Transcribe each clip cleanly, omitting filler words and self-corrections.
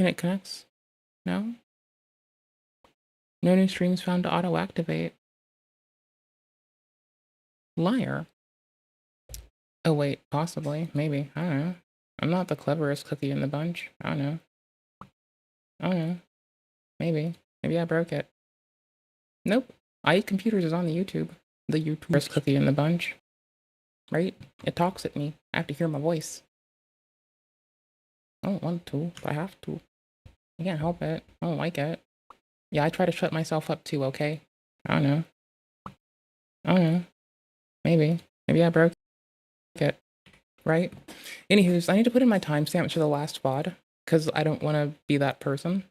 Can it connect? No? No new streams found to auto-activate. Liar. Oh wait, possibly, maybe, I don't know. I'm not the cleverest cookie in the bunch. I don't know. I don't know. Maybe. Maybe I broke it. Nope. I Eat Computers is on the YouTube. The YouTuber's cookie in the bunch. Right? It talks at me. I have to hear my voice. I don't want to, but I have to. I can't help it. I don't like it. Yeah, I try to shut myself up too, okay? I don't know. I don't know. Maybe. Maybe I broke it. Right? Anywho's, I need to put in my timestamps for the last VOD, because I don't want to be that person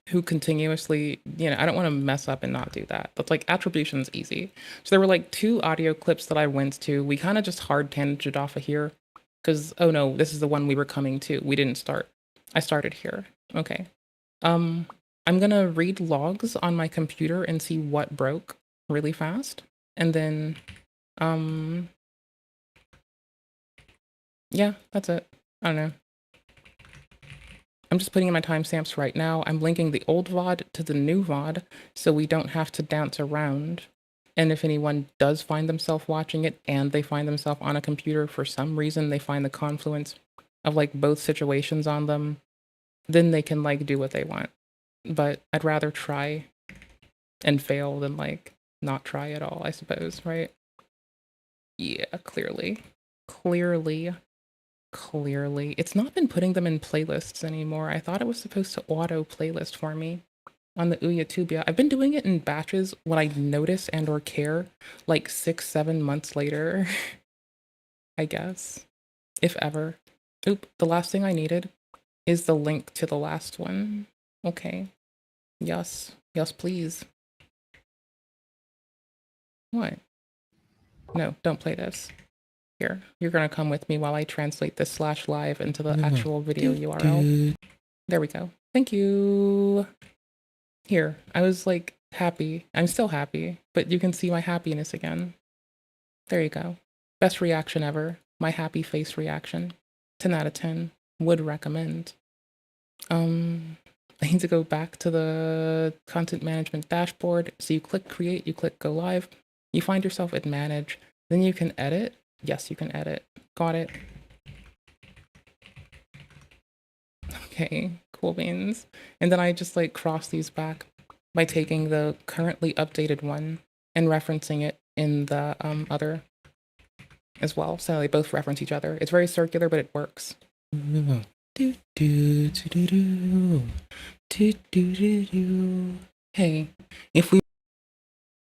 who continuously, I don't want to mess up and not do that. That's like attribution's easy. So there were like 2 audio clips that I went to. We kind of just hard tangented off of here because, oh no, this is the one we were coming to. We didn't start. I started here. Okay. I'm gonna read logs on my computer and see what broke really fast. And then, yeah, that's it. I don't know. I'm just putting in my timestamps right now. I'm linking the old VOD to the new VOD so we don't have to dance around. And if anyone does find themselves watching it and they find themselves on a computer for some reason, they find the confluence of like both situations on them, then they can like do what they want. But I'd rather try and fail than like not try at all, I suppose, right? Yeah, clearly. Clearly. It's not been putting them in playlists anymore. I thought it was supposed to auto playlist for me on the Uyatubia. I've been doing it in batches when I notice and or care, like 6-7 months later, I guess, if ever. Oop, the last thing I needed is the link to the last one. Okay. Yes, please. What? No, don't play this. Here, you're gonna come with me while I translate this /live into the actual video URL. There we go. Thank you. Here, I was like happy. I'm still happy, but you can see my happiness again. There you go. Best reaction ever. My happy face reaction. 10 out of 10. Would recommend. I need to go back to the content management dashboard. So you click create, you click go live, you find yourself at manage, then you can edit. Yes, you can edit. Got it. Okay, cool beans. And then I just like cross these back by taking the currently updated one and referencing it in the other as well. So they both reference each other. It's very circular, but it works. Hey,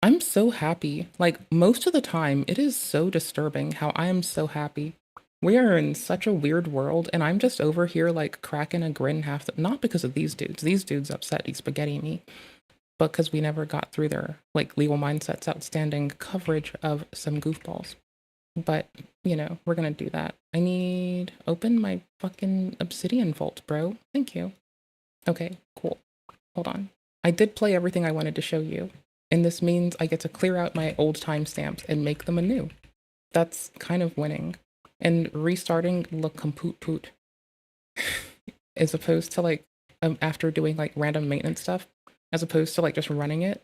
I'm so happy. Like, most of the time, it is so disturbing how I am so happy. We are in such a weird world, and I'm just over here, like, cracking a grin not because of these dudes. These dudes upset spaghetti me, but because we never got through their, like, Legal Mindset's outstanding coverage of some goofballs. But, we're gonna do that. I need... Open my fucking Obsidian vault, bro. Thank you. Okay, cool. Hold on. I did play everything I wanted to show you. And this means I get to clear out my old timestamps and make them anew. That's kind of winning. And restarting le compute as opposed to like after doing like random maintenance stuff, as opposed to like just running it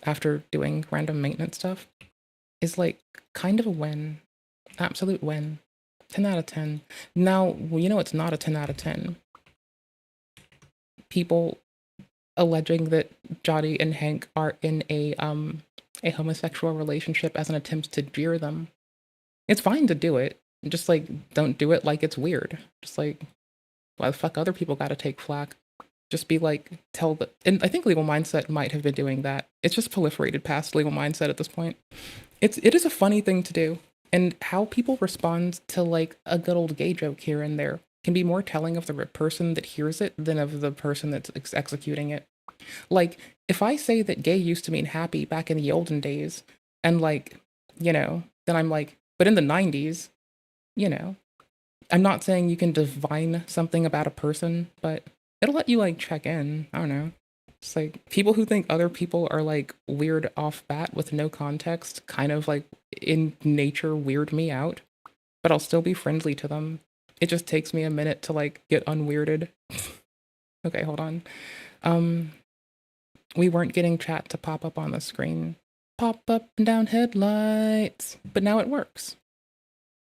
after doing random maintenance stuff is like kind of a win. Absolute win. 10 out of 10. Now, it's not a 10 out of 10. People alleging that Jody and Hank are in a homosexual relationship as an attempt to jeer them. It's fine to do it. Just like don't do it like it's weird. Just like why the fuck other people gotta take flack? Just be like and I think Legal Mindset might have been doing that. It's just proliferated past Legal Mindset at this point. It is a funny thing to do. And how people respond to like a good old gay joke here and there can be more telling of the person that hears it than of the person that's executing it. Like, if I say that gay used to mean happy back in the olden days, and like, then I'm like, but in the 90s, I'm not saying you can divine something about a person, but it'll let you like check in. I don't know. It's like people who think other people are like weird off bat with no context, kind of like in nature weird me out, but I'll still be friendly to them. It just takes me a minute to like get unweirded. Okay, hold on. We weren't getting chat to pop up on the screen. Pop up and down headlights. But now it works.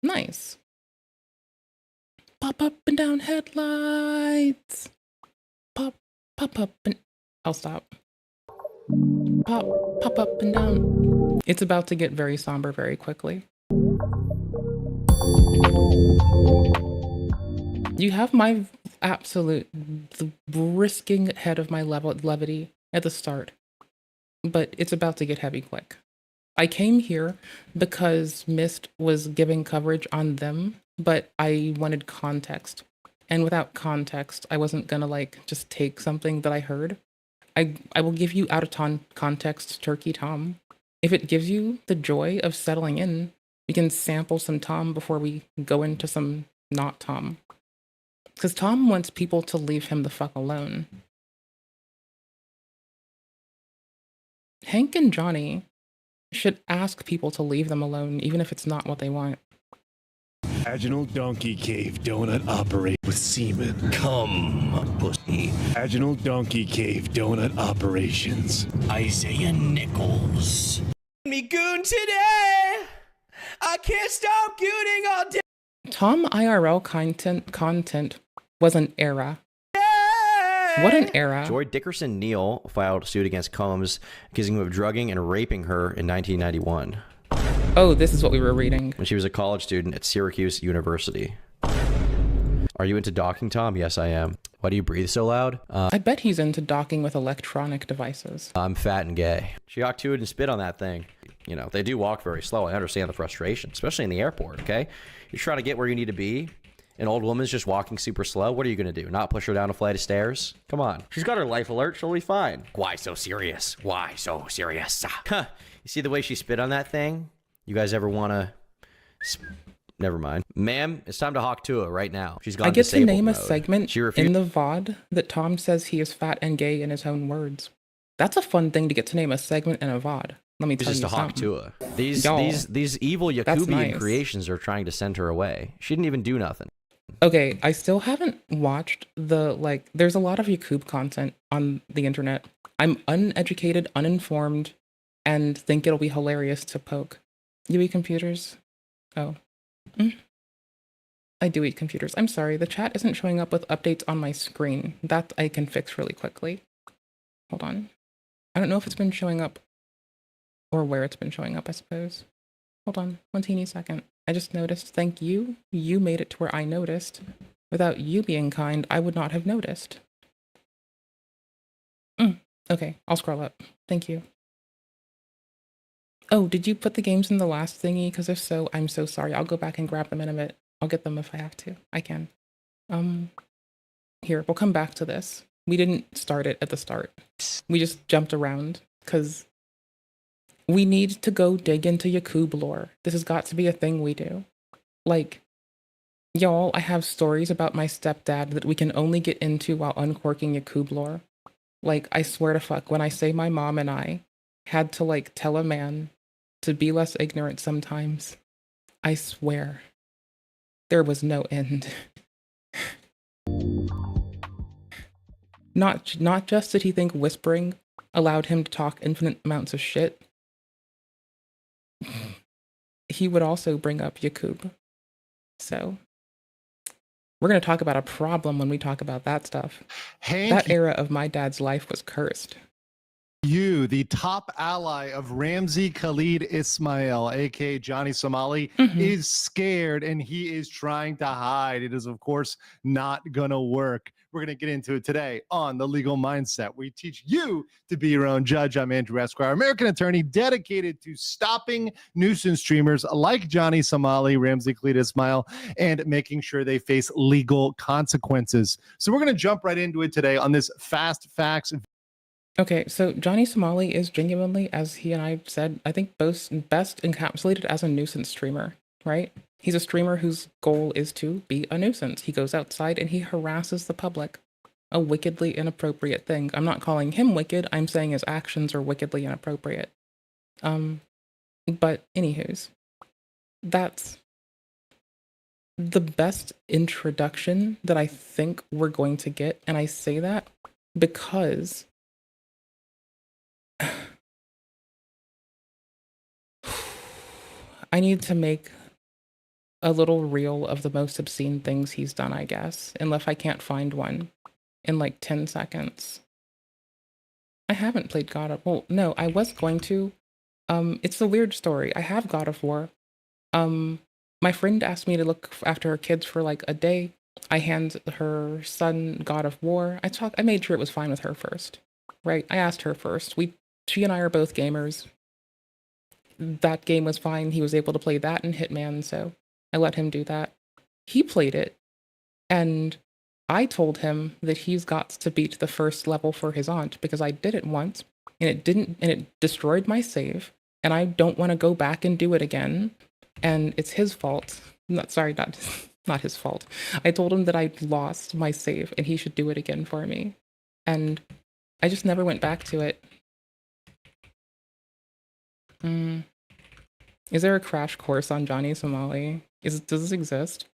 Nice. Pop up and down headlights. Pop up and... I'll stop. Pop up and down. It's about to get very somber very quickly. You have my absolute risking head of my levity at the start, but it's about to get heavy quick. I came here because Mist was giving coverage on them, but I wanted context. And without context, I wasn't gonna like just take something that I heard. I will give you out of context Turkey Tom. If it gives you the joy of settling in, we can sample some Tom before we go into some not Tom. Because Tom wants people to leave him the fuck alone. Hank and Johnny should ask people to leave them alone, even if it's not what they want. Vaginal donkey cave donut operate with semen. Come, pussy. Vaginal donkey cave donut operations. Isaiah Nichols. Me goon today. I can't stop gooning all day. Tom IRL content was an era. What an era. Joy Dickerson Neal filed suit against Combs, accusing him of drugging and raping her in 1991. Oh, this is what we were reading. When she was a college student at Syracuse University. Are you into docking, Tom? Yes, I am. Why do you breathe so loud? I bet he's into docking with electronic devices. I'm fat and gay. She octued and spit on that thing. You know, they do walk very slow. I understand the frustration, especially in the airport, okay? You're trying to get where you need to be. An old woman's just walking super slow. What are you going to do? Not push her down a flight of stairs? Come on. She's got her life alert. She'll be fine. Why so serious? Why so serious? Huh. You see the way she spit on that thing? You guys ever want to... Never mind. Ma'am, it's time to hawk Tua right now. She's gone I get to name mode. a segment in the VOD that Tom says he is fat and gay in his own words. That's a fun thing to get to name a segment in a VOD. Let me tell you something. Just to hawk Tua. These evil Yakubian creations are trying to send her away. She didn't even do nothing. Okay, I still haven't watched the, like, there's a lot of Yakub content on the internet. I'm uneducated, uninformed, and think it'll be hilarious to poke. You eat computers? Oh. I do eat computers. I'm sorry, the chat isn't showing up with updates on my screen. That I can fix really quickly. Hold on. I don't know if it's been showing up or where it's been showing up, I suppose. Hold on, one teeny second. I just noticed. Thank you. You made it to where I noticed. Without you being kind, I would not have noticed. Okay, I'll scroll up. Thank you. Oh, did you put the games in the last thingy? Because if so, I'm so sorry. I'll go back and grab them in a bit. I'll get them if I have to. I can. Here, we'll come back to this. We didn't start it at the start. We just jumped around because we need to go dig into Yakub lore. This has got to be a thing we do. Like, y'all, I have stories about my stepdad that we can only get into while uncorking Yakub lore. Like, I swear to fuck, when I say my mom and I had to, like, tell a man to be less ignorant sometimes, I swear, there was no end. Not just did he think whispering allowed him to talk infinite amounts of shit, he would also bring up Yakub. So, we're going to talk about a problem when we talk about that stuff. Hank, that era of my dad's life was cursed. You, the top ally of Ramzi Khalid Ismail, aka Johnny Somali, is scared and he is trying to hide. It is, of course, not going to work. We're going to get into it today on The Legal Mindset. We teach you to be your own judge. I'm Andrew Esquire, American attorney dedicated to stopping nuisance streamers like Johnny Somali, Ramzi Khalid Ismail, and making sure they face legal consequences. So we're going to jump right into it today on this Fast Facts. Okay, so Johnny Somali is genuinely, as he and I said, I think best encapsulated as a nuisance streamer, right? He's a streamer whose goal is to be a nuisance. He goes outside and he harasses the public. A wickedly inappropriate thing. I'm not calling him wicked, I'm saying his actions are wickedly inappropriate. But anywho's, that's the best introduction that I think we're going to get. And I say that because I need to make a little reel of the most obscene things he's done, I guess, unless I can't find one in like 10 seconds. I haven't played God of... Well, no, I was going to. It's a weird story. I have God of War. My friend asked me to look after her kids for like a day. I hand her son God of War. I made sure it was fine with her first, right? I asked her first. She and I are both gamers. That game was fine. He was able to play that and Hitman, so I let him do that. He played it, and I told him that he's got to beat the first level for his aunt because I did it once and it destroyed my save, and I don't want to go back and do it again, and it's his fault. Not his fault. I told him that I'd lost my save and he should do it again for me, and I just never went back to it. Is there a crash course on Johnny Somali? Does this exist?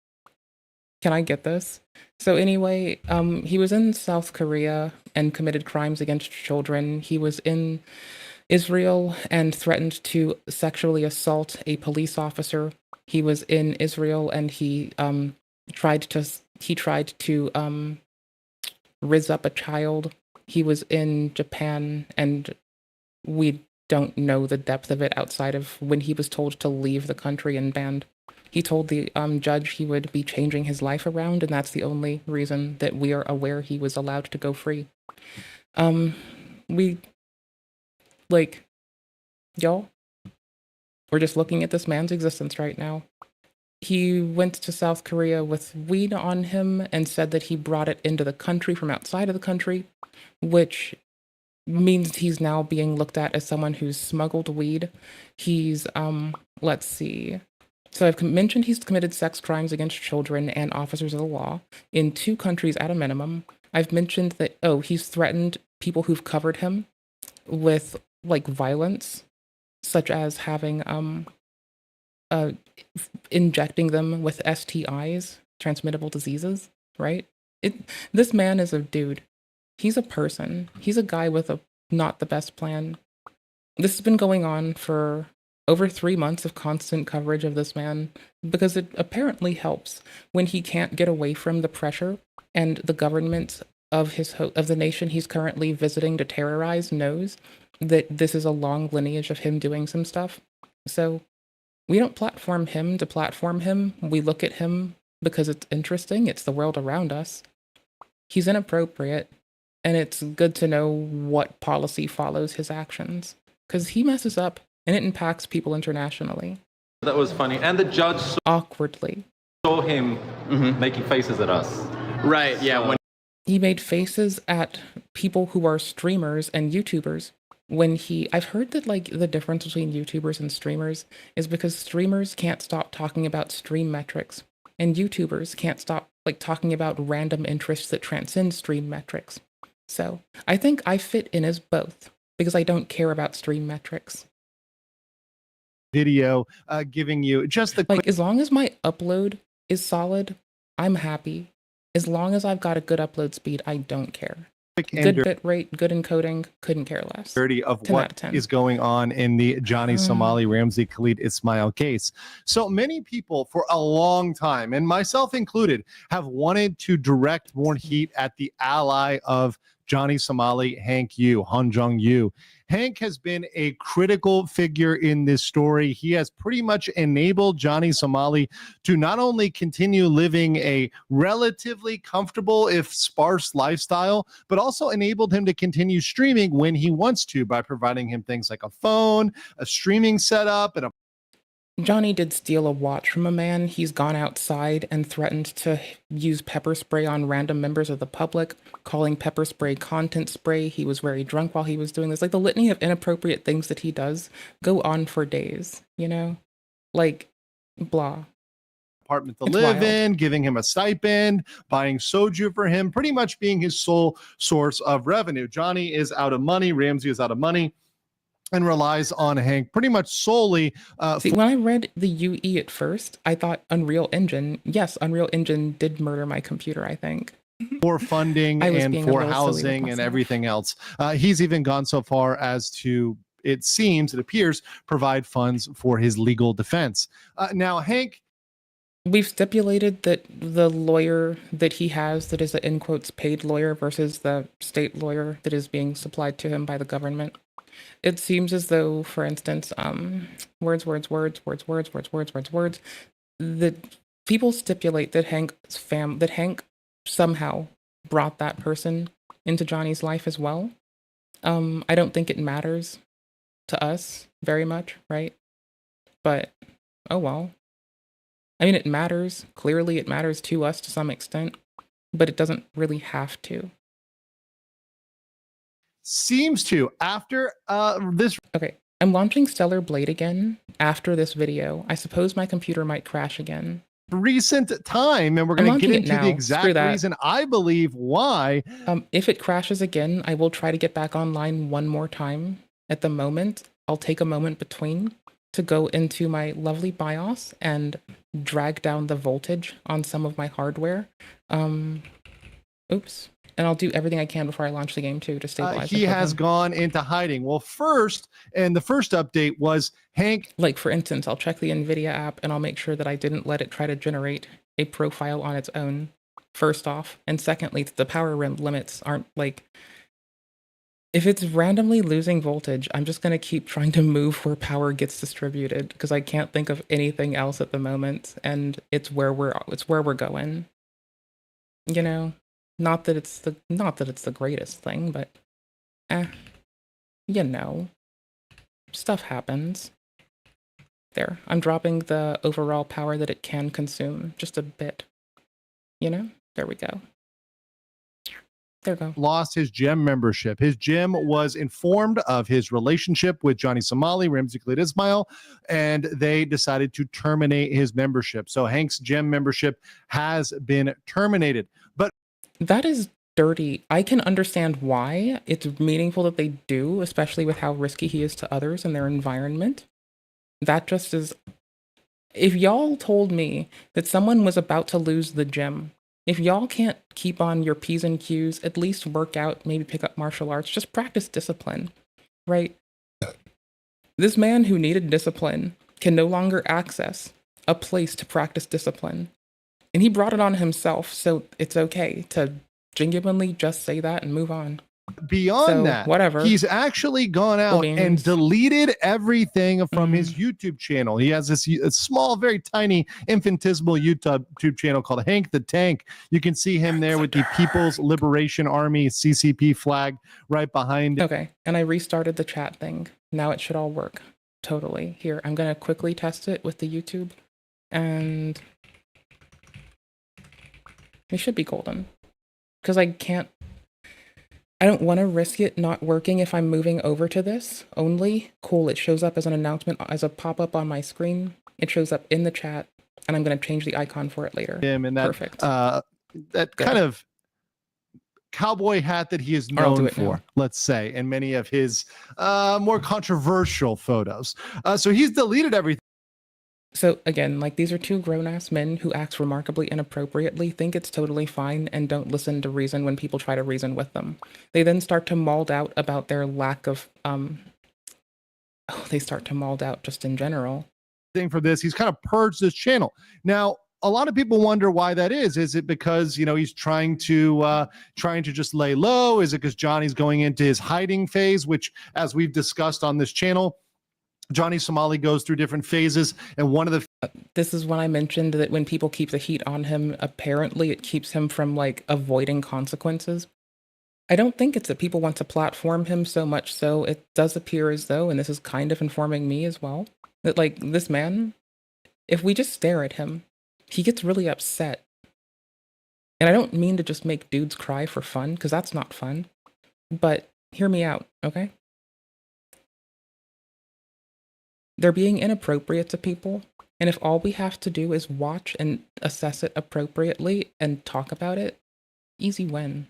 Can I get this? So anyway, he was in South Korea and committed crimes against children. He was in Israel and threatened to sexually assault a police officer. He was in Israel and he tried to riz up a child. He was in Japan, and we don't know the depth of it outside of when he was told to leave the country and banned. He told the judge he would be changing his life around, and that's the only reason that we are aware he was allowed to go free. Y'all, we're just looking at this man's existence right now. He went to South Korea with weed on him and said that he brought it into the country from outside of the country, which means he's now being looked at as someone who's smuggled weed. He's, let's see. So I've mentioned he's committed sex crimes against children and officers of the law in 2 countries at a minimum. I've mentioned that, he's threatened people who've covered him with, like, violence, such as having, injecting them with STIs, transmittable diseases, right? This man is a dude. He's a person. He's a guy with not the best plan. This has been going on for over 3 months of constant coverage of this man because it apparently helps when he can't get away from the pressure, and the government of the nation he's currently visiting to terrorize knows that this is a long lineage of him doing some stuff. So we don't platform him to platform him. We look at him because it's interesting. It's the world around us. He's inappropriate, and it's good to know what policy follows his actions, because he messes up and it impacts people internationally. That was funny. And the judge awkwardly saw him making faces at us. Right, yeah. So, when he made faces at people who are streamers and YouTubers. I've heard that, like, the difference between YouTubers and streamers is because streamers can't stop talking about stream metrics, and YouTubers can't stop, like, talking about random interests that transcend stream metrics. So I think I fit in as both because I don't care about stream metrics. Video giving you just the as long as my upload is solid, I'm happy. As long as I've got a good upload speed, I don't care. Good bit rate, good encoding, couldn't care less. Dirty of what is going on in the Johnny Somali Ramzi Khalid Ismail case. So many people for a long time, and myself included, have wanted to direct more heat at the ally of Johnny Somali, Hank Yu, Han Jung Yu. Hank has been a critical figure in this story. He has pretty much enabled Johnny Somali to not only continue living a relatively comfortable, if sparse lifestyle, but also enabled him to continue streaming when he wants to by providing him things like a phone, a streaming setup, and a Johnny did steal a watch from a man. He's gone outside and threatened to use pepper spray on random members of the public, calling pepper spray content spray. He was very drunk while he was doing this. Like, the litany of inappropriate things that he does go on for days, you know? Like, blah. Apartment to live in, giving him a stipend, buying soju for him, pretty much being his sole source of revenue. Johnny is out of money. Ramzi is out of money. and relies on Hank pretty much solely See, when I read the UE at first, I thought Unreal Engine. Yes, Unreal Engine did murder my computer, I think. for funding I was and being a for little silly with housing and myself. everything else. He's even gone so far as to, it appears, provide funds for his legal defense. Now, Hank, We've stipulated that the lawyer that he has, that is the in quotes paid lawyer versus the state lawyer that is being supplied to him by the government. It seems as though, for instance, words, that people stipulate that Hank somehow brought that person into Johnny's life as well. I don't think it matters to us very much, right? But oh well. I mean, it matters. Clearly, it matters to us to some extent, but it doesn't really have to. seems to, after this Okay, I'm launching Stellar Blade again after this video. I suppose my computer might crash again. recent time, and we're going to get launching it into the now. exact Screw that. reason I believe why. If it crashes again, I will try to get back online one more time. At the moment, I'll take a moment between to go into my lovely BIOS and drag down the voltage on some of my hardware. Oops. And I'll do everything I can before I launch the game too to stabilize He it for has him. gone into hiding. Well, first, and the first update was Hank. Like, for instance, I'll check the NVIDIA app and I'll make sure that I didn't let it try to generate a profile on its own, first off. And secondly, the power limits aren't like... If it's randomly losing voltage, I'm just going to keep trying to move where power gets distributed because I can't think of anything else at the moment, and it's where we're going. You know, not that it's the greatest thing, but you know, stuff happens. There, I'm dropping the overall power that it can consume just a bit. You know, there we go. There we go. Lost his gym membership. His gym was informed of his relationship with Johnny Somali, Ramsey Khalid Ismail, and they decided to terminate his membership. So Hank's gym membership has been terminated. But that is dirty. I can understand why it's meaningful that they do, especially with how risky he is to others and their environment. That just is... If y'all told me that someone was about to lose the gym, if y'all can't keep on your P's and Q's, at least work out, maybe pick up martial arts, just practice discipline, right? This man who needed discipline can no longer access a place to practice discipline. And he brought it on himself, so it's okay to genuinely just say that and move on. beyond that, whatever. He's actually gone out and deleted everything from his YouTube channel. He has this small, very tiny, infinitesimal YouTube channel called Hank the Tank. You can see him there with the People's Liberation Army CCP flag right behind it. Okay, and I restarted the chat thing. Now it should all work. Totally. Here, I'm going to quickly test it with the YouTube. And it should be golden. Because I don't want to risk it not working if I'm moving over to this only. Cool, it shows up as an announcement, as a pop-up on my screen. It shows up in the chat, and I'm going to change the icon for it later. And that, perfect. That kind of cowboy hat that he is known for, let's say, in many of his more controversial photos. So he's deleted everything. So again, like, these are two grown-ass men who act remarkably inappropriately, think it's totally fine, and don't listen to reason when people try to reason with them. They then start to mauled out about their lack of, they start to mauled out just in general. For this, he's kind of purged this channel. Now, a lot of people wonder why that is. Is it because, you know, he's trying to just lay low? Is it because Johnny's going into his hiding phase, which, as we've discussed on this channel, Johnny Somali goes through different phases, and one of the this is when I mentioned that when people keep the heat on him, apparently it keeps him from, like, avoiding consequences. I don't think it's that people want to platform him so much, so it does appear as though, and this is kind of informing me as well, that, like, this man, if we just stare at him, he gets really upset. And I don't mean to just make dudes cry for fun, because that's not fun, but hear me out, okay? They're being inappropriate to people, and if all we have to do is watch and assess it appropriately and talk about it, easy win.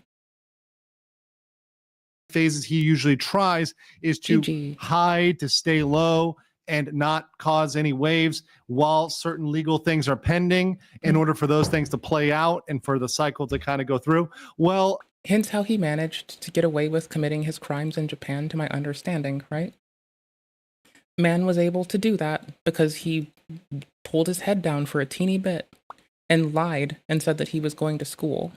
phases he usually tries is to GG. hide, to stay low, and not cause any waves while certain legal things are pending in order for those things to play out and for the cycle to kind of go through. Well, hence how he managed to get away with committing his crimes in Japan, to my understanding, right? Man was able to do that because he pulled his head down for a teeny bit and lied and said that he was going to school.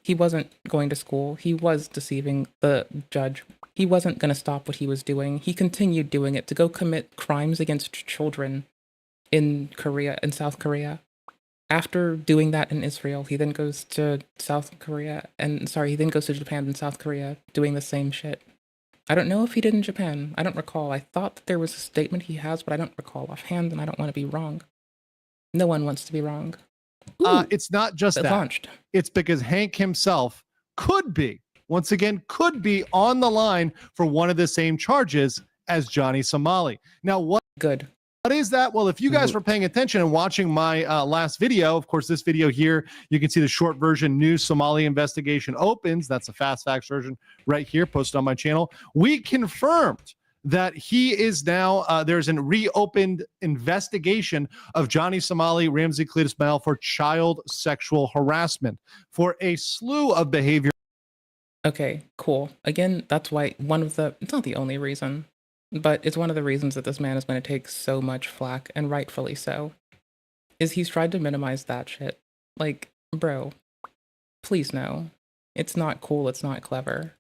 He wasn't going to school. He was deceiving the judge. He wasn't going to stop what he was doing. He continued doing it to go commit crimes against children in Korea, in South Korea. After doing that in Israel, he then goes to South Korea, he then goes to Japan and South Korea doing the same shit. I don't know if he did in Japan. I don't recall. I thought that there was a statement he has, but I don't recall offhand, and I don't want to be wrong. No one wants to be wrong. Ooh, it's not just that. Launched. It's because Hank himself could be on the line for one of the same charges as Johnny Somali. Now, what is that? Well, if you guys were paying attention and watching my last video, of course, this video here, you can see the short version, New Somali Investigation Opens. That's a fast facts version right here, posted on my channel. We confirmed that he is now, there's a reopened investigation of Johnny Somali, Ramzi Khalid Ismail for child sexual harassment for a slew of behavior. Okay, cool. Again, that's why it's not the only reason, but it's one of the reasons that this man is going to take so much flack, and rightfully so, is he's tried to minimize that shit. Like, bro, please no. It's not cool, it's not clever.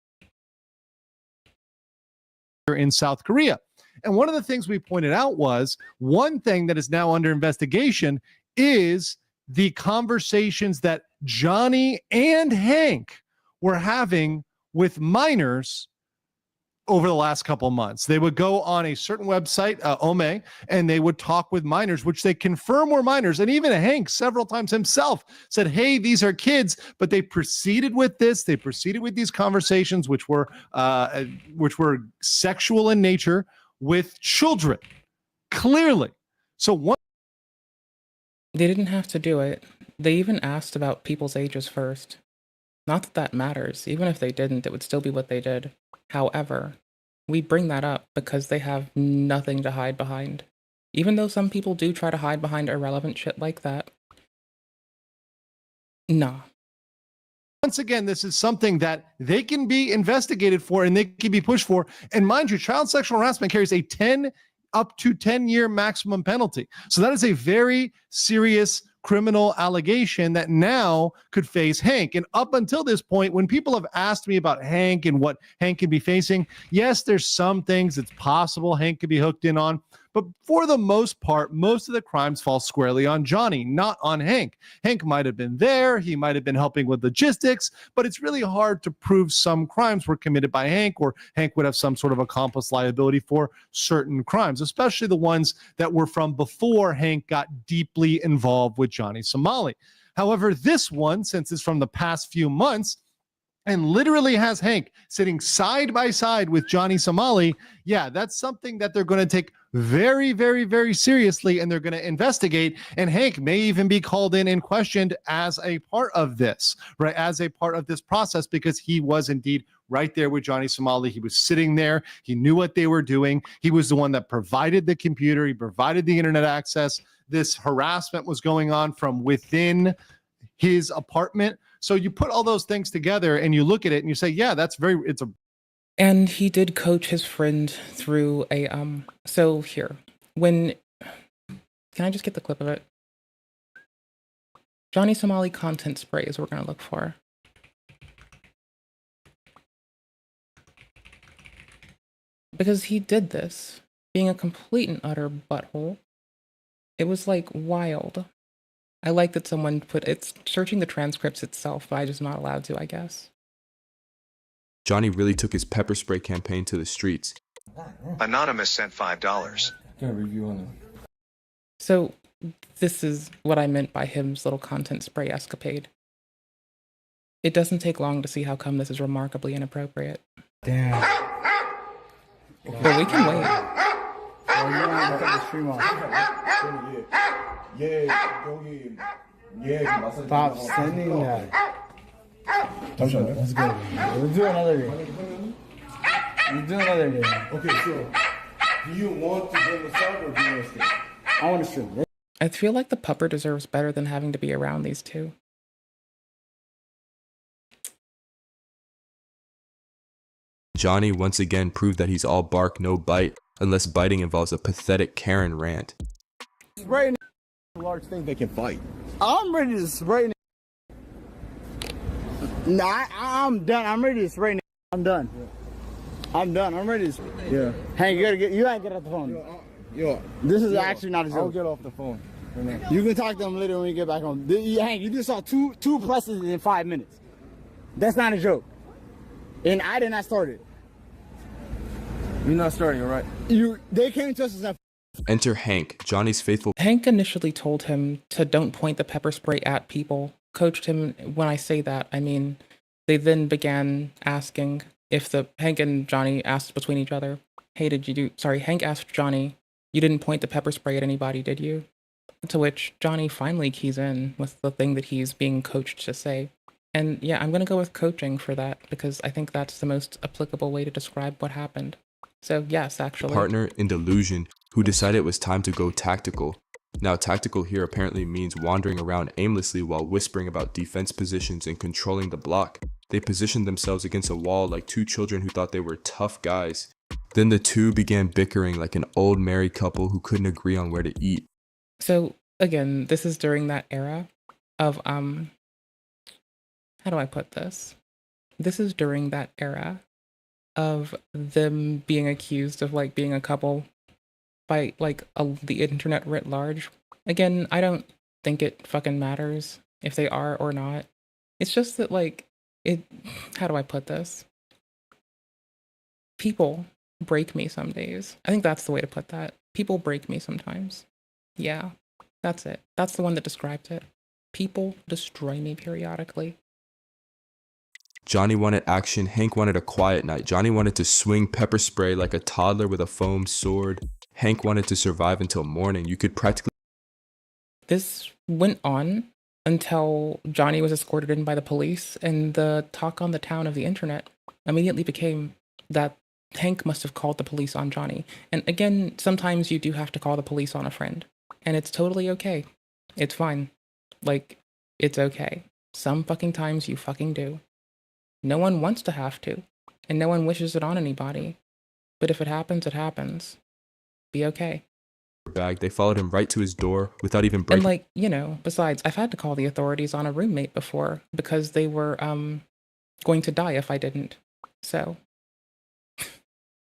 In South Korea. And one of the things we pointed out was one thing that is now under investigation is the conversations that Johnny and Hank were having with minors over the last couple of months. They would go on a certain website, Ome, and they would talk with minors, which they confirm were minors. And even Hank several times himself said, hey, these are kids, but they proceeded with this. They proceeded with these conversations, which were sexual in nature with children, clearly. So they didn't have to do it. They even asked about people's ages first. Not that that matters. Even if they didn't, it would still be what they did. However, we bring that up because they have nothing to hide behind. Even though some people do try to hide behind irrelevant shit like that. Nah. Once again, this is something that they can be investigated for and they can be pushed for. And mind you, child sexual harassment carries a up to 10-year maximum penalty. So that is a very serious criminal allegation that now could face Hank. And up until this point, when people have asked me about Hank and what Hank could be facing, yes, there's some things it's possible Hank could be hooked in on. But for the most part, most of the crimes fall squarely on Johnny, not on Hank. Hank might have been there. He might have been helping with logistics, but it's really hard to prove some crimes were committed by Hank, or Hank would have some sort of accomplice liability for certain crimes, especially the ones that were from before Hank got deeply involved with Johnny Somali. However, this one, since it's from the past few months, and literally has Hank sitting side by side with Johnny Somali, yeah, that's something that they're going to take very, very, very seriously, and they're going to investigate. And Hank may even be called in and questioned as a part of this, right? As a part of this process, because he was indeed right there with Johnny Somali. He was sitting there. He knew what they were doing. He was the one that provided the computer. He provided the internet access. This harassment was going on from within his apartment. So you put all those things together and you look at it and you say, yeah, and he did coach his friend through a, so here, can I just get the clip of it? Johnny Somali content spray is what we're going to look for. Because he did this, being a complete and utter butthole. It was like wild. I like that someone it's searching the transcripts itself, but I'm just not allowed to, I guess. Johnny really took his pepper spray campaign to the streets. Anonymous sent $5. So this is what I meant by him's little content spray escapade. It doesn't take long to see how come this is remarkably inappropriate. Damn. But we can wait. Oh, you want to cut the stream off? Stop sending that. Let's go. We'll do another. Let's do another day. Okay, so do you want to go massage or do you want to stay? I want to stream. I feel like the pupper deserves better than having to be around these two. Johnny once again proved that he's all bark, no bite, unless biting involves a pathetic Karen rant. Spraying large things they can fight. I'm ready to spray. Nah, I'm done. I'm ready to spray. I'm done. I'm done. I'm ready to spray. Yeah. Hey, you gotta get off the phone. This is actually not a joke. I'll get off the phone. You can talk to them later when you get back home. Hank, you just saw two pluses in 5 minutes. That's not a joke. And I did not start it. You're not starting, all right? They came to us and said, Enter Hank, Johnny's faithful. Hank initially told him to don't point the pepper spray at people, coached him. When I say that, I mean, they then began asking if Hank and Johnny asked between each other, hey, Hank asked Johnny, you didn't point the pepper spray at anybody, did you? To which Johnny finally keys in with the thing that he's being coached to say. And yeah, I'm going to go with coaching for that because I think that's the most applicable way to describe what happened. So yes, actually. Partner in delusion who decided it was time to go tactical. Now, tactical here apparently means wandering around aimlessly while whispering about defense positions and controlling the block. They positioned themselves against a wall like two children who thought they were tough guys. Then the two began bickering like an old married couple who couldn't agree on where to eat. So again, this is during that era of, how do I put this? This is during that era of them being accused of like being a couple by like the internet writ large. Again, I don't think it fucking matters if they are or not. It's just that like how do I put this? People break me some days. I think that's the way to put that. People break me sometimes. Yeah, that's it. That's the one that describes it. People destroy me periodically. Johnny wanted action, Hank wanted a quiet night. Johnny wanted to swing pepper spray like a toddler with a foam sword. Hank wanted to survive until morning. You could practically... This went on until Johnny was escorted in by the police, and the talk on the town of the internet immediately became that Hank must have called the police on Johnny. And again, sometimes you do have to call the police on a friend, and it's totally okay. It's fine. Like, it's okay. Some fucking times you fucking do. No one wants to have to, and no one wishes it on anybody. But if it happens, it happens. Be okay. bag. They followed him right to his door without even breaking. And like, you know, besides, I've had to call the authorities on a roommate before because they were going to die if I didn't. So,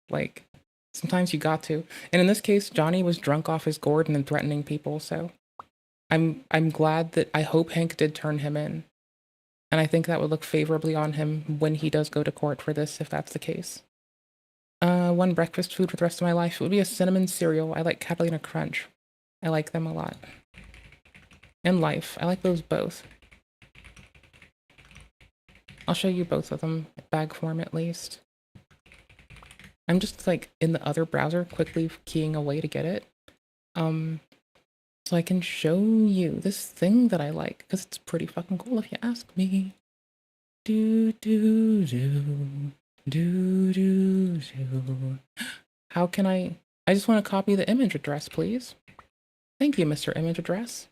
like, sometimes you got to. And in this case, Johnny was drunk off his gourd and then threatening people. So, I'm glad that I hope Hank did turn him in. And I think that would look favorably on him when he does go to court for this, if that's the case. One breakfast food for the rest of my life. It would be a cinnamon cereal. I like Catalina Crunch. I like them a lot. And Life. I like those both. I'll show you both of them, bag form at least. I'm just like in the other browser quickly keying away to get it. So I can show you this thing that I like, because it's pretty fucking cool if you ask me. Do do do do do do. How can I just want to copy the image address, please. Thank you, Mr. Image Address.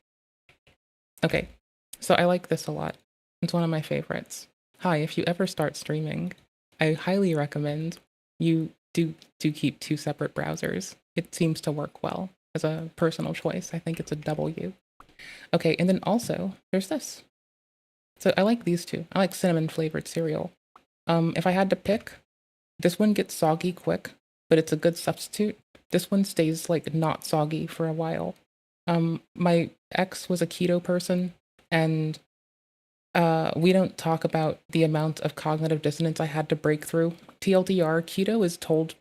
Okay, so I like this a lot. It's one of my favorites. Hi, if you ever start streaming, I highly recommend you do keep two separate browsers. It seems to work well. As a personal choice, I think it's a W. Okay, and then also, there's this. So I like these two. I like cinnamon flavored cereal. If I had to pick, this one gets soggy quick, but it's a good substitute. This one stays like not soggy for a while. My ex was a keto person, and we don't talk about the amount of cognitive dissonance I had to break through. TLDR, keto is told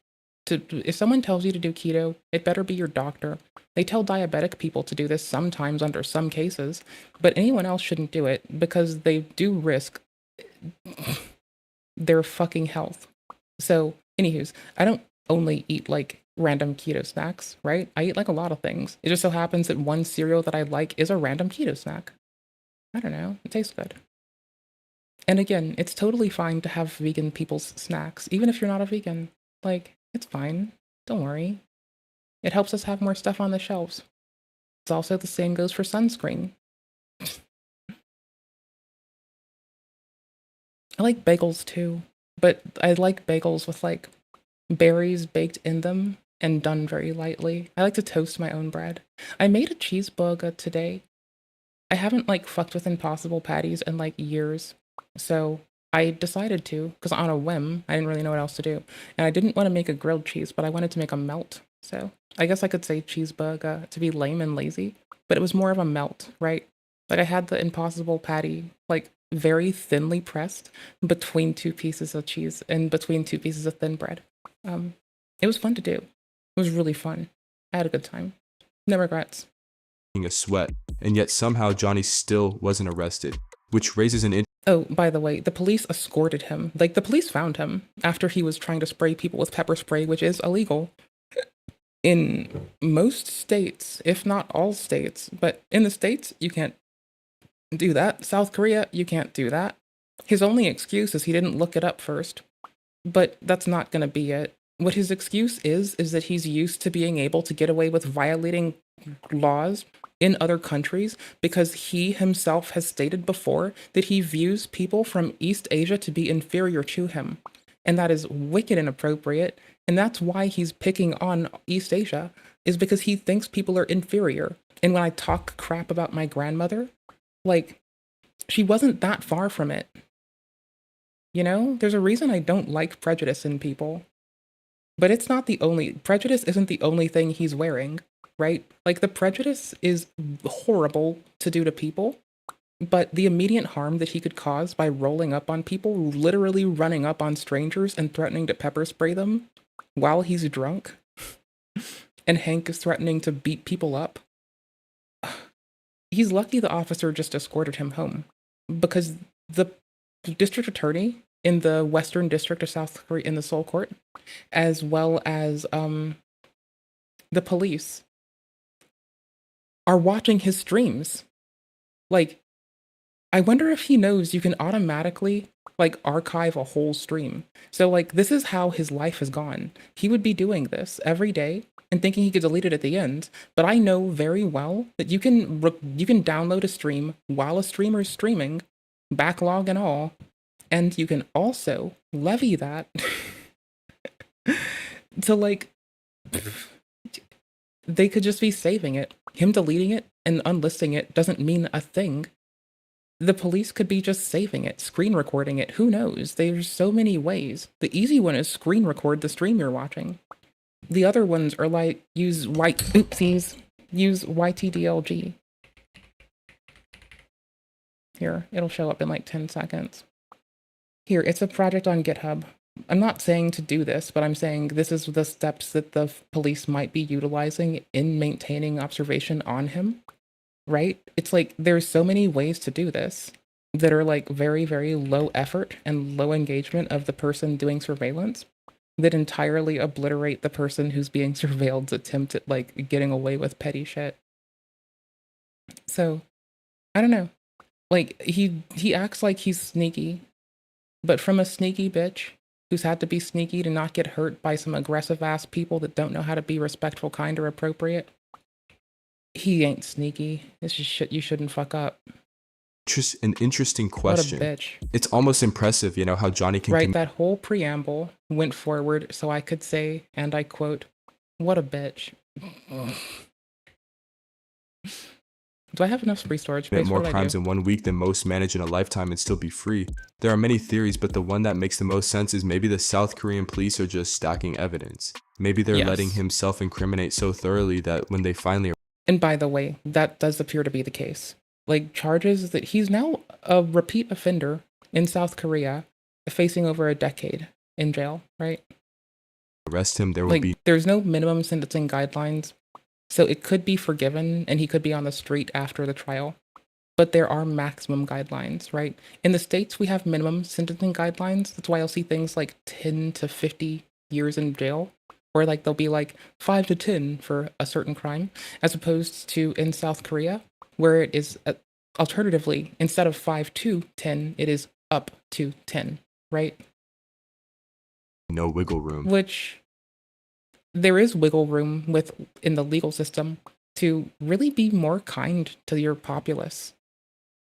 to, if someone tells you to do keto, it better be your doctor. They tell diabetic people to do this sometimes under some cases, but anyone else shouldn't do it because they do risk their fucking health. So, anywho's, I don't only eat like random keto snacks, right? I eat like a lot of things. It just so happens that one cereal that I like is a random keto snack. I don't know, it tastes good. And again, it's totally fine to have vegan people's snacks, even if you're not a vegan. Like, it's fine. Don't worry. It helps us have more stuff on the shelves. It's also the same goes for sunscreen. I like bagels too, but I like bagels with like berries baked in them and done very lightly. I like to toast my own bread. I made a cheeseburger today. I haven't like fucked with Impossible patties in like years. So I decided to, because on a whim, I didn't really know what else to do. And I didn't want to make a grilled cheese, but I wanted to make a melt. So I guess I could say cheeseburger to be lame and lazy, but it was more of a melt, right? Like I had the Impossible patty, like very thinly pressed between two pieces of cheese and between two pieces of thin bread. It was fun to do. It was really fun. I had a good time. No regrets. A sweat, and yet somehow Johnny still wasn't arrested, which raises an Oh, by the way, the police escorted him. Like, the police found him after he was trying to spray people with pepper spray, which is illegal in most states, if not all states. But in the States, you can't do that. South Korea, you can't do that. His only excuse is he didn't look it up first. But that's not going to be it. What his excuse is that he's used to being able to get away with violating laws in other countries because he himself has stated before that he views people from East Asia to be inferior to him. And that is wicked inappropriate. And that's why he's picking on East Asia, is because he thinks people are inferior. And when I talk crap about my grandmother, like, she wasn't that far from it. You know, there's a reason I don't like prejudice in people. But it's not the only, prejudice isn't the only thing he's wearing, right? Like, the prejudice is horrible to do to people, but the immediate harm that he could cause by rolling up on people, literally running up on strangers and threatening to pepper spray them while he's drunk, and Hank is threatening to beat people up. He's lucky the officer just escorted him home, because the district attorney in the Western District of South Korea in the Seoul Court, as well as the police, are watching his streams. Like, I wonder if he knows you can automatically like archive a whole stream. So like, this is how his life has gone. He would be doing this every day and thinking he could delete it at the end. But I know very well that you can download a stream while a streamer is streaming, backlog and all, and you can also levy that to like, they could just be saving it. Him deleting it and unlisting it doesn't mean a thing. The police could be just saving it, screen recording it. Who knows? There's so many ways. The easy one is screen record the stream you're watching. The other ones are like use YTDLG. Here, it'll show up in like 10 seconds. Here, it's a project on GitHub. I'm not saying to do this, but I'm saying this is the steps that the police might be utilizing in maintaining observation on him, right? It's like there's so many ways to do this that are like very, very low effort and low engagement of the person doing surveillance that entirely obliterate the person who's being surveilled's attempt at like getting away with petty shit. So, I don't know. Like, he acts like he's sneaky, but from a sneaky bitch who's had to be sneaky to not get hurt by some aggressive ass people that don't know how to be respectful, kind, or appropriate, he ain't sneaky. It's just shit you shouldn't fuck up. An interesting question. What a bitch. It's almost impressive, you know, how Johnny can... Right, that whole preamble went forward so I could say, and I quote, what a bitch. Do I have enough free storage space? More crimes in 1 week than most manage in a lifetime and still be free. There are many theories, but the one that makes the most sense is maybe the South Korean police are just stacking evidence. Maybe they're letting him self-incriminate so thoroughly that when they finally... And by the way, that does appear to be the case. Like, charges that he's now a repeat offender in South Korea, facing over a decade in jail, right? Arrest him, there will be... There's no minimum sentencing guidelines. So it could be forgiven and he could be on the street after the trial. But there are maximum guidelines, right? In the States, we have minimum sentencing guidelines. That's why you'll see things like 10 to 50 years in jail, or like they'll be like 5 to 10 for a certain crime, as opposed to in South Korea, where it is alternatively, instead of 5 to 10, it is up to 10, right? no wiggle room. Which there is wiggle room in the legal system to really be more kind to your populace,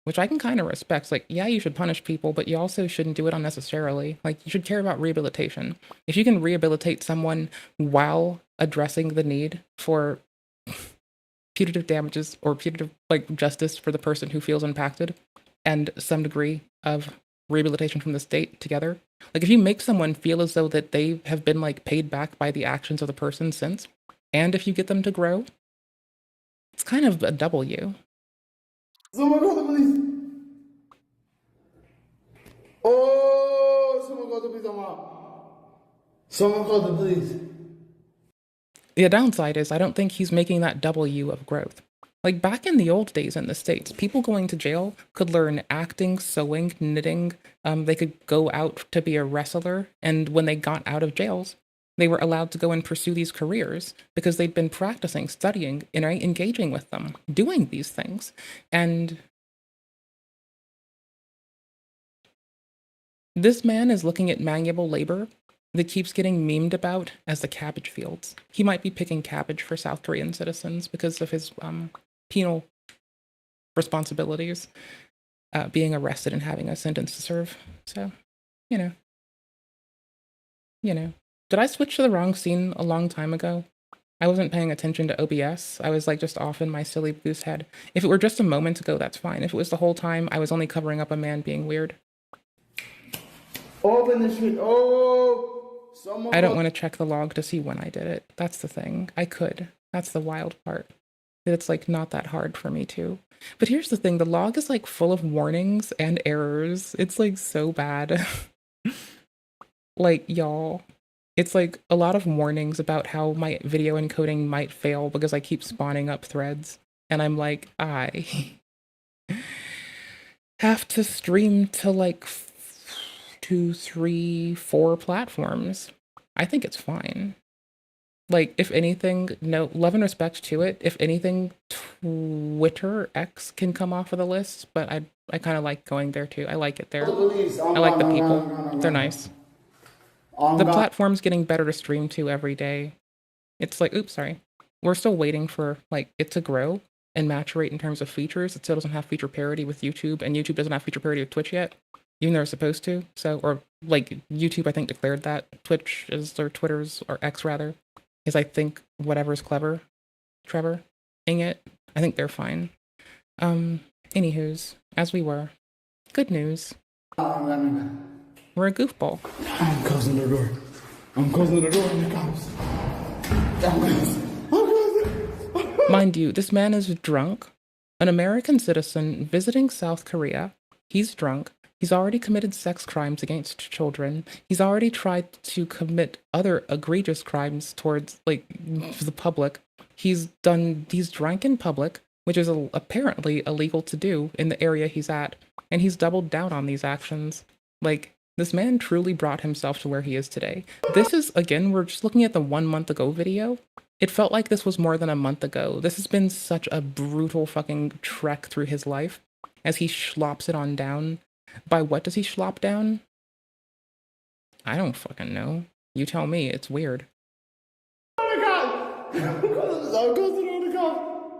which I can kind of respect. Like, yeah, you should punish people, but you also shouldn't do it unnecessarily. Like, you should care about rehabilitation. If you can rehabilitate someone while addressing the need for punitive damages or punitive, like, justice for the person who feels impacted and some degree of rehabilitation from the state together. Like, if you make someone feel as though that they have been, like, paid back by the actions of the person since, and if you get them to grow, it's kind of a W. Someone call the police. Oh, someone call the police. Someone call the police. The downside is I don't think he's making that W of growth. Like, back in the old days in the States, people going to jail could learn acting, sewing, knitting. They could go out to be a wrestler. And when they got out of jails, they were allowed to go and pursue these careers because they'd been practicing, studying, and engaging with them, doing these things. And this man is looking at manual labor that keeps getting memed about as the cabbage fields. He might be picking cabbage for South Korean citizens because of his penal responsibilities, being arrested and having a sentence to serve. So, you know. Did I switch to the wrong scene a long time ago? I wasn't paying attention to OBS. I was like just off in my silly goose head. If it were just a moment ago, that's fine. If it was the whole time, I was only covering up a man being weird. Open the shit. Oh, someone. I don't want to check the log to see when I did it. That's the thing. I could. That's the wild part. That it's like not that hard for me to. But here's the thing. The log is like full of warnings and errors. It's like so bad. Like, y'all. It's like a lot of warnings about how my video encoding might fail because I keep spawning up threads. And I'm like, I have to stream to like 2, 3, 4 platforms. I think it's fine. Like, if anything, no, love and respect to it. If anything, Twitter X can come off of the list, but I kind of like going there too. I like it there. I like the people. They're nice. The platform's getting better to stream to every day. It's like, oops, sorry. We're still waiting for like it to grow and maturate in terms of features. It still doesn't have feature parity with YouTube, and YouTube doesn't have feature parity with Twitch yet, even though they're supposed to. So, or like YouTube, I think declared that Twitch is, or Twitter's, or X rather, is I think whatever's clever, Trevor, ing it. I think they're fine. Anywho's, as we were. Good news. We're a goofball. I'm closing the door. I'm closing the door and the cops. Mind you, this man is drunk. An American citizen visiting South Korea. He's drunk. He's already committed sex crimes against children. He's already tried to commit other egregious crimes towards, like, the public. He's drank in public, which is apparently illegal to do in the area he's at. And he's doubled down on these actions. Like, this man truly brought himself to where he is today. This is, again, we're just looking at the 1 month ago video. It felt like this was more than a month ago. This has been such a brutal fucking trek through his life as he schlops it on down. By what does he schlop down? I don't fucking know. You tell me. It's weird.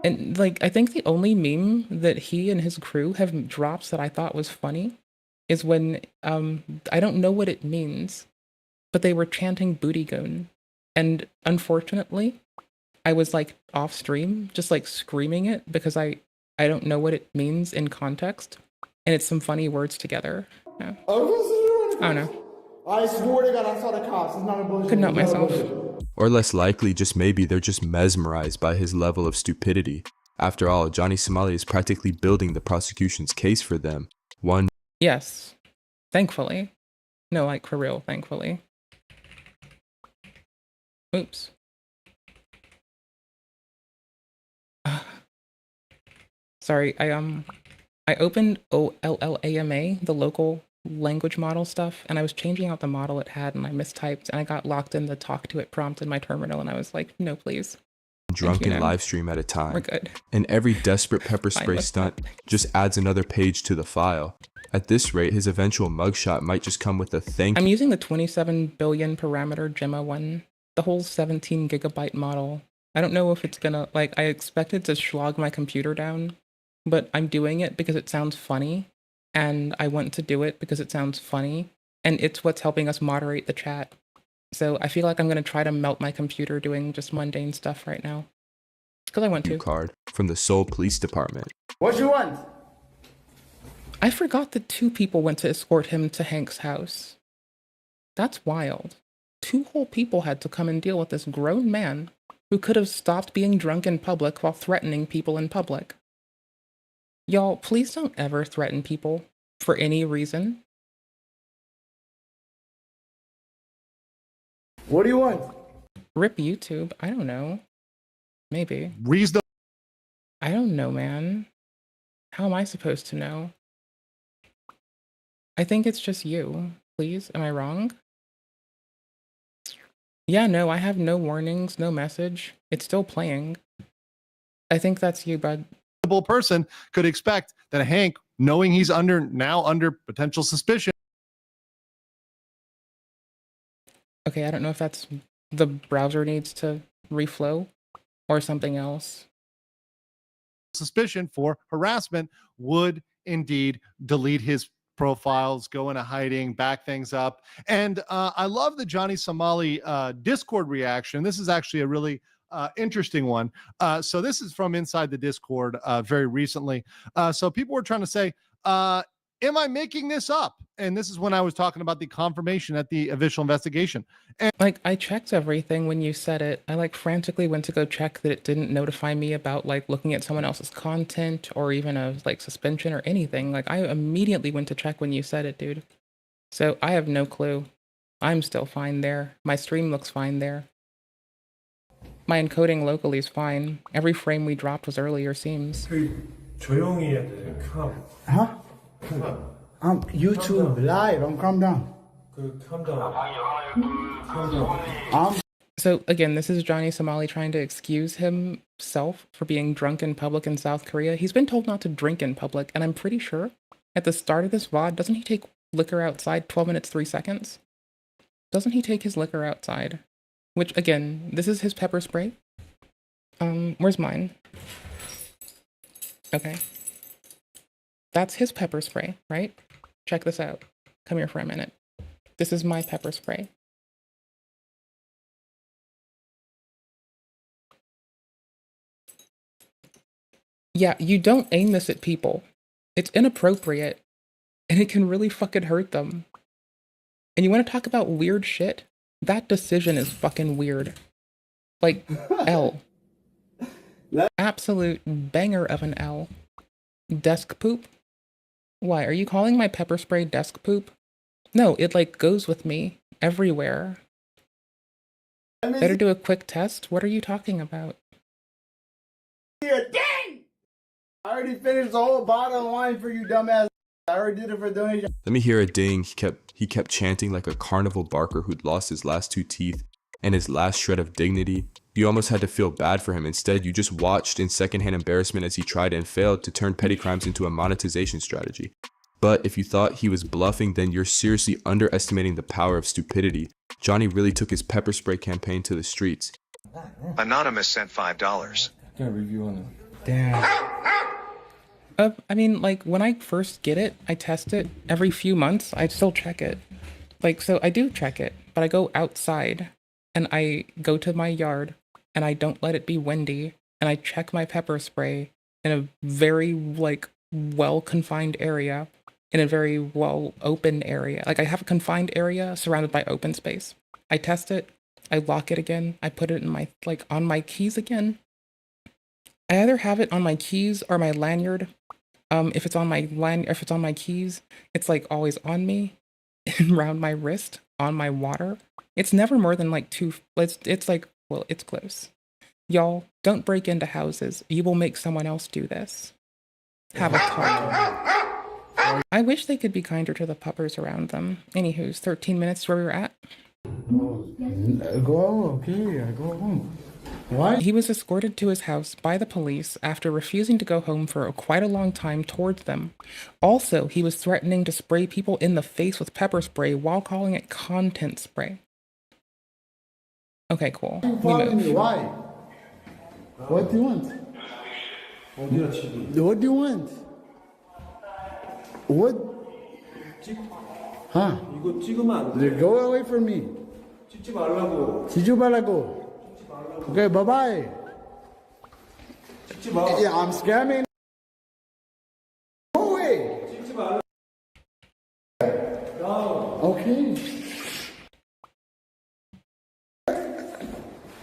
And, like, I think the only meme that he and his crew have dropped that I thought was funny is when, I don't know what it means, but they were chanting booty goon. And unfortunately, I was like off stream, just like screaming it because I don't know what it means in context. And it's some funny words together. Yeah. I don't know. I swore to God I saw the cops. It's not a bullshit. Couldn't help myself. Or less likely, just maybe they're just mesmerized by his level of stupidity. After all, Johnny Somali is practically building the prosecution's case for them. Yes. Thankfully. No, like for real, thankfully. Oops. Sorry, I opened OLLAMA, the local language model stuff, and I was changing out the model it had, and I mistyped, and I got locked in the talk to it prompt in my terminal, and I was like, no, please. Drunken live stream at a time. We're good. And every desperate pepper spray stunt just adds another page to the file. At this rate, his eventual mugshot might just come with a thank I'm using the 27 billion parameter Gemma one, the whole 17 gigabyte model. I don't know if it's gonna, like, I expected to slog my computer down, but I'm doing it because it sounds funny, and I want to do it because it sounds funny, and it's what's helping us moderate the chat. So I feel like I'm gonna try to melt my computer doing just mundane stuff right now. Because I want to. card from the Seoul Police Department. What you want? I forgot that 2 people went to escort him to Hank's house. That's wild. 2 whole people had to come and deal with this grown man who could have stopped being drunk in public while threatening people in public. Y'all, please don't ever threaten people for any reason. What do you want? Rip YouTube. I don't know. Maybe. Reasonable. I don't know, man. How am I supposed to know? I think it's just you. Please, am I wrong? Yeah, no, I have no warnings, no message. It's still playing. I think that's you, bud. Person could expect that Hank, knowing he's under potential suspicion. Okay, I don't know if that's the browser needs to reflow or something else. Suspicion for harassment would indeed delete his profiles, go into hiding, back things up. And I love the Johnny Somali Discord reaction. This is actually a really interesting one. So this is from inside the Discord very recently. So people were trying to say, am I making this up? And this is when I was talking about the confirmation at the official investigation. And like, I checked everything when you said it. I like frantically went to go check that it didn't notify me about like looking at someone else's content or even a like suspension or anything. Like, I immediately went to check when you said it, dude. So I have no clue. I'm still fine there. My stream looks fine there. My encoding locally is fine. Every frame we dropped was earlier, seems. 조용히 해야 돼. calm. Huh? I'm YouTube live. I'm calm down. Calm down. Calm down. So again, this is Johnny Somali trying to excuse himself for being drunk in public in South Korea. He's been told not to drink in public, and I'm pretty sure at the start of this VOD, doesn't he take liquor outside 12 minutes, 3 seconds? Doesn't he take his liquor outside? Which, again, this is his pepper spray. Where's mine? Okay. That's his pepper spray, right? Check this out. Come here for a minute. This is my pepper spray. Yeah, you don't aim this at people. It's inappropriate. And it can really fucking hurt them. And you want to talk about weird shit? That decision is fucking weird. Like, L. Absolute banger of an L. Desk poop? Why, are you calling my pepper spray desk poop? No, it like goes with me everywhere. Better do a quick test? What are you talking about? Here, dang! I already finished the whole bottle of wine for you, dumbass. I already did it for donation. Let me hear a ding. He kept chanting like a carnival barker who'd lost his last 2 teeth and his last shred of dignity. You almost had to feel bad for him. Instead, you just watched in secondhand embarrassment as he tried and failed to turn petty crimes into a monetization strategy. But if you thought he was bluffing, then you're seriously underestimating the power of stupidity. Johnny really took his pepper spray campaign to the streets. Anonymous sent $5. Got a review on it. Damn. I mean, like, when I first get it, I test it. Every few months, I still check it. Like, so I do check it, but I go outside, and I go to my yard, and I don't let it be windy, and I check my pepper spray in a very, like, well-confined area, in a very well-open area. Like, I have a confined area surrounded by open space. I test it, I lock it again, I put it in my, like, on my keys again. I either have it on my keys or my lanyard. If it's on my keys, it's like always on me, around my wrist, on my water. It's never more than like 2. It's like, well, it's close. Y'all, don't break into houses. You will make someone else do this. Have a talk. I wish they could be kinder to the puppers around them. Anywho's 13 minutes where we were at. Go, okay, I go home. Why? He was escorted to his house by the police after refusing to go home for quite a long time towards them. Also, he was threatening to spray people in the face with pepper spray while calling it content spray. Okay, cool. You We following me? move. Why? What do you want? 어디가 집이? What do you want? What? Huh? 이거 찍으면 안 돼. Go away from me. 찍지 말라고. 지지 말라고. Okay, bye bye. 찍지 마. Yeah, I'm scamming. Go away. 찍지 말라. Okay.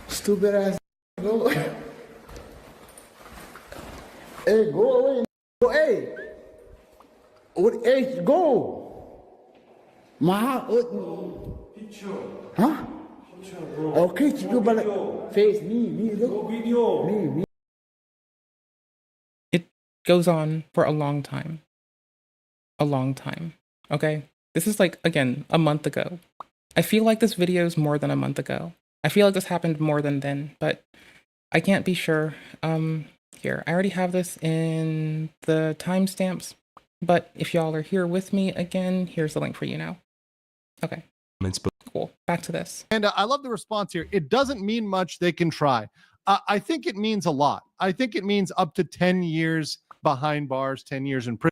Stupid ass. Go. Hey, go away. Go, hey. What? Hey, go. Huh? Okay, you go face me, look. Me. It goes on for a long time. A long time. Okay? This is like, again, a month ago. I feel like this video is more than a month ago. I feel like this happened more than then, but I can't be sure. Here, I already have this in the timestamps, but if y'all are here with me again, here's the link for you now. Okay. Cool. Back to this. And I love the response here. It doesn't mean much. They can try. I think it means a lot. I think it means up to 10 years behind bars, 10 years in prison.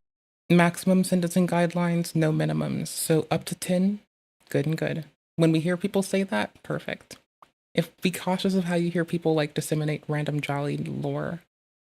Maximum sentencing guidelines, no minimums. So up to 10, good and good. When we hear people say that, perfect. Be cautious of how you hear people like disseminate random jolly lore.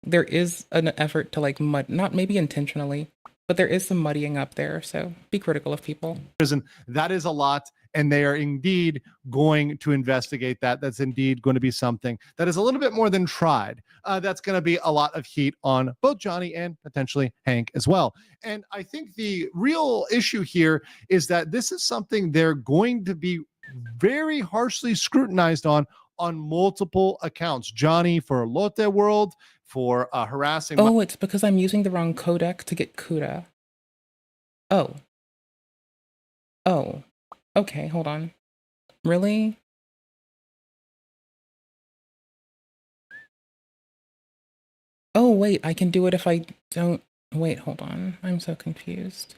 There is an effort to like not maybe intentionally, but there is some muddying up there. So be critical of people. Prison. That is a lot. And they are indeed going to investigate that. That's indeed going to be something that is a little bit more than tried. That's going to be a lot of heat on both Johnny and potentially Hank as well. And I think the real issue here is that this is something they're going to be very harshly scrutinized on multiple accounts. Johnny for Lotte World, for harassing. Oh, it's because I'm using the wrong codec to get CUDA. Oh. Okay, hold on. Really? Oh, wait, I can do it if I don't... Wait, hold on. I'm so confused.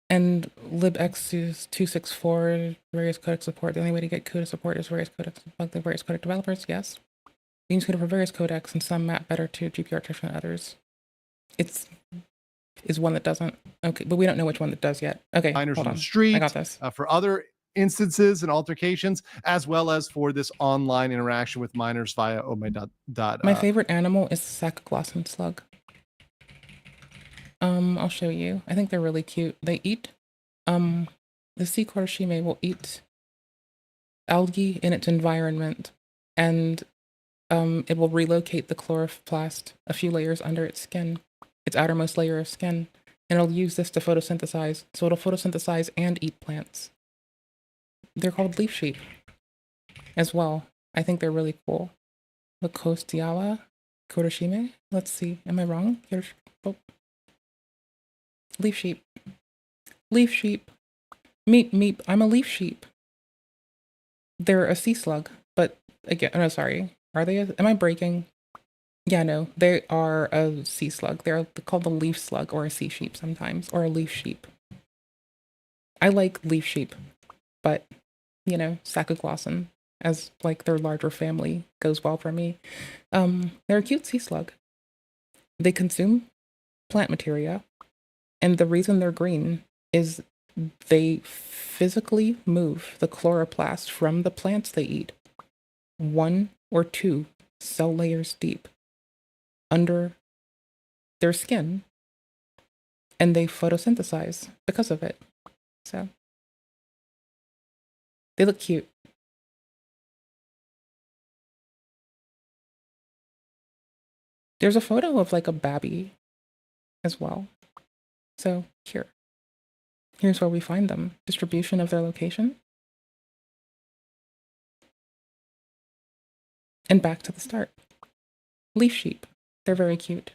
And libx264, various codec support. The only way to get CUDA support is various codecs, like the various codec developers, yes. You use CUDA for various codecs, and some map better to GPU architecture than others. Is one that doesn't. Okay, but we don't know which one that does yet. Okay, minors hold on on. the street, I got this. For other instances and altercations, as well as for this online interaction with minors via My favorite animal is the Sacoglossan slug. I'll show you. I think they're really cute. They eat, the sea Korshime will eat algae in its environment, and it will relocate the chloroplast a few layers under its skin, its outermost layer of skin, and it'll use this to photosynthesize. So it'll photosynthesize and eat plants. They're called leaf sheep as well. I think they're really cool. The Kostiala Kuroshime. Let's see. Am I wrong? Oh. Leaf sheep. Leaf sheep. Meep, meep. I'm a leaf sheep. They're a sea slug, but again, no, sorry. Are they? Am I breaking? Yeah, no. They are a sea slug. They're called the leaf slug or a sea sheep sometimes, or a leaf sheep. I like leaf sheep, but, you know, Sacoglossan as like their larger family goes well for me. They're a cute sea slug. They consume plant materia, and the reason they're green is they physically move the chloroplast from the plants they eat 1 or 2 cell layers deep under their skin, and they photosynthesize because of it. So they look cute. There's a photo of like a babby as well. So here's where we find them. Distribution of their location. And back to the start. Leaf sheep. They're very cute.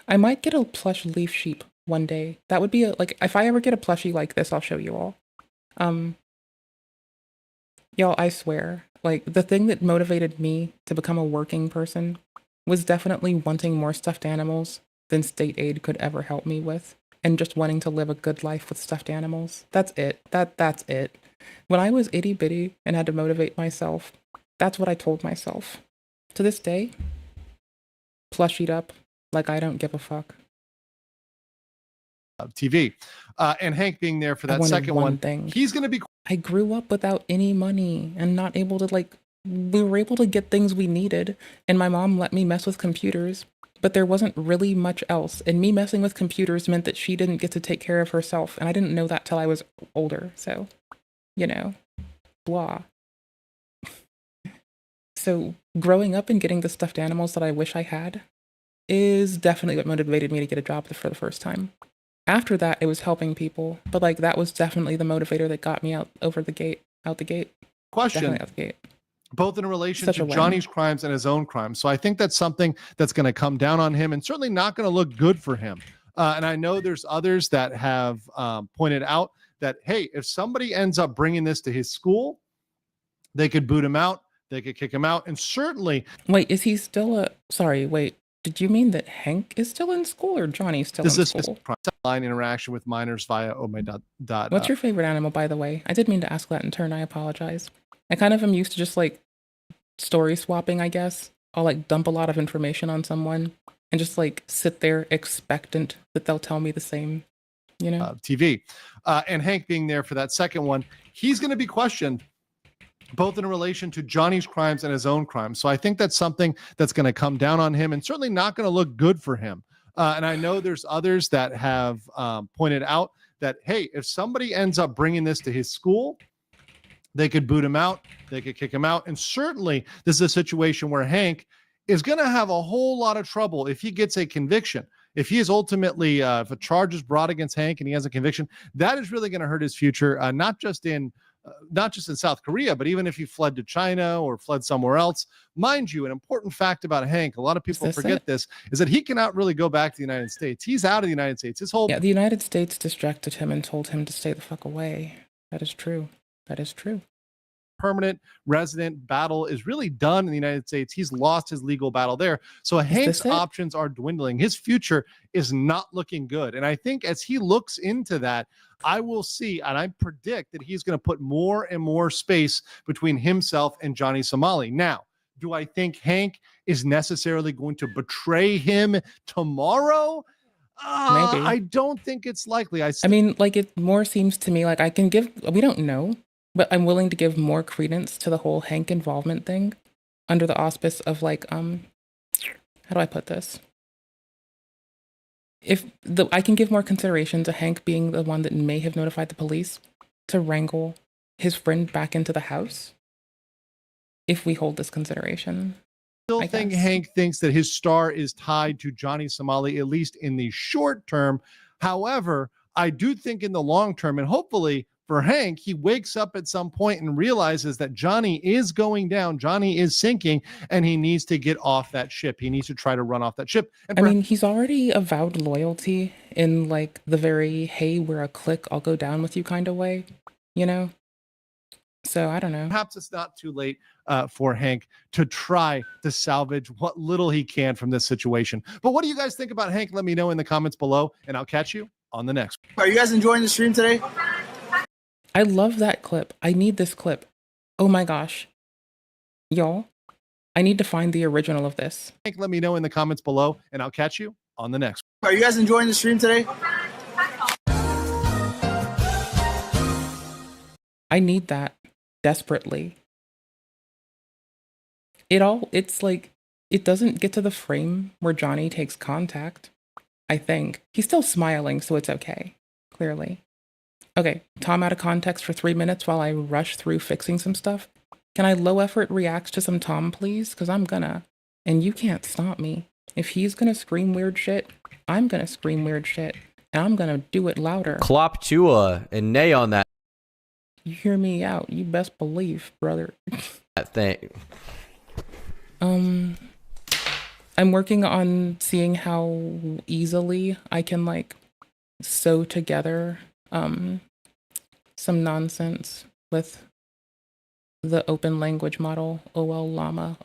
I might get a plush leaf sheep one day. That would be like, if I ever get a plushie like this, I'll show you all. Y'all, I swear, Like, the thing that motivated me to become a working person was definitely wanting more stuffed animals than state aid could ever help me with, and just wanting to live a good life with stuffed animals. That's it. That's it. When I was itty bitty and had to motivate myself, that's what I told myself. To this day, plushied up like I don't give a fuck. TV. And Hank being there for I that wanted second one, thing. he's going to be I grew up without any money and not able to, like, we were able to get things we needed, and my mom let me mess with computers, but there wasn't really much else. And me messing with computers meant that she didn't get to take care of herself, and I didn't know that till I was older. So, you know, blah. So growing up and getting the stuffed animals that I wish I had is definitely what motivated me to get a job for the first time. After that, it was helping people, but like that was definitely the motivator that got me out the gate. question. Definitely out the gate. Both in relation Such to a win. Johnny's crimes and his own crimes. So I think that's something that's going to come down on him and certainly not going to look good for him. And I know there's others that have pointed out that, hey, if somebody ends up bringing this to his school, they could boot him out, they could kick him out. And certainly. Wait, is he still sorry, wait. Did you mean that Hank is still in school or Johnny's still in school? Line interaction with minors via What's your favorite animal, by the way? I did mean to ask that in turn. I apologize. I kind of am used to just like story swapping, I guess. I'll like dump a lot of information on someone and just like sit there expectant that they'll tell me the same, you know? TV. And Hank being there for that second one, he's going to be questioned both in relation to Johnny's crimes and his own crimes. So I think that's something that's going to come down on him and certainly not going to look good for him. And I know there's others that have pointed out that, hey, if somebody ends up bringing this to his school, they could boot him out, they could kick him out. And certainly this is a situation where Hank is going to have a whole lot of trouble if he gets a conviction. If he is ultimately, if a charge is brought against Hank and he has a conviction, that is really going to hurt his future, not just in South Korea, but even if he fled to China or fled somewhere else. Mind you, an important fact about Hank, a lot of people forget this, is that he cannot really go back to the United States. He's out of the United States. Yeah, the United States distracted him and told him to stay the fuck away. That is true. That is true. Permanent resident battle is really done in the United States. He's lost his legal battle there. So Hank's options are dwindling. His future is not looking good. And I think as he looks into that, I will see, and I predict that he's going to put more and more space between himself and Johnny Somali. Now, do I think Hank is necessarily going to betray him tomorrow? Maybe. I don't think it's likely. I mean, like, it more seems to me like we don't know, but I'm willing to give more credence to the whole Hank involvement thing under the auspice of like, how do I put this? I can give more consideration to Hank being the one that may have notified the police to wrangle his friend back into the house, if we hold this consideration. I think Hank thinks that his star is tied to Johnny Somali, at least in the short term. However, I do think in the long term, and hopefully for Hank, he wakes up at some point and realizes that Johnny is going down, Johnny is sinking, and he needs to get off that ship. He needs to try to run off that ship. And I mean, he's already avowed loyalty in like the very, hey, we're a clique, I'll go down with you kind of way, you know? So I don't know. Perhaps it's not too late for Hank to try to salvage what little he can from this situation. But what do you guys think about Hank? Let me know in the comments below, and I'll catch you on the next. Are you guys enjoying the stream today? I love that clip. I need this clip. Oh my gosh. Y'all, I need to find the original of this. Hank, let me know in the comments below, and I'll catch you on the next. Are you guys enjoying the stream today? I need that desperately. It's like, it doesn't get to the frame where Johnny takes contact, I think. He's still smiling, so it's okay, clearly. Okay, Tom out of context for 3 minutes while I rush through fixing some stuff. Can I low effort react to some Tom, please? Because I'm gonna. And you can't stop me. If he's gonna scream weird shit, I'm gonna scream weird shit. And I'm gonna do it louder. Clop Tua and nay on that. You hear me out. You best believe, brother. That thing. I'm working on seeing how easily I can like sew together some nonsense with the open language model, OLLama.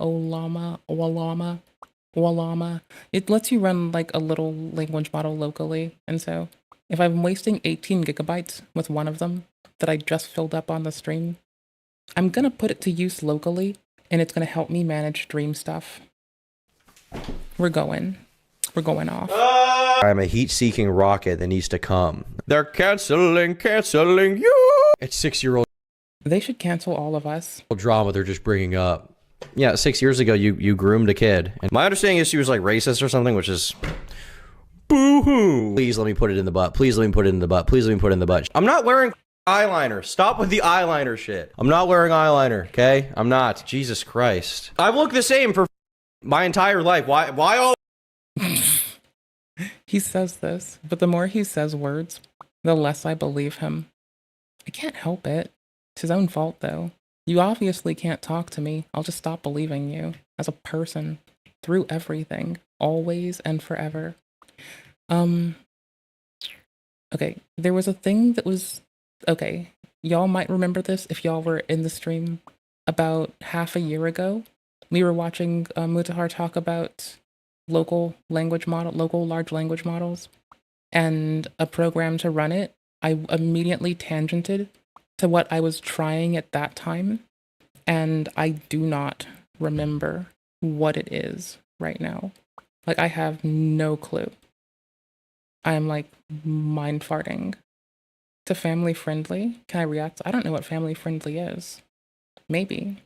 It lets you run like a little language model locally. And so if I'm wasting 18 gigabytes with one of them that I just filled up on the stream, I'm gonna put it to use locally, and it's gonna help me manage stream stuff. We're going off. I'm a heat-seeking rocket that needs to come. They're canceling you. It's 6-year-old They should cancel all of us. drama they're just bringing up. Yeah, 6 years ago, you groomed a kid. And my understanding is she was like racist or something, which is boo-hoo. Please let me put it in the butt. Please let me put it in the butt. Please let me put it in the butt. I'm not wearing eyeliner. Stop with the eyeliner shit. I'm not wearing eyeliner, okay? I'm not. Jesus Christ. I've looked the same for my entire life. Why all? He says this, but the more he says words, the less I believe him. I can't help it. It's his own fault, though. You obviously can't talk to me. I'll just stop believing you as a person through everything, always and forever. Okay, there was a thing that was, okay, y'all might remember this if y'all were in the stream. About half a year ago, we were watching Mutahar talk about local large language models, and a program to run it. I immediately tangented to what I was trying at that time, and I do not remember what it is right now. Like, I have no clue. I am like mind farting. To family friendly? Can I react? I don't know what family friendly is. Maybe.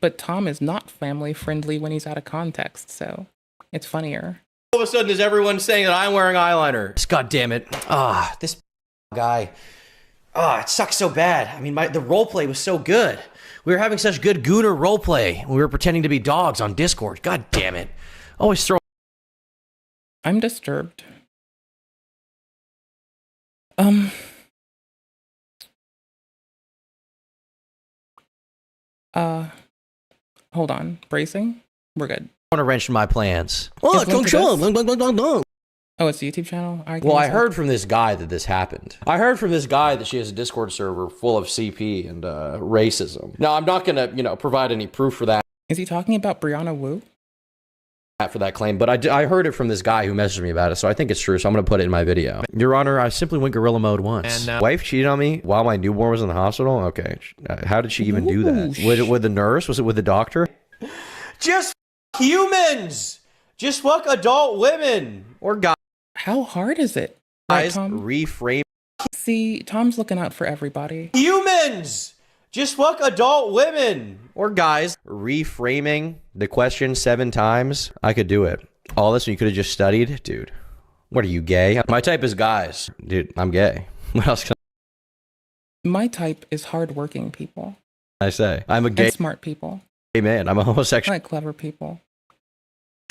But Tom is not family friendly when he's out of context, so it's funnier. All of a sudden, is everyone saying that I'm wearing eyeliner? God damn it. This guy. It sucks so bad. I mean, the roleplay was so good. We were having such good gooner roleplay. We were pretending to be dogs on Discord. God damn it. Always throw. I'm disturbed. Hold on. Bracing? We're good. I want to wrench my plans. Oh, it's the YouTube channel? I heard from this guy that this happened. I heard from this guy that she has a Discord server full of CP and racism. Now, I'm not going to, provide any proof for that. Is he talking about Brianna Wu? For that claim, but I heard it from this guy who messaged me about it, so I think it's true, so I'm going to put it in my video. Your Honor, I simply went gorilla mode once. And, wife cheated on me while my newborn was in the hospital? Okay. How did she even do that? Was it with the nurse? Was it with the doctor? Just humans! Just fuck adult women! Or guys. How hard is it? Guys, reframe. See, Tom's looking out for everybody. Humans! Just fuck adult women! Or guys. Reframing the question 7 times. I could do it. All this, and you could have just studied? Dude, what are you, gay? My type is guys. Dude, I'm gay. What else can My type is hardworking people. I say? I'm a gay. And smart people. Gay man. I'm a homosexual. I like clever people.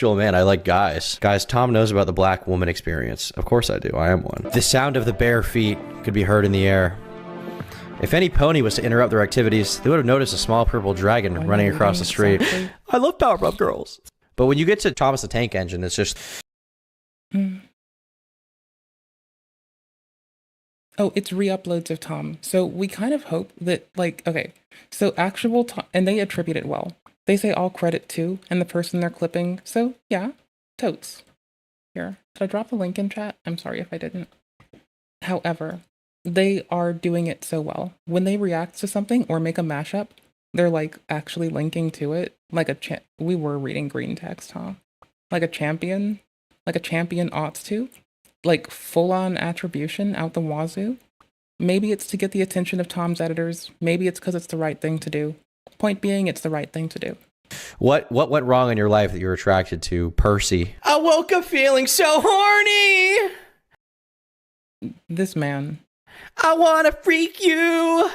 Man, I like guys. Guys, Tom knows about the black woman experience. Of course I do. I am one. The sound of the bare feet could be heard in the air. If any pony was to interrupt their activities, they would have noticed a small purple dragon running across the street. Exactly. I love Powerpuff Girls. But when you get to Thomas the Tank Engine, it's just... Oh, it's re-uploads of Tom. So we kind of hope that, like, okay, so actual Tom, and they attribute it well. They say all credit to, and the person they're clipping. So, yeah, totes. Here, did I drop the link in chat? I'm sorry if I didn't. However, they are doing it so well. When they react to something or make a mashup, they're, like, actually linking to it. Like we were reading green text, huh? Like a champion ought to. Like, full-on attribution out the wazoo. Maybe it's to get the attention of Tom's editors. Maybe it's because it's the right thing to do. Point being, it's the right thing to do. What went wrong in your life that you're attracted to Percy? I woke up feeling so horny! This man. I wanna freak you!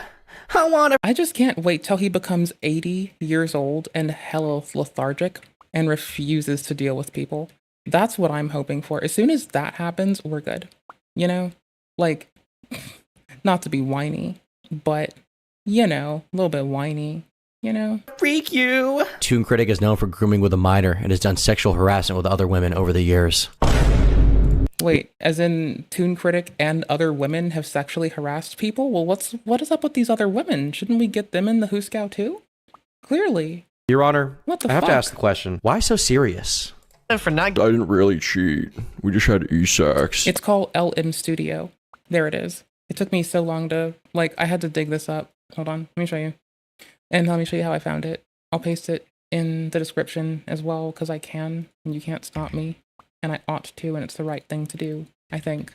I just can't wait till he becomes 80 years old and hella lethargic and refuses to deal with people. That's what I'm hoping for. As soon as that happens, we're good. You know? Like, not to be whiny, but, you know, a little bit whiny, you know? Freak you! Toon Critic is known for grooming with a minor and has done sexual harassment with other women over the years. Wait, as in Toon Critic and other women have sexually harassed people? Well, what is up with these other women? Shouldn't we get them in the Hooskow too? Clearly. Your Honor, what the I have fuck? to ask the question. Why so serious? For not I didn't really cheat. We just had e-sex. It's called LM Studio. There it is. It took me so long to, like, I had to dig this up. Hold on, let me show you. And let me show you how I found it. I'll paste it in the description as well, because I can, and you can't stop me. And I ought to, and it's the right thing to do, I think.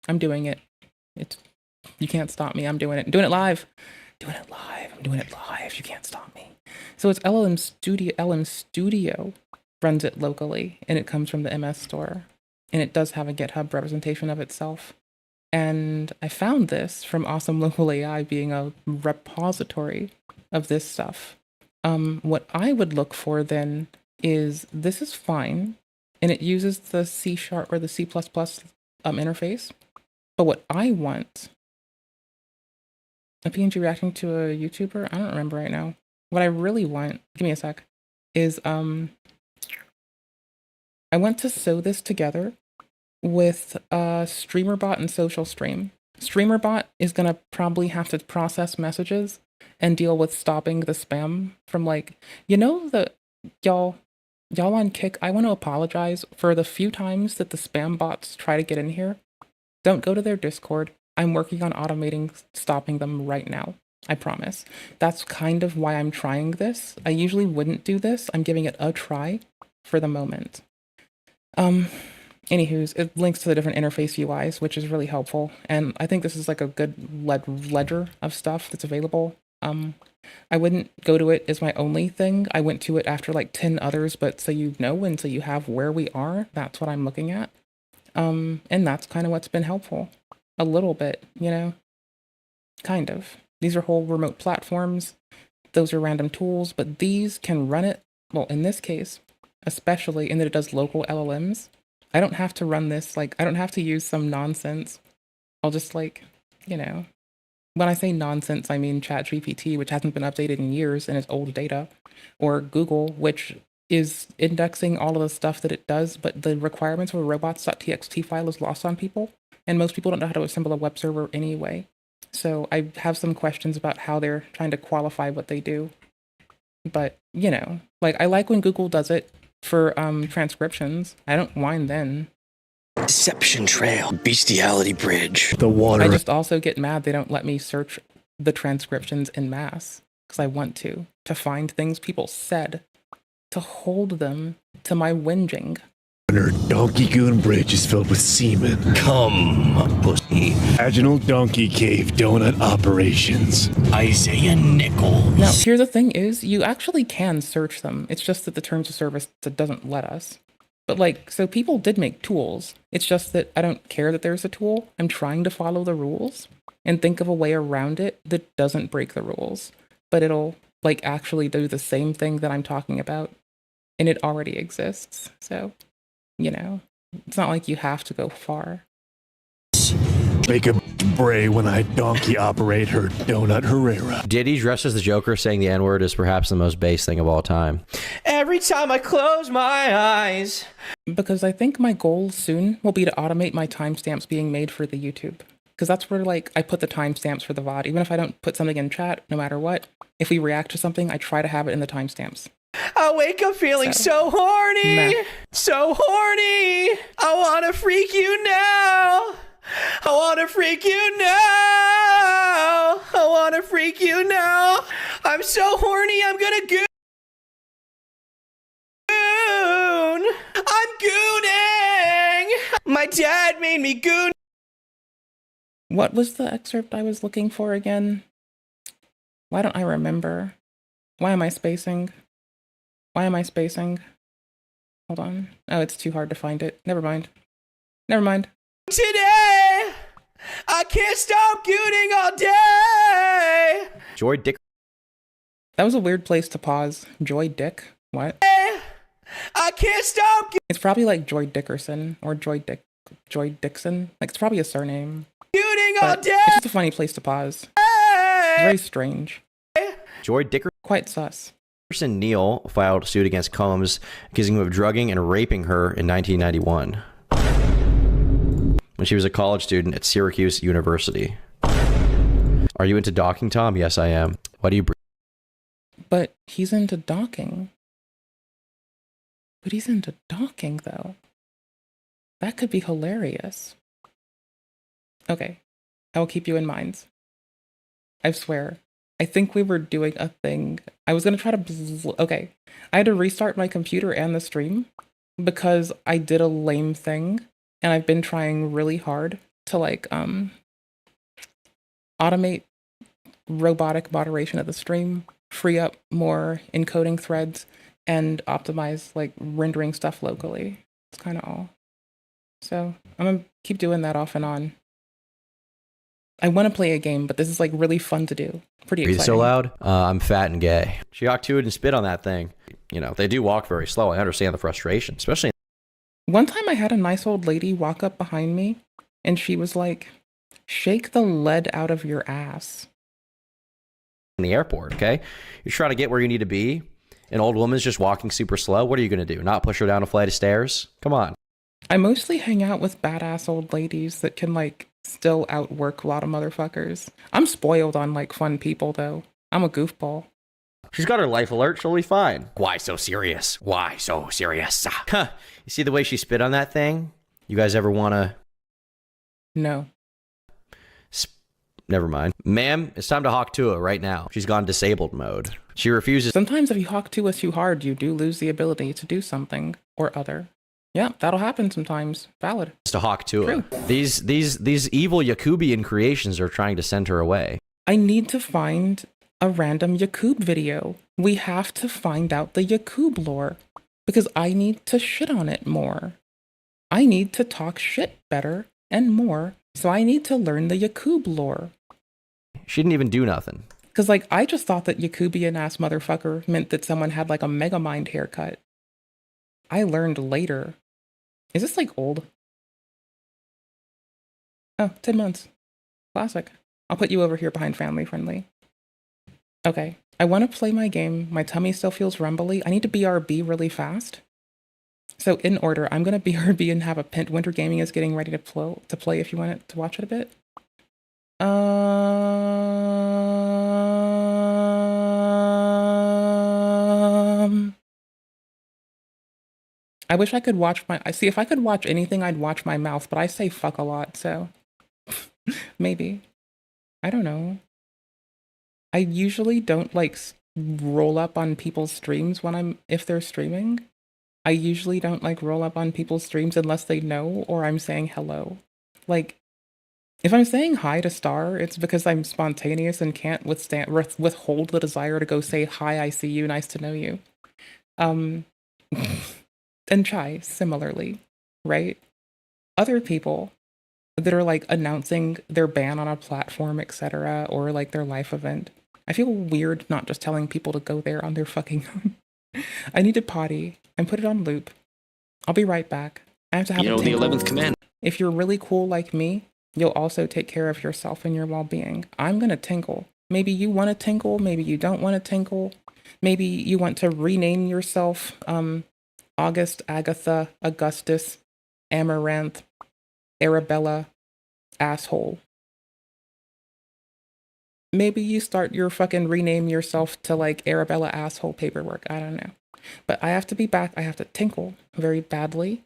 I'm doing it. You can't stop me. I'm doing it. I'm doing it live. Doing it live. I'm doing it live. You can't stop me. So it's LM Studio. LM Studio runs it locally, and it comes from the MS store. And it does have a GitHub representation of itself. And I found this from Awesome Local AI being a repository of this stuff. What I would look for then is this is fine. And it uses the C# or the C++ interface. But what I want, a PNG reacting to a YouTuber? I don't remember right now. What I really want, give me a sec, is I want to sew this together with StreamerBot and SocialStream. StreamerBot is going to probably have to process messages and deal with stopping the spam from, like, you know, y'all on Kick, I want to apologize for the few times that the spam bots try to get in here. Don't go to their Discord. I'm working on automating stopping them right now. I promise. That's kind of why I'm trying this. I usually wouldn't do this. I'm giving it a try for the moment. Anywho's, it links to the different interface UIs, which is really helpful. And I think this is like a good ledger of stuff that's available. I wouldn't go to it as my only thing. I went to it after like 10 others, but so you know and so you have where we are, that's what I'm looking at. And that's kind of what's been helpful. A little bit, you know? Kind of. These are whole remote platforms. Those are random tools, but these can run it, well, in this case, especially in that it does local LLMs. I don't have to run this, like, I don't have to use some nonsense. I'll just, like, you know, when I say nonsense, I mean ChatGPT, which hasn't been updated in years and is old data, or Google, which is indexing all of the stuff that it does, but the requirements of a robots.txt file is lost on people, and most people don't know how to assemble a web server anyway. So I have some questions about how they're trying to qualify what they do. But, you know, like, I like when Google does it for transcriptions. I don't mind then. Deception Trail, Bestiality Bridge, the water. I just also get mad they don't let me search the transcriptions en masse, because I want to find things people said, to hold them to my whinging. Donkey Goon Bridge is filled with semen. Come, pussy. Vaginal Donkey Cave Donut Operations. Isaiah Nichols. Now, here the thing is, you actually can search them. It's just that the terms of service doesn't let us. But, like, so people did make tools. It's just that I don't care that there's a tool. I'm trying to follow the rules and think of a way around it that doesn't break the rules. But it'll, like, actually do the same thing that I'm talking about. And it already exists. So, you know, it's not like you have to go far. Make a bray when I donkey operate her donut Herrera. Diddy dressed as the Joker saying the N-word is perhaps the most base thing of all time. Every time I close my eyes. Because I think my goal soon will be to automate my timestamps being made for the YouTube. Because that's where, like, I put the timestamps for the VOD. Even if I don't put something in chat, no matter what, if we react to something, I try to have it in the timestamps. I wake up feeling so horny. Meh. So horny. I wanna freak you now. I wanna freak you now. I wanna freak you now. I'm so horny, I'm gonna goon. I'm gooning. My dad made me goon. What was the excerpt I was looking for again? Why don't I remember? Why am I spacing? Why am I spacing? Hold on. Oh, it's too hard to find it. Never mind. Never mind. Today, I can't stop gooning all day. Joy Dick. That was a weird place to pause. Joy Dick? What? I can't stop. It's probably like Joy Dickerson or Joy Dixon. Like, it's probably a surname. Gooning all day. It's just a funny place to pause. It's very strange. Joy Dicker. Quite sus. Person Neal filed suit against Combs, accusing him of drugging and raping her in 1991. when she was a college student at Syracuse University. Are you into docking, Tom? Yes, I am. Why do you breathe? But he's into docking. But he's into docking, though. That could be hilarious. Okay, I will keep you in mind. I swear. I think we were doing a thing. I was going to try to... Okay, I had to restart my computer and the stream because I did a lame thing, and I've been trying really hard to, like, automate robotic moderation of the stream, free up more encoding threads, and optimize, like, rendering stuff locally. It's kind of all. So I'm going to keep doing that off and on. I want to play a game, but this is, like, really fun to do. Pretty exciting. Breathe so loud? I'm fat and gay. She Shiok and spit on that thing. You know, they do walk very slow. I understand the frustration, especially... One time I had a nice old lady walk up behind me, and she was like, shake the lead out of your ass. In the airport, okay? You're trying to get where you need to be. An old woman's just walking super slow. What are you going to do? Not push her down a flight of stairs? Come on. I mostly hang out with badass old ladies that can, like, still outwork a lot of motherfuckers. I'm spoiled on, like, fun people, though. I'm a goofball. She's got her life alert. She'll be fine. Why so serious? Why so serious? Huh. You see the way she spit on that thing? You guys ever want to... No. Never mind. Ma'am, it's time to hawk Tua right now. She's gone disabled mode. She refuses... Sometimes if you hawk Tua too hard, you do lose the ability to do something or other. Yeah, that'll happen sometimes. Valid. ...to hawk Tua. True. These evil Yakubian creations are trying to send her away. I need to find a random Yakub video. We have to find out the Yakub lore. Because I need to shit on it more. I need to talk shit better and more. So I need to learn the Yakub lore. She didn't even do nothing. Because, like, I just thought that Yakubian-ass motherfucker meant that someone had, like, a Megamind haircut. I learned later. Is this, like, old? Oh, 10 months. Classic. I'll put you over here behind family friendly. Okay. I want to play my game. My tummy still feels rumbly. I need to BRB really fast. So in order, I'm going to BRB and have a pint. Winter Gaming is getting ready to play if you want it to watch it a bit. I wish I could watch my... I see, if I could watch anything, I'd watch my mouth, but I say fuck a lot, so... Maybe. I don't know. I usually don't, like, roll up on people's streams if they're streaming. I usually don't, like, roll up on people's streams unless they know or I'm saying hello. Like, if I'm saying hi to Star, it's because I'm spontaneous and can't withhold the desire to go say, hi, I see you, nice to know you. And Chai, similarly, right? Other people that are, like, announcing their ban on a platform, etc., or, like, their life event, I feel weird not just telling people to go there on their fucking own. I need to potty and put it on loop. I'll be right back. I have to have the 11th command. If you're really cool like me, you'll also take care of yourself and your well-being. I'm gonna tinkle. Maybe you want to tinkle, maybe you don't want to tinkle. Maybe you want to rename yourself August, Agatha, Augustus, Amaranth, Arabella, asshole. Maybe you start your fucking rename yourself to, like, Arabella asshole paperwork. I don't know. But I have to be back. I have to tinkle very badly.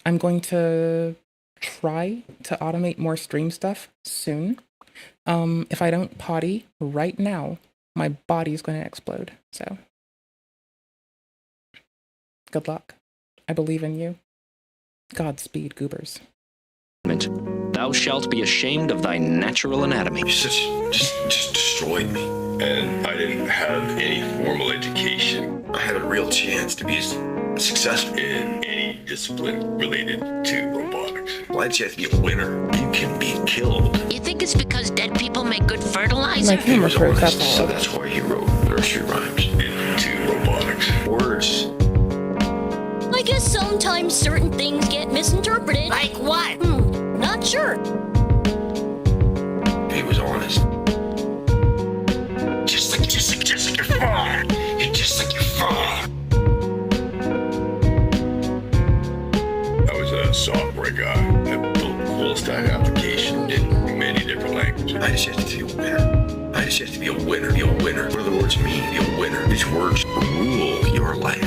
I'm going to try to automate more stream stuff soon. If I don't potty right now, my body's going to explode. So, good luck. I believe in you. Godspeed, goobers. Thou shalt be ashamed of thy natural anatomy. You just destroyed me. And I didn't have any formal education. I had a real chance to be successful in any discipline related to robotics. Well, I had a chance to be a winner. You can be killed. You think it's because dead people make good fertilizer? My camera froze, that's all. So that's why he wrote nursery rhymes into robotics. Words. I guess sometimes certain things get misinterpreted. Like what? Not sure. He was honest. Just like your father. You're just like your father. I was a software guy that built cool full-stack application in many different languages. I just have to be a winner. I just have to be a winner. Be a winner. What do the words mean? Be a winner. These words rule your life.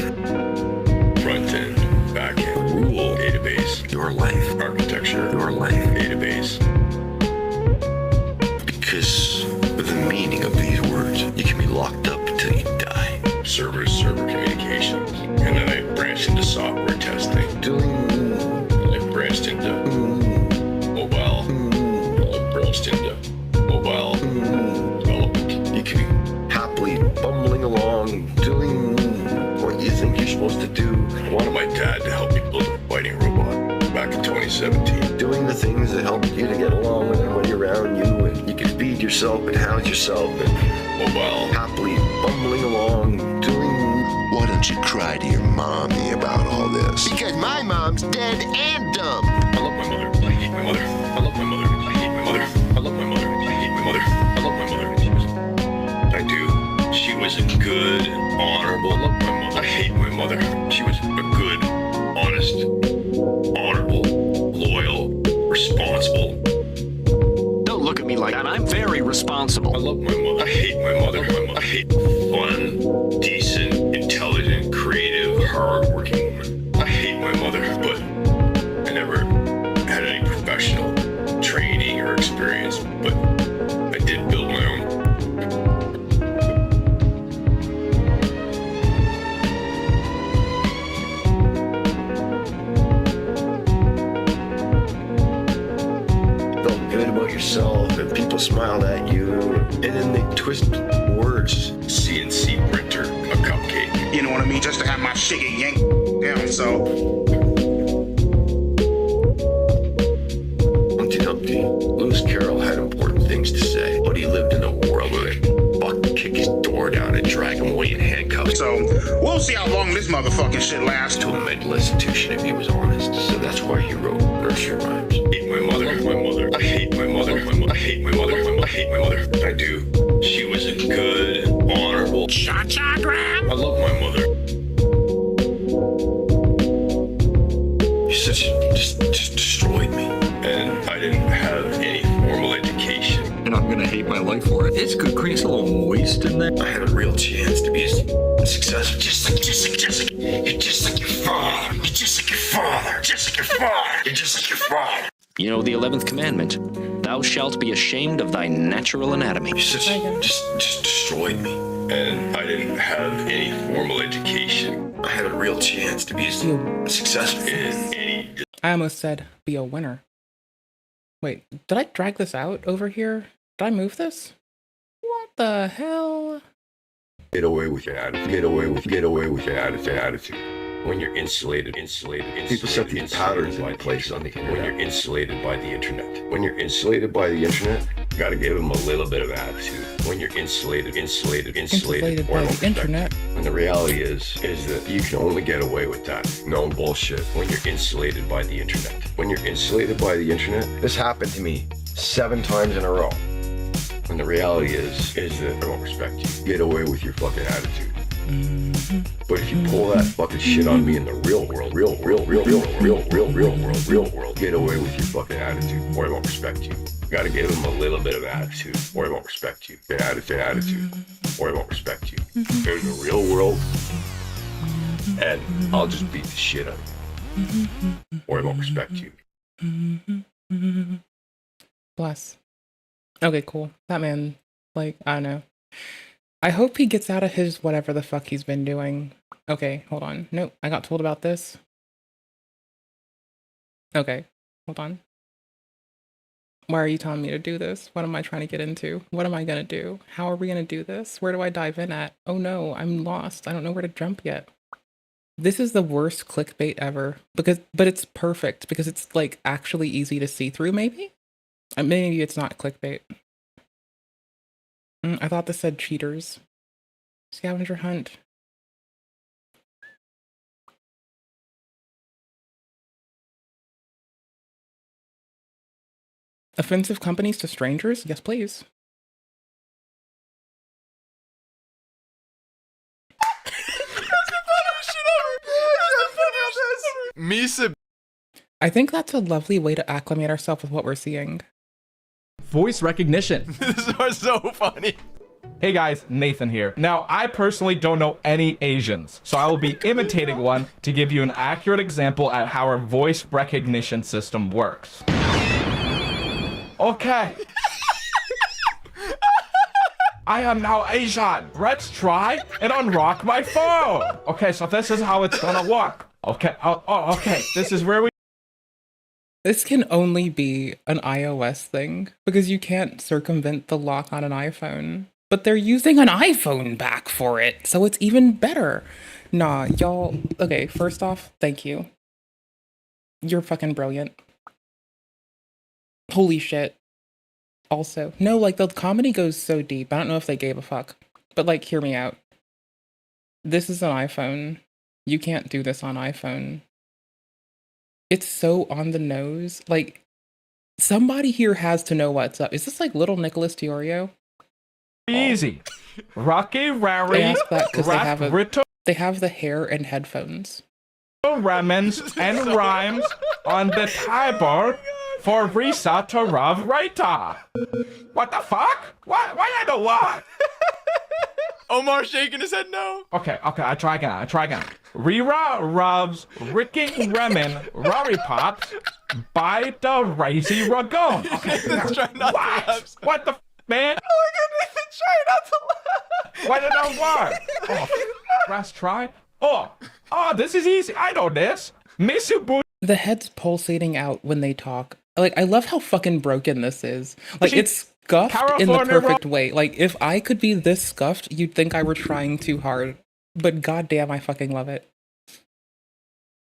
Front end, back end, rule, database, your life. Architecture, your life, database. Because of the meaning of these words, you can be locked up until you die. Server communications. And then I branched into software testing. I branched into mobile. I branched into mobile development. You can be happily bumbling along, doing what you think you're supposed to do. I wanted my dad to help me build a fighting robot back in 2017. Doing the things that help you to get along with everybody around you, and you can feed yourself and house yourself, and mobile, happily bumbling along, doing. Why don't you cry to your mommy about all this? Because my mom's dead and dumb. I love my mother. I hate my mother. I love my mother. I hate my mother. I love my mother. I hate my mother. I love my mother. I do. She was a good, honorable. I love my mother. I hate my mother. She was a good, honest, honorable, loyal, responsible. Don't look at me like that. I'm very responsible. I love my mother. I hate my mother. I hate fun, decent, intelligent, creative, hardworking woman. I hate my mother, but I never had any professional training or experience, but I did build my own. Felt good about yourself, and people smiled at you, and then they twist words. CNC printer, a cupcake. You know what I mean? Just to have my shit get yanked down, so. Humpty Dumpty, Lewis Carroll had important things to say, but he lived in a world where they fucking kick his door down and drag him away in handcuffs. So, we'll see how long this motherfucking shit lasts. To a mental institution if he was honest. So that's why he wrote nursery rhymes. I hate my mother. My mother. I hate my mother. I hate my mother. I hate my mother. I do. She was a good, honorable. Cha-cha gram. I love my mother. You just destroyed me. And I didn't have any formal education. And I'm gonna hate my life for it. It's good crease a little moist in there. I had a real chance to be a successful. You're just like your father. You're just like your father. Just like your father. You're just like your father. You know the 11th commandment. Thou shalt be ashamed of thy natural anatomy. You just destroyed me. And I didn't have any formal education. I had a real chance to be a successful in any. I almost said be a winner. Wait, did I drag this out over here? Did I move this? What the hell? Get away with your attitude. Get away with your attitude. When you're insulated. People set these patterns in place on the internet. When you're insulated by the internet. When you're insulated by the internet, you gotta give them a little bit of attitude. When you're insulated by the internet. And the reality is that you can only get away with that. No bullshit. When you're insulated by the internet. When you're insulated by the internet, this happened to me 7 times in a row. And the reality is that I won't respect you. Get away with your fucking attitude. But if you pull that fucking shit on me in the real world, real world, get away with your fucking attitude, or I won't respect you. You gotta give him a little bit of attitude, or I won't respect you. An attitude, or I won't respect you. There's the real world, and I'll just beat the shit out of you, or I won't respect you. Bless. Okay, cool. That man, like, I don't know. I hope he gets out of his whatever the fuck he's been doing. Okay, hold on. Nope, I got told about this. Okay, hold on. Why are you telling me to do this? What am I trying to get into? What am I gonna do? How are we gonna do this? Where do I dive in at? Oh no, I'm lost. I don't know where to jump yet. This is the worst clickbait ever. But it's perfect because it's like actually easy to see through, maybe? Maybe it's not clickbait. I thought this said cheaters. Scavenger hunt. Offensive companies to strangers? Yes, please. Misa I think that's a lovely way to acclimate ourselves with what we're seeing. Voice recognition. This is so funny. Hey guys, Nathan here. Now, I personally don't know any Asians, so I will be imitating one to give you an accurate example at how our voice recognition system works. Okay. I am now Asian. Let's try and unlock my phone. Okay, so this is how it's gonna work. Okay, okay, this is where we... This can only be an iOS thing, because you can't circumvent the lock on an iPhone. But they're using an iPhone back for it, so it's even better. Nah, y'all... Okay, first off, thank you. You're fucking brilliant. Holy shit. Also, no, like, the comedy goes so deep. I don't know if they gave a fuck. But, like, hear me out. This is an iPhone. You can't do this on iPhone. It's so on the nose. Like, somebody here has to know what's up. Is this like Little Nicholas Diorio? Easy. Rocky Rary. They ask that because they have the hair and headphones. Remens and rhymes on the keyboard for Risa to Rav Raita. What the fuck? Why I don't what? Omar shaking his head no. Okay, I try again. Rira Rav's Ricky Remen Rari Pops by the Razy Ragon. Okay, what the man? Oh my goodness, try not to laugh. Why did I work? Oh, let's try. Oh, this is easy. I know this. Misubu. The head's pulsating out when they talk. Like, I love how fucking broken this is. Like, it's scuffed in the perfect way. Like, if I could be this scuffed, you'd think I were trying too hard. But goddamn, I fucking love it.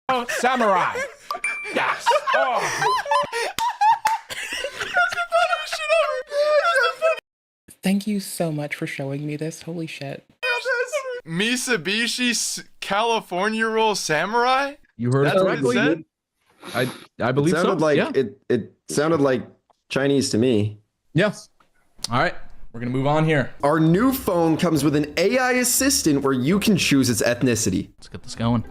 Oh, samurai. Yes. Oh. Thank you so much for showing me this. Holy shit. Mitsubishi California Roll Samurai? You heard it correctly. I believe it sounded so. Like, yeah. It sounded like Chinese to me. Yes. All right. We're going to move on here. Our new phone comes with an AI assistant where you can choose its ethnicity. Let's get this going.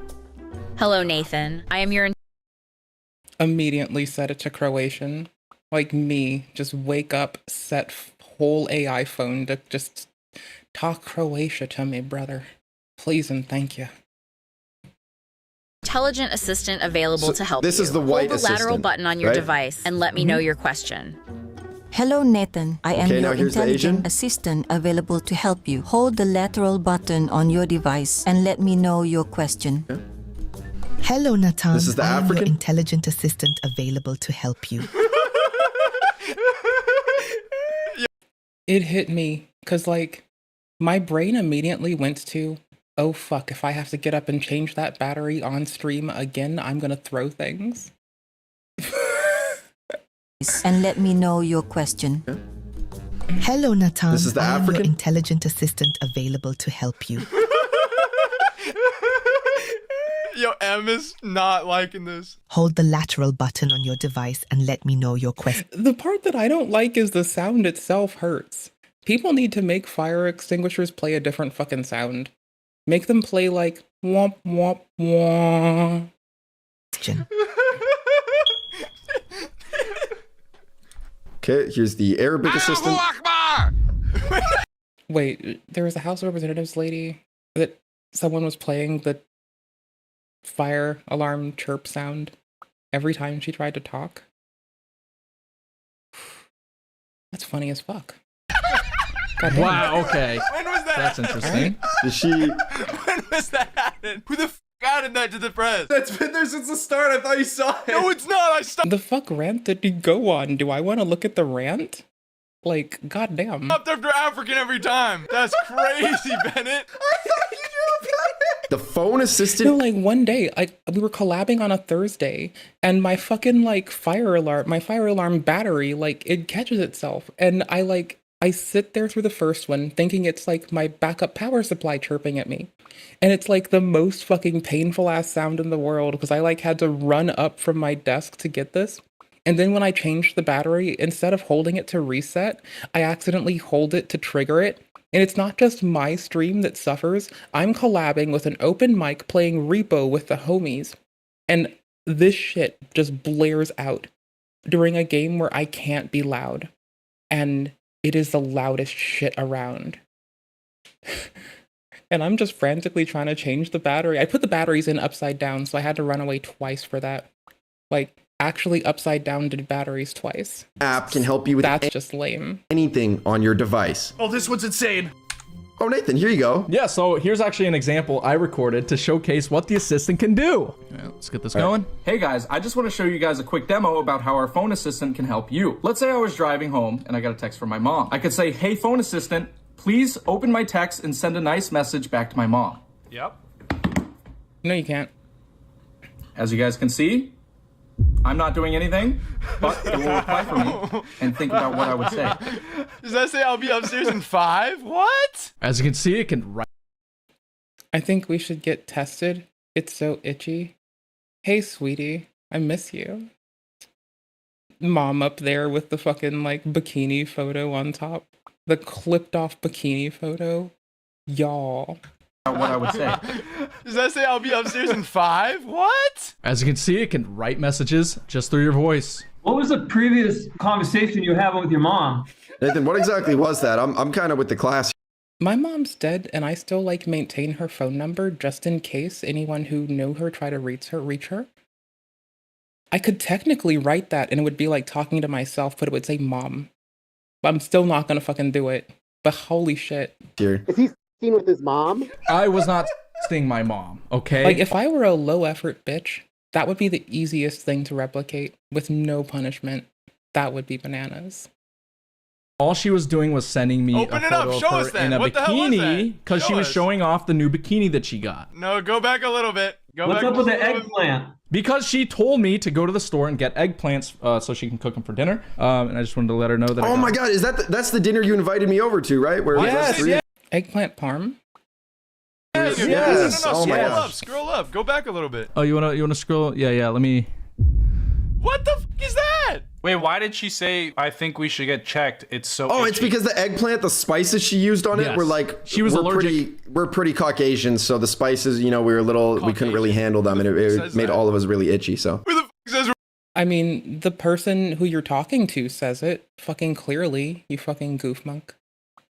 Hello, Nathan. I am your... Immediately set it to Croatian. Like me, just wake up, set whole AI phone to just talk Croatia to me, brother. Please and thank you. Intelligent assistant available to help you. This is the white Hold the lateral assistant, button on your right? device and let me know your question. Hello, Nathan. I am Okay, now your here's the Asian. intelligent assistant available to help you. Hold the lateral button on your device and let me know your question. Hello, Nathan. This is the I am African. your intelligent assistant available to help you. It hit me, because, like, my brain immediately went to, oh fuck, if I have to get up and change that battery on stream again, I'm gonna throw things. And let me know your question. Hello, Nathan. This is the I am African. your intelligent assistant available to help you. Yo, M is not liking this. Hold the lateral button on your device and let me know your question. The part that I don't like is the sound itself hurts. People need to make fire extinguishers play a different fucking sound. Make them play like womp womp womp. Okay, here's the Arabic assistant. Wait, there was a House of Representatives lady that someone was playing the fire alarm chirp sound every time she tried to talk. That's funny as fuck. Wow, okay. When was that? That's interesting. Is she... When was that added? Who the f added that to the press? That's been there since the start. I thought you saw it. No, it's not. I stopped. The fuck rant did he go on? Do I want to look at the rant? Like, goddamn. Stopped after African every time. That's crazy, Bennett. I thought you knew about it. The phone assistant. No, like one day, we were collabing on a Thursday, and my fucking my fire alarm battery, like, it catches itself, and I sit there through the first one thinking it's like my backup power supply chirping at me. And it's like the most fucking painful ass sound in the world because I had to run up from my desk to get this. And then when I changed the battery, instead of holding it to reset, I accidentally hold it to trigger it. And it's not just my stream that suffers. I'm collabing with an open mic playing Repo with the homies. And This shit just blares out during a game where I can't be loud. And it is the loudest shit around. And I'm just frantically trying to change the battery. I put the batteries in upside down, so I had to run away twice for that. Like, actually upside down did batteries twice. App can help you with That's just lame. anything on your device. Oh, this one's insane. Oh, Nathan, here you go. Yeah, so here's actually an example I recorded to showcase what the assistant can do. Let's get this going. Hey guys, I just want to show you guys a quick demo about how our phone assistant can help you. Let's say I was driving home and I got a text from my mom. I could say, hey phone assistant, please open my text and send a nice message back to my mom. Yep. No, you can't. As you guys can see, I'm not doing anything, but it will reply for me and think about what I would say. Does that say I'll be upstairs in 5? What? As you can see, it can write. I think we should get tested. It's so itchy. Hey, sweetie, I miss you. Mom up there with the fucking, like, bikini photo on top. The clipped off bikini photo. Y'all. What I would say. Does that say I'll be upstairs in 5? What? As you can see, it can write messages just through your voice. What was the previous conversation you were having with your mom? Nathan, what exactly was that? I'm kind of with the class. My mom's dead, and I still, like, maintain her phone number just in case anyone who knew her try to reach her. I could technically write that, and it would be like talking to myself, but it would say mom. But I'm still not gonna fucking do it. But holy shit. Dear. Is he seen with his mom? I was not texting my mom, okay? Like, if I were a low-effort bitch, that would be the easiest thing to replicate with no punishment. That would be bananas. All she was doing was sending me Open a it up, photo show of us her then. in a What the hell was bikini that? because she Show was us. showing off the new bikini that she got. No, go back a little bit. Go What's back up with the eggplant? Because she told me to go to the store and get eggplants so she can cook them for dinner. And I just wanted to let her know that. Oh my God, is that's the dinner you invited me over to, right? Where Yes, yeah. Eggplant parm? Yes. Yes. No, Oh my scroll gosh. up, scroll up. Go back a little bit. Oh, you wanna scroll? Yeah. Let me. What the f is that? Wait, why did she say, I think we should get checked? It's so Oh, itchy. it's because the eggplant, the spices she used on it Yes. were like She was allergic. We're pretty Caucasian, so the spices, we were a little, we couldn't really handle them, and it made all of us really itchy. So I mean, the person who you're talking to says it fucking clearly, you fucking goofmunk.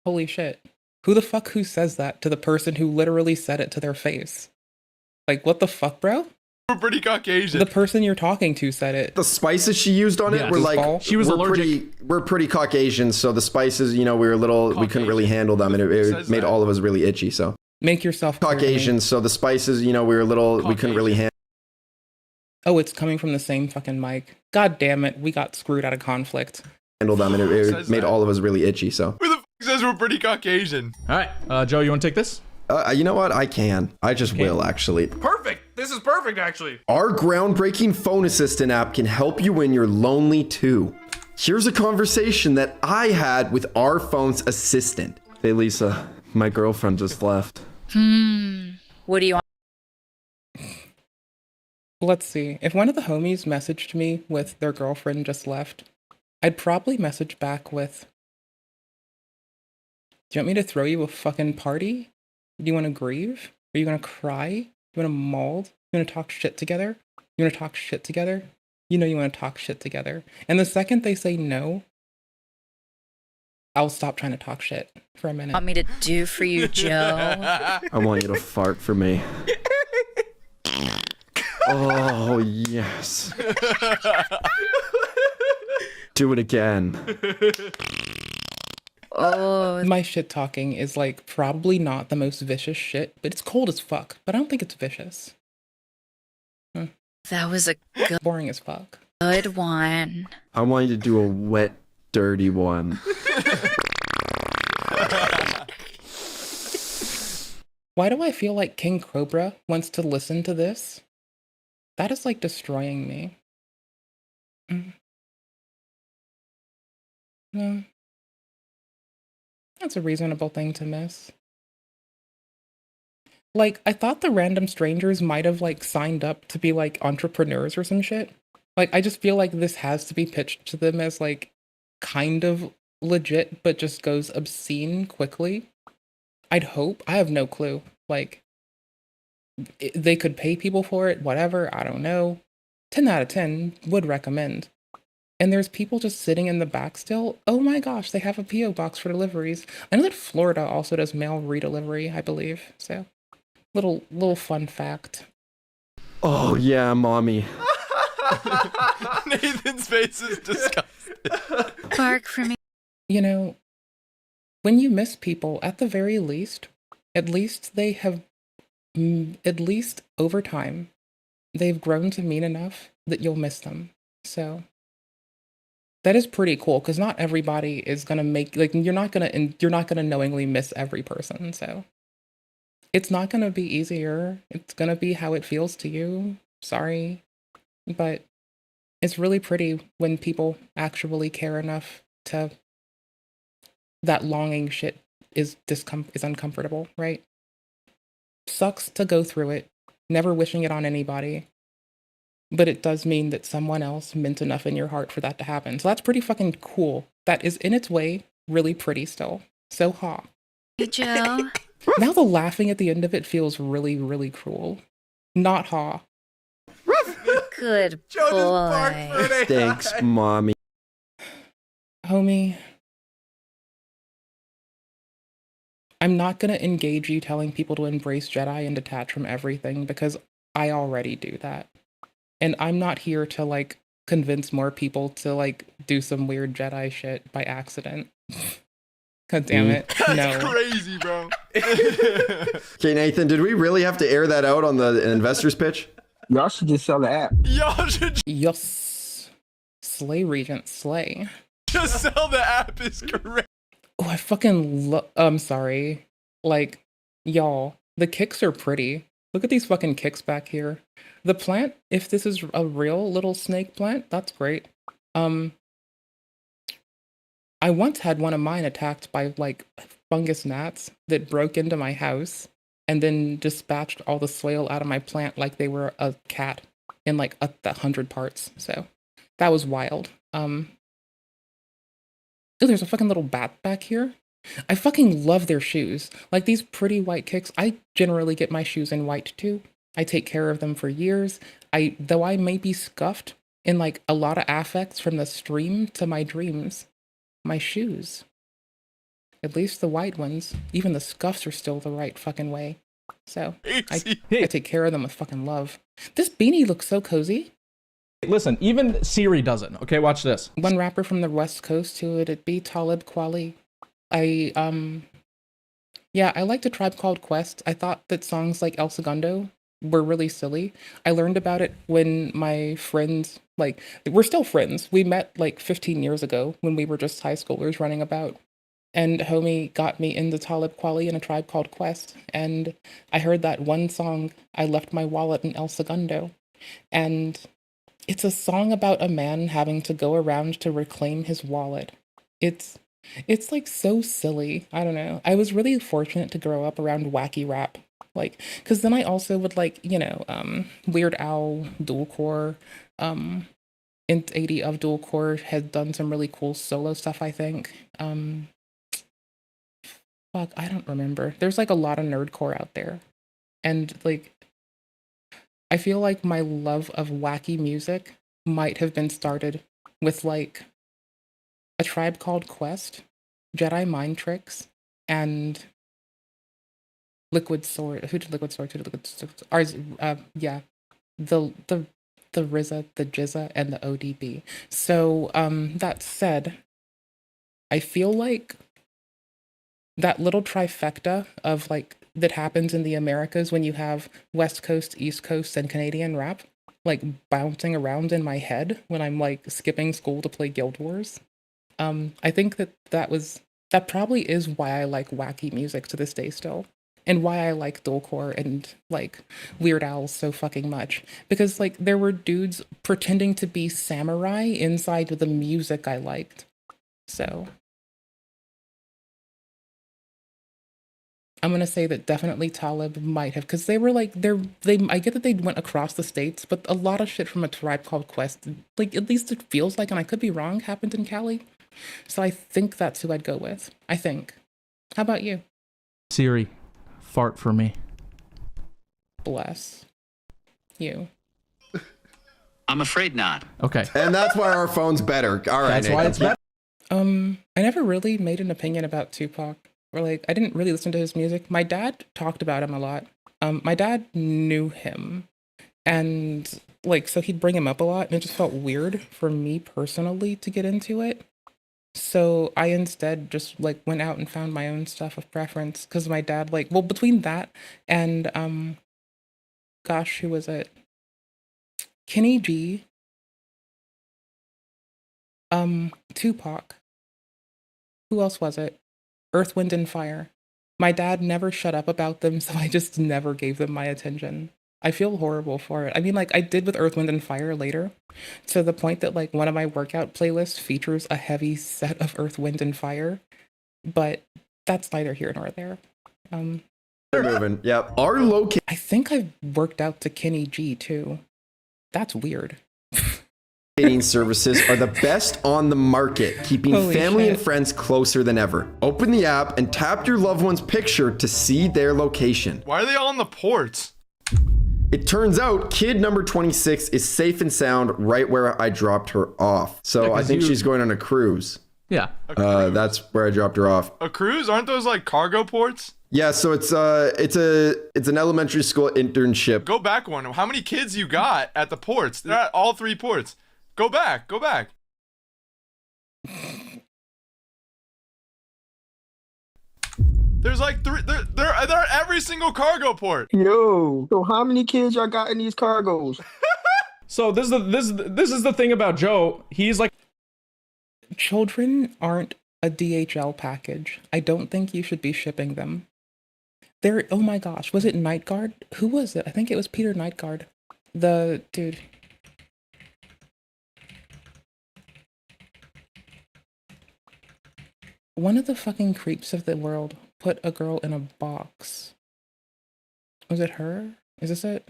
Holy shit. Who the fuck who says that to the person who literally said it to their face? Like, what the fuck, bro? We're pretty Caucasian. The person you're talking to said it. the spices she used on it Yes. were like She was we're allergic. we're pretty Caucasian, so the spices, we were a little, we couldn't really handle them, and it made all of us really itchy. So Make yourself clear to me. Caucasian, so the spices, we were a little, we couldn't really handle. Oh, it's coming from the same fucking mic. God damn it, we got screwed out of conflict. Them, and it Says made that. all of us really itchy. So Who the f says we're pretty Caucasian? All right, Joe, you want to take this? you know what? I can. I just will actually. Perfect. This is perfect, actually. Our groundbreaking phone assistant app can help you when you're lonely too. Here's a conversation that I had with our phone's assistant. Hey Lisa, my girlfriend just left. What do you want? Let's see. If one of the homies messaged me with their girlfriend just left, I'd probably message back with, do you want me to throw you a fucking party? Do you want to grieve? Are you going to cry? You want to mold? You want to talk shit together? You want to talk shit together? You know you want to talk shit together. And the second they say no, I'll stop trying to talk shit for a minute. Want me to do for you, Joe? I want you to fart for me. Oh, yes. Do it again. Oh, My shit talking is like probably not the most vicious shit, but it's cold as fuck. But I don't think it's vicious. that was a Boring as fuck. good one. I want you to do a wet, dirty one. Why do I feel like King Cobra wants to listen to this? That is like destroying me. No. That's a reasonable thing to miss. Like, I thought the random strangers might have, like, signed up to be, like, entrepreneurs or some shit. Like, I just feel like this has to be pitched to them as, like, kind of legit, but just goes obscene quickly. I'd hope. I have no clue. Like, they could pay people for it, whatever, I don't know. 10 out of 10 would recommend. And there's people just sitting in the back still. Oh my gosh, they have a P.O. box for deliveries. I know that Florida also does mail redelivery, I believe. So, little fun fact. Oh yeah, mommy. Nathan's face is disgusted. Bark for me. You know, when you miss people, at the very least, at least they have, at least over time, they've grown to mean enough that you'll miss them. So that is pretty cool, because not everybody is gonna make, like, you're not gonna knowingly miss every person. So it's not gonna be easier. It's gonna be how it feels to you. Sorry, but it's really pretty when people actually care enough to. That longing shit is uncomfortable, right? Sucks to go through it, never wishing it on anybody. But it does mean that someone else meant enough in your heart for that to happen. So that's pretty fucking cool. That is in its way really pretty still. So ha. Hey, Joe. Now the laughing at the end of it feels really, really cruel. Not ha. Good boy. Thanks, mommy. Homie, I'm not gonna engage you telling people to embrace Jedi and detach from everything, because I already do that. And I'm not here to, like, convince more people to, like, do some weird Jedi shit by accident. God damn it. That's No. crazy, bro. Okay, Nathan, did we really have to air that out on the investors pitch? Y'all should just sell the app. Y'all should Yes. Slay, Regent, slay. just sell the app is correct. Oh, I fucking I'm sorry. Like, y'all, the kicks are pretty. Look at these fucking kicks back here. The plant, if this is a real little snake plant, that's great. I once had one of mine attacked by, like, fungus gnats that broke into my house and then dispatched all the soil out of my plant like they were a cat in, like, 100 parts. So that was wild. Oh, there's a fucking little bat back here. I fucking love their shoes. Like, these pretty white kicks. I generally get my shoes in white too. I take care of them for years. Though I may be scuffed in, like, a lot of affects from the stream to my dreams, my shoes, at least the white ones, even the scuffs are still the right fucking way. So I take care of them with fucking love. This beanie looks so cozy. Listen, even Siri doesn't. Okay, watch this. One rapper from the West Coast, who would it be? Talib Kweli. Yeah, I liked A Tribe Called Quest. I thought that songs like El Segundo were really silly. I learned about it when my friends, like, we're still friends. We met like 15 years ago when we were just high schoolers running about. And homie got me into Talib Kweli and A Tribe Called Quest. And I heard that one song, I Left My Wallet in El Segundo. And it's a song about a man having to go around to reclaim his wallet. It's like so silly. I don't know. I was really fortunate to grow up around wacky rap. Like, because then I also would, like, you know, Weird Al, Dualcore, Int 80 of Dualcore had done some really cool solo stuff, I think. Fuck, I don't remember. There's like a lot of nerdcore out there. And like, I feel like my love of wacky music might have been started with like A Tribe Called Quest, Jedi Mind Tricks, and Liquid Sword. Who did Liquid Sword? Who did Liquid Sword? Ours, yeah. The RZA, the Jizza, and the ODB. So, that said, I feel like that little trifecta of like that happens in the Americas when you have West Coast, East Coast, and Canadian rap, like bouncing around in my head when I'm like skipping school to play Guild Wars. I think that probably is why I like wacky music to this day still. And why I like Dualcore and like Weird Al so fucking much. Because like there were dudes pretending to be samurai inside of the music I liked. So I'm gonna say that definitely Talib might have, because they were like I get that they went across the states, but a lot of shit from A Tribe Called Quest, like at least it feels like, and I could be wrong, happened in Cali. So I think that's who I'd go with. I think. How about you? Siri, fart for me. Bless you. I'm afraid not. Okay. And that's why our phone's better. All right. That's why it's better. I never really made an opinion about Tupac, or like I didn't really listen to his music. My dad talked about him a lot. My dad knew him, and like so he'd bring him up a lot, and it just felt weird for me personally to get into it. So I instead just like went out and found my own stuff of preference because my dad between that and gosh, who was it? Kenny G, Tupac. Who else was it? Earth, Wind, and Fire. My dad never shut up about them, so I just never gave them my attention. I feel horrible for it. I mean, like, I did with Earth, Wind, and Fire later, to the point that, like, one of my workout playlists features a heavy set of Earth, Wind, and Fire, but that's neither here nor there. They're moving. Yep. Our location. I think I've worked out to Kenny G, too. That's weird. Services are the best on the market, keeping Holy family shit. and friends closer than ever. Open the app and tap your loved one's picture to see their location. Why are they all on the ports? It turns out kid number 26 is safe and sound right where I dropped her off. So Yeah, I 'cause think you- she's going on a cruise. Yeah. That's where I dropped her off. A cruise? Aren't those like cargo ports? Yeah, so it's an elementary school internship. Go back one. How many kids you got at the ports? They're at all 3 ports. Go back. Go back. There's like 3. They're at every single cargo port. Yo, so how many kids y'all got in these cargos? So this is the thing about Joe. He's like, Children aren't a DHL package. I don't think you should be shipping them. Oh my gosh, was it Night Guard? Who was it? I think it was Peter Night Guard. The dude. One of the fucking creeps of the world put a girl in a box. Was it her? Is this it?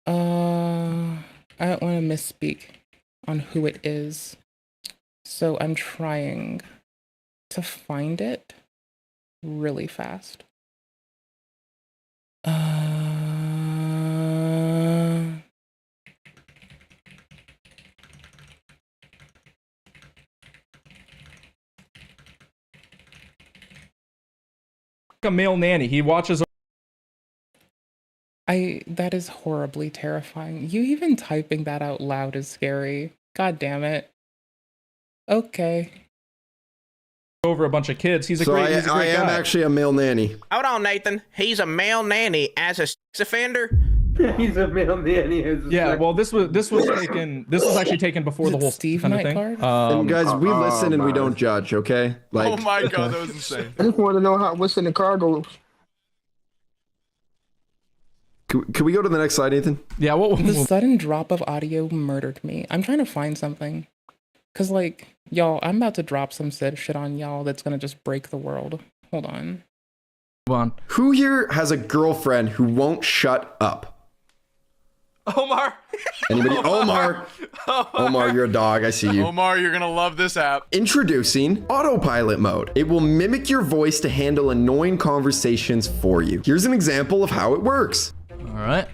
I don't want to misspeak on who it is. So I'm trying to find it really fast. a male nanny. He watches. That is horribly terrifying. You even typing that out loud is scary. God damn it. Okay. Over a bunch of kids. He's a So great I am guy. actually a male nanny. Hold on, Nathan. He's a male nanny as a sex offender. He's a male nanny. Yeah, well, this was actually taken before the whole Steve kind of thing. And guys, we listen and we don't judge, okay? Like, Oh my god, that was insane. I just want to know what's in the cargos. Can we go to the next slide, Ethan? Yeah, The sudden drop of audio murdered me. I'm trying to find something. Cause like, y'all, I'm about to drop some shit on y'all that's gonna just break the world. Hold on. Who here has a girlfriend who won't shut up? Omar. Anybody? Omar. Omar, you're a dog. I see you. Omar, you're gonna love this app. Introducing autopilot mode. It will mimic your voice to handle annoying conversations for you. Here's an example of how it works. All right.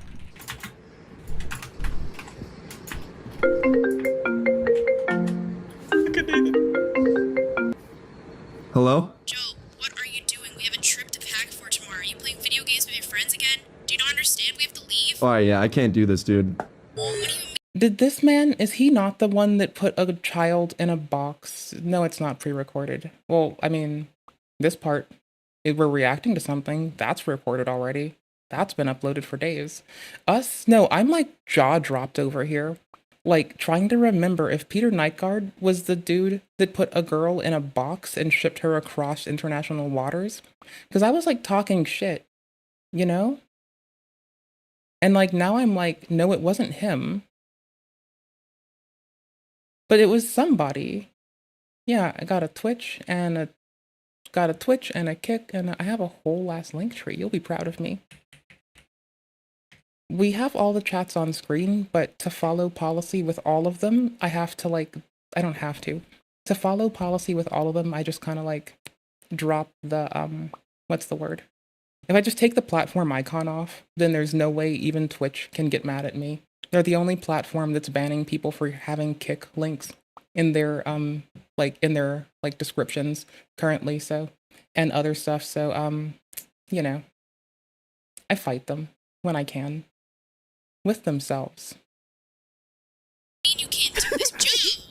Hello? Joe, what are you doing? We have a trip to pack for tomorrow. Are you playing video games with your friends again? Do you not understand? We have to leave. Oh yeah, I can't do this, dude. Did this man, is he not the one that put a child in a box? No, it's not pre-recorded. Well, I mean, this part, if we're reacting to something, that's recorded already. That's been uploaded for days. No, I'm like jaw dropped over here. Like, trying to remember if Peter Nightguard was the dude that put a girl in a box and shipped her across international waters. Because I was like talking shit, you know? And like, now I'm like, no, it wasn't him. But it was somebody. Yeah, I got a Twitch and a kick, and I have a whole last link tree. You'll be proud of me. We have all the chats on screen, but to follow policy with all of them, I have to like, I don't have to. To follow policy with all of them, I just kind of like drop the, what's the word? If I just take the platform icon off, then there's no way even Twitch can get mad at me. They're the only platform that's banning people for having kick links in their descriptions currently, so, and other stuff. So you know, I fight them when I can with themselves. You can't do this, Joe.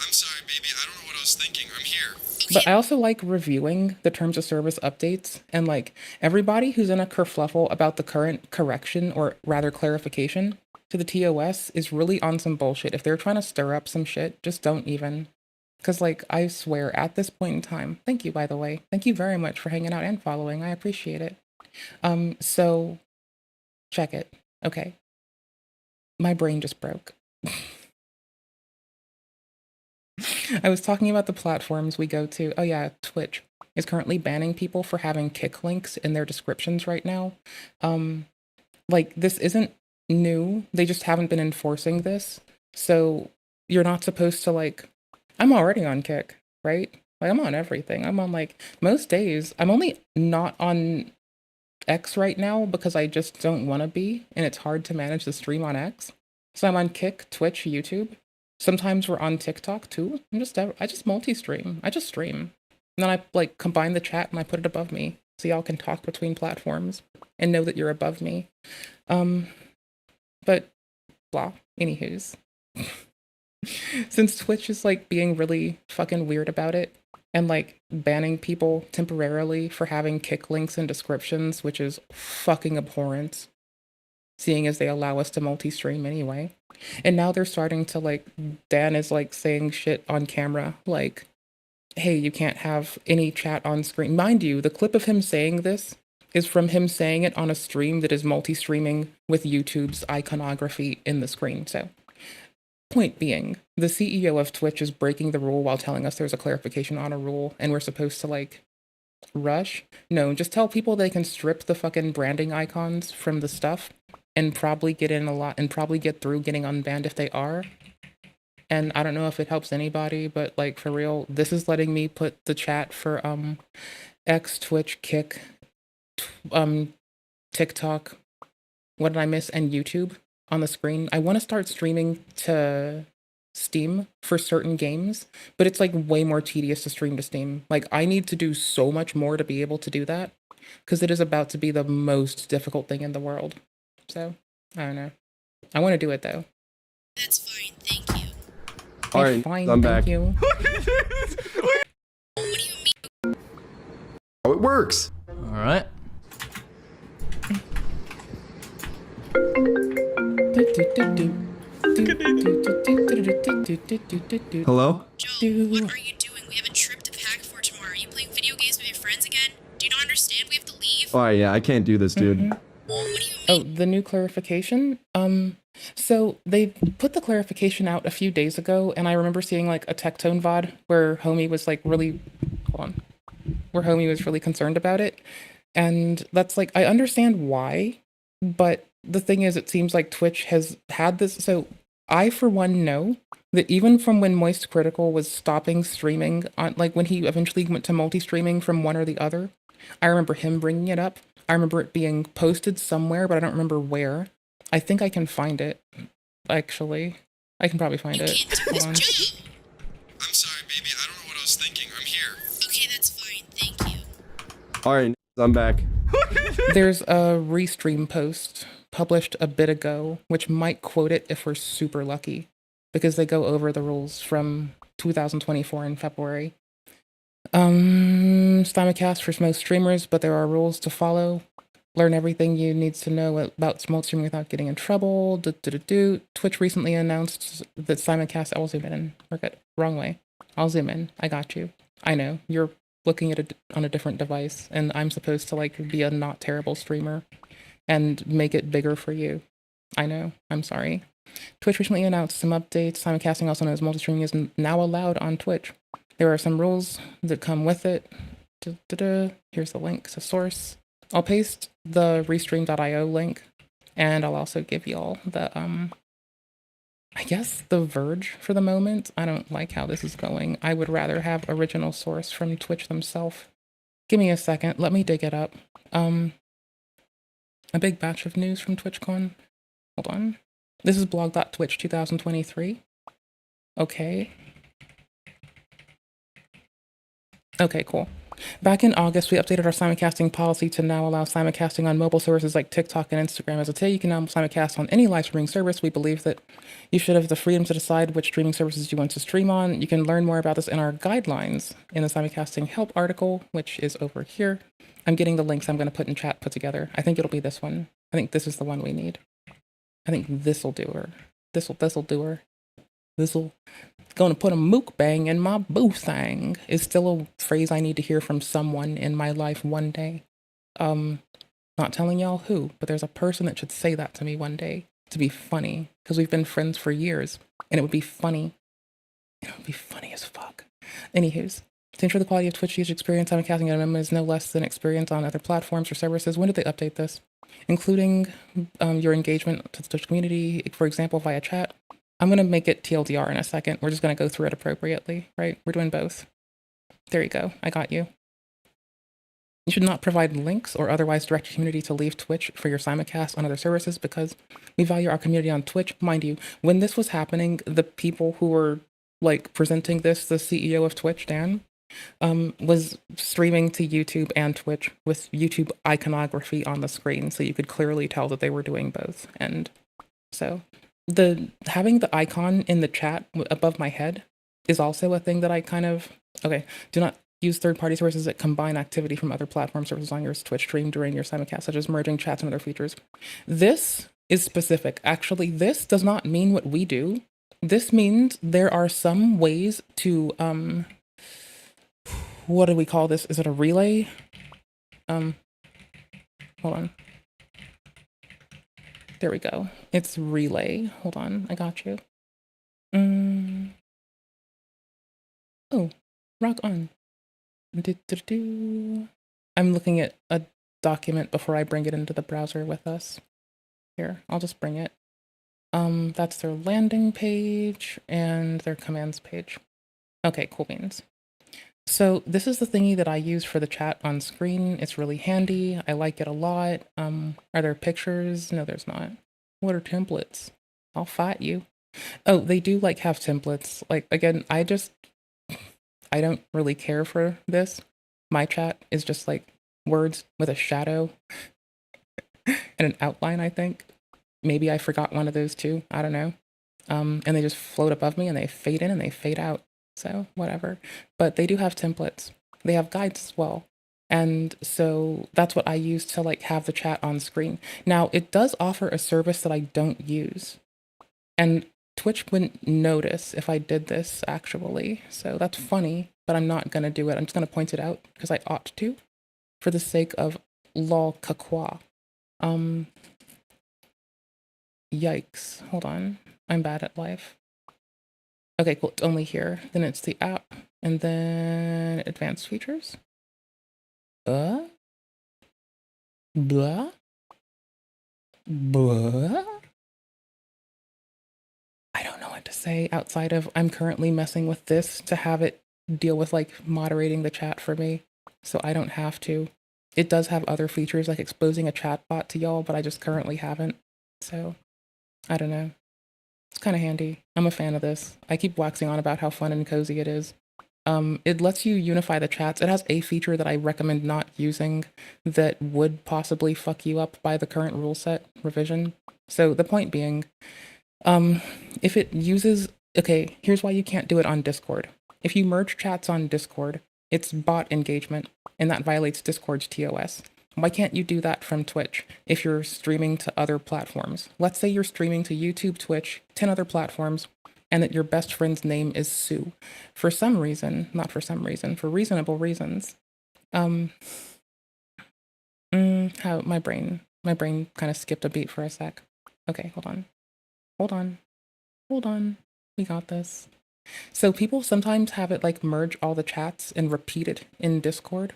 I'm sorry, baby. I don't know what I was thinking. I'm here. But I also like reviewing the terms of service updates, and like everybody who's in a kerfluffle about the current correction, or rather clarification, to the TOS is really on some bullshit. If they're trying to stir up some shit, just don't even. Because, like, I swear, at this point in time, thank you, by the way. Thank you very much for hanging out and following. I appreciate it. So, check it. Okay. My brain just broke. I was talking about the platforms we go to. Oh yeah, Twitch is currently banning people for having kick links in their descriptions right now. Like, this isn't new. They just haven't been enforcing this. So you're not supposed to, like, I'm already on Kick, right? Like, I'm on everything. I'm on, like, most days. I'm only not on X right now because I just don't want to be, and it's hard to manage the stream on X. So I'm on Kick, Twitch, YouTube. Sometimes we're on TikTok too. I just multi-stream. I just stream. And then I, like, combine the chat and I put it above me so y'all can talk between platforms and know that you're above me. But blah. Anywho's. Since Twitch is, like, being really fucking weird about it and, like, banning people temporarily for having kick links and descriptions, which is fucking abhorrent, seeing as they allow us to multi-stream anyway. And now they're starting to, like, Dan is, like, saying shit on camera, like, hey, you can't have any chat on screen. Mind you, the clip of him saying this is from him saying it on a stream that is multi-streaming with YouTube's iconography in the screen, so. Point being, the CEO of Twitch is breaking the rule while telling us there's a clarification on a rule, and we're supposed to, like, rush? No, just tell people they can strip the fucking branding icons from the stuff and probably get in a lot and probably get through getting unbanned if they are. And I don't know if it helps anybody, but, like, for real, this is letting me put the chat for X, Twitch, Kick, TikTok, what did I miss, and YouTube on the screen. I want to start streaming to Steam for certain games, but it's, like, way more tedious to stream to Steam. Like, I need to do so much more to be able to do that, because it is about to be the most difficult thing in the world. So, I don't know. I want to do it, though. That's fine, thank you. All right, Fine, I'm thank back. you. Oh, it works. All right. Hello? Joe, what are you doing? We have a trip to pack for tomorrow. Are you playing video games with your friends again? Do you not understand? We have to leave? Oh, yeah, I can't do this, dude. Oh, the new clarification? So they put the clarification out a few days ago, and I remember seeing, like, a Tectone VOD where Homie was, like, really, where Homie was really concerned about it. And that's, like, I understand why, but the thing is, it seems like Twitch has had this, so I, for one, know that even from when Moist Critical was stopping streaming, on, like, when he eventually went to multi-streaming from one or the other, I remember him bringing it up. I remember it being posted somewhere, but I don't remember where. I think I can find it, actually. I can probably find it. Hold on. I'm sorry, baby. I don't know what I was thinking. I'm here. Okay, that's fine, thank you. All right, I'm back. There's a restream post published a bit ago, which might quote it if we're super lucky, because they go over the rules from 2024 in February. Simulcast for most streamers, but there are rules to follow. Learn everything you need to know about small streaming without getting in trouble. Twitch recently announced that simulcast. I'll zoom in. We're good. Wrong way. I'll zoom in. I got you. I know you're looking at it on a different device, and I'm supposed to, like, be a not terrible streamer and make it bigger for you. I know. I'm sorry. Twitch recently announced some updates. Simulcasting, also known as multi-streaming, is now allowed on Twitch. There are some rules that come with it. Here's the link to source. I'll paste the restream.io link, and I'll also give y'all the, I guess, the Verge for the moment. I don't like how this is going. I would rather have original source from Twitch themselves. Give me a second. Let me dig it up. A big batch of news from TwitchCon. Hold on. This is blog.twitch 2023. Okay. Okay, cool. Back in August, we updated our simulcasting policy to now allow simulcasting on mobile services like TikTok and Instagram. As of today, you can now simulcast on any live streaming service. We believe that you should have the freedom to decide which streaming services you want to stream on. You can learn more about this in our guidelines in the simulcasting help article, which is over here. I'm getting the links I'm going to put in chat put together. I think it'll be this one. I think this is the one we need. I think this'll do her. This'll do her. This'll gonna put a mukbang in my boo thang is still a phrase I need to hear from someone in my life one day. Not telling y'all who, but there's a person that should say that to me one day to be funny, because we've been friends for years, and it would be funny. It would be funny as fuck. Anywho's, to ensure the quality of Twitch user experience, simulcasting at a minimum is no less than experience on other platforms or services. When did they update this? Including your engagement to the Twitch community, for example, via chat. I'm going to make it TLDR in a second. We're just going to go through it appropriately, right? We're doing both. There you go. I got you. You should not provide links or otherwise direct your community to leave Twitch for your simulcast on other services because we value our community on Twitch. Mind you, when this was happening, the people who were like presenting this, the CEO of Twitch, Dan, was streaming to YouTube and Twitch with YouTube iconography on the screen, so you could clearly tell that they were doing both. And so having the icon in the chat above my head is also a thing that I kind of, okay, do not use third-party sources that combine activity from other platform services on your Twitch stream during your simulcast, such as merging chats and other features. This is specific. Actually, this does not mean what we do. This means there are some ways to, what do we call this? Is it a relay? Hold on. There we go. It's relay. Hold on. I got you. Oh, rock on. I'm looking at a document before I bring it into the browser with us. Here, I'll just bring it. That's their landing page and their commands page. Okay, cool beans. So this is the thingy that I use for the chat on screen. It's really handy. I like it a lot. Are there pictures? No, there's not. What are templates? I'll fight you. Oh, they do like have templates. Like, again, I don't really care for this. My chat is just like words with a shadow and an outline, I think. Maybe I forgot one of those too. I don't know. And they just float above me and they fade in and they fade out. So whatever. But they do have templates. They have guides as well. And so that's what I use to like have the chat on screen. Now it does offer a service that I don't use. And Twitch wouldn't notice if I did this actually. So that's funny, but I'm not gonna do it. I'm just gonna point it out because I ought to for the sake of lol kakwa. Yikes. Hold on. I'm bad at life. Okay, cool. It's only here. Then it's the app and then advanced features. Blah. Blah. I don't know what to say outside of I'm currently messing with this to have it deal with like moderating the chat for me. So I don't have to. It does have other features like exposing a chat bot to y'all, but I just currently haven't. So I don't know. It's kind of handy. I'm a fan of this. I keep waxing on about how fun and cozy it is. It lets you unify the chats. It has a feature that I recommend not using that would possibly fuck you up by the current rule set revision. So the point being, if it uses, okay, here's why you can't do it on Discord. If you merge chats on Discord, it's bot engagement, and that violates Discord's TOS. Why can't you do that from Twitch if you're streaming to other platforms? Let's say you're streaming to YouTube, Twitch, 10 other platforms, and that your best friend's name is Sue. For some reason, not for some reason, for reasonable reasons. How my brain kind of skipped a beat for a sec. Okay, hold on. We got this. So people sometimes have it like merge all the chats and repeat it in Discord.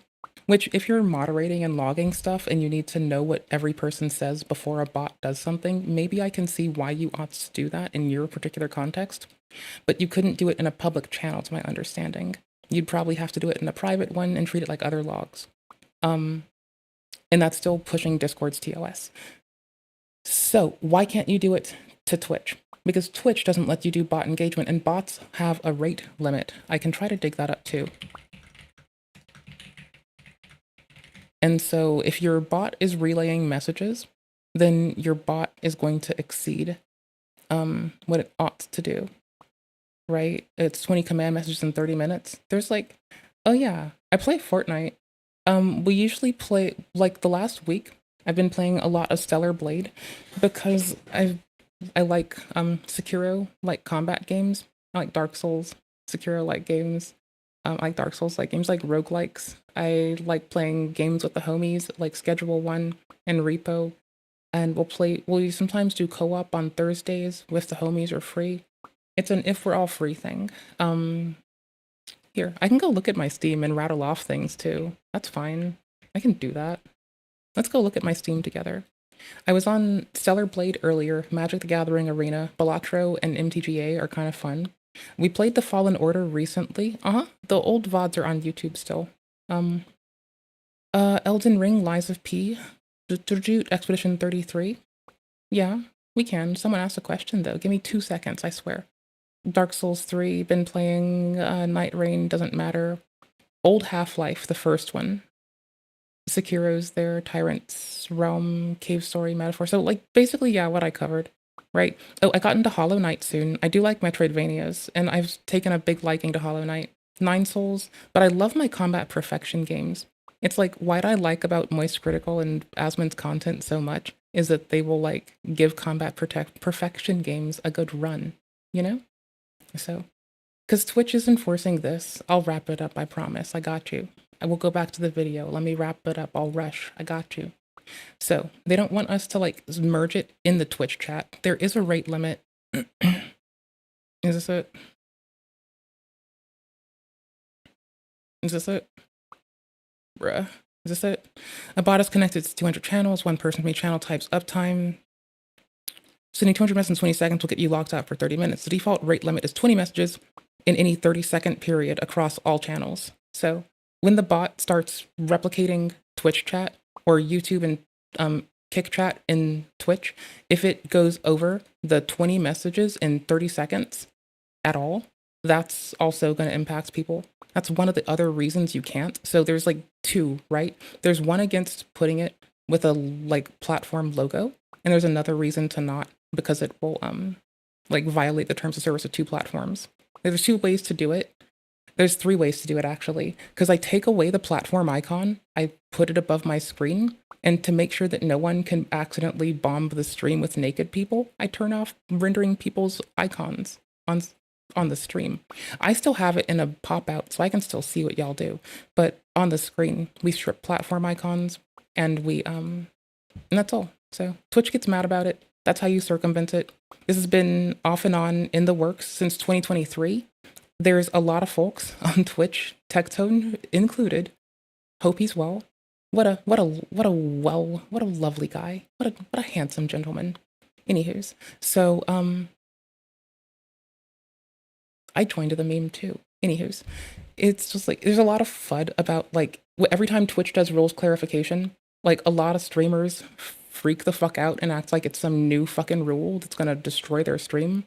Which, if you're moderating and logging stuff and you need to know what every person says before a bot does something, maybe I can see why you ought to do that in your particular context. But you couldn't do it in a public channel, to my understanding. You'd probably have to do it in a private one and treat it like other logs. And that's still pushing Discord's TOS. So why can't you do it to Twitch, because Twitch doesn't let you do bot engagement, and bots have a rate limit. I can try to dig that up too. And so if your bot is relaying messages, then your bot is going to exceed what it ought to do, right? It's 20 command messages in 30 minutes. There's like, oh yeah, I play Fortnite. We usually play, like the last week, I've been playing a lot of Stellar Blade because I like Sekiro like combat games. I like Dark Souls, Sekiro like games. I like Dark Souls like games, like roguelikes. I like playing games with the homies like Schedule 1 and Repo. And we'll sometimes do co-op on Thursdays with the homies or free. It's an if we're all free thing. Here, I can go look at my Steam and rattle off things too. That's fine. I can do that. Let's go look at my Steam together. I was on Stellar Blade earlier, Magic the Gathering Arena, Balatro, and MTGA are kind of fun. We played the Fallen Order recently. The old VODs are on YouTube still. Elden Ring, Lies of P, Expedition 33. Yeah, we can. Someone asked a question though. Give me 2 seconds, I swear. Dark Souls 3, been playing Night Rain, doesn't matter. Old Half-Life, the first one. Sekiro's there, Tyrant's Realm, Cave Story, Metaphor. So, like, basically, yeah, what I covered, right? Oh, I got into Hollow Knight soon. I do like Metroidvanias, and I've taken a big liking to Hollow Knight. 9 Souls, but I love my combat perfection games. It's like, what I like about Moist Critical and Asmon's content so much is that they will, like, give combat perfection games a good run, you know? So, because Twitch is enforcing this, I'll wrap it up, I promise. I got you. I will go back to the video. Let me wrap it up. I'll rush. I got you. So, they don't want us to, like, merge it in the Twitch chat. There is a rate limit. Is this it? Is this it? Bruh. Is this it? A bot is connected to 200 channels. One person from each channel types uptime. Sending 200 messages in 20 seconds will get you logged out for 30 minutes. The default rate limit is 20 messages in any 30-second period across all channels. So when the bot starts replicating Twitch chat or YouTube and Kick chat in Twitch, if it goes over the 20 messages in 30 seconds at all, that's also going to impact people. That's one of the other reasons you can't. So there's like 2, right? There's one against putting it with a like platform logo, and there's another reason to not, because it will like violate the terms of service of 2 platforms. There's 2 ways to do it. There's 3 ways to do it actually, because I take away the platform icon, I put it above my screen, and to make sure that no one can accidentally bomb the stream with naked people, I turn off rendering people's icons on the stream. I still have it in a pop-out, so I can still see what y'all do. But on the screen, we strip platform icons, and and that's all. So Twitch gets mad about it. That's how you circumvent it. This has been off and on in the works since 2023. There's a lot of folks on Twitch, Tectone included. Hope he's well. What a lovely guy. What a handsome gentleman. Anywho's, so I joined the meme too. Anywho's, it's just like there's a lot of FUD about like every time Twitch does rules clarification, like a lot of streamers freak the fuck out and act like it's some new fucking rule that's gonna destroy their stream.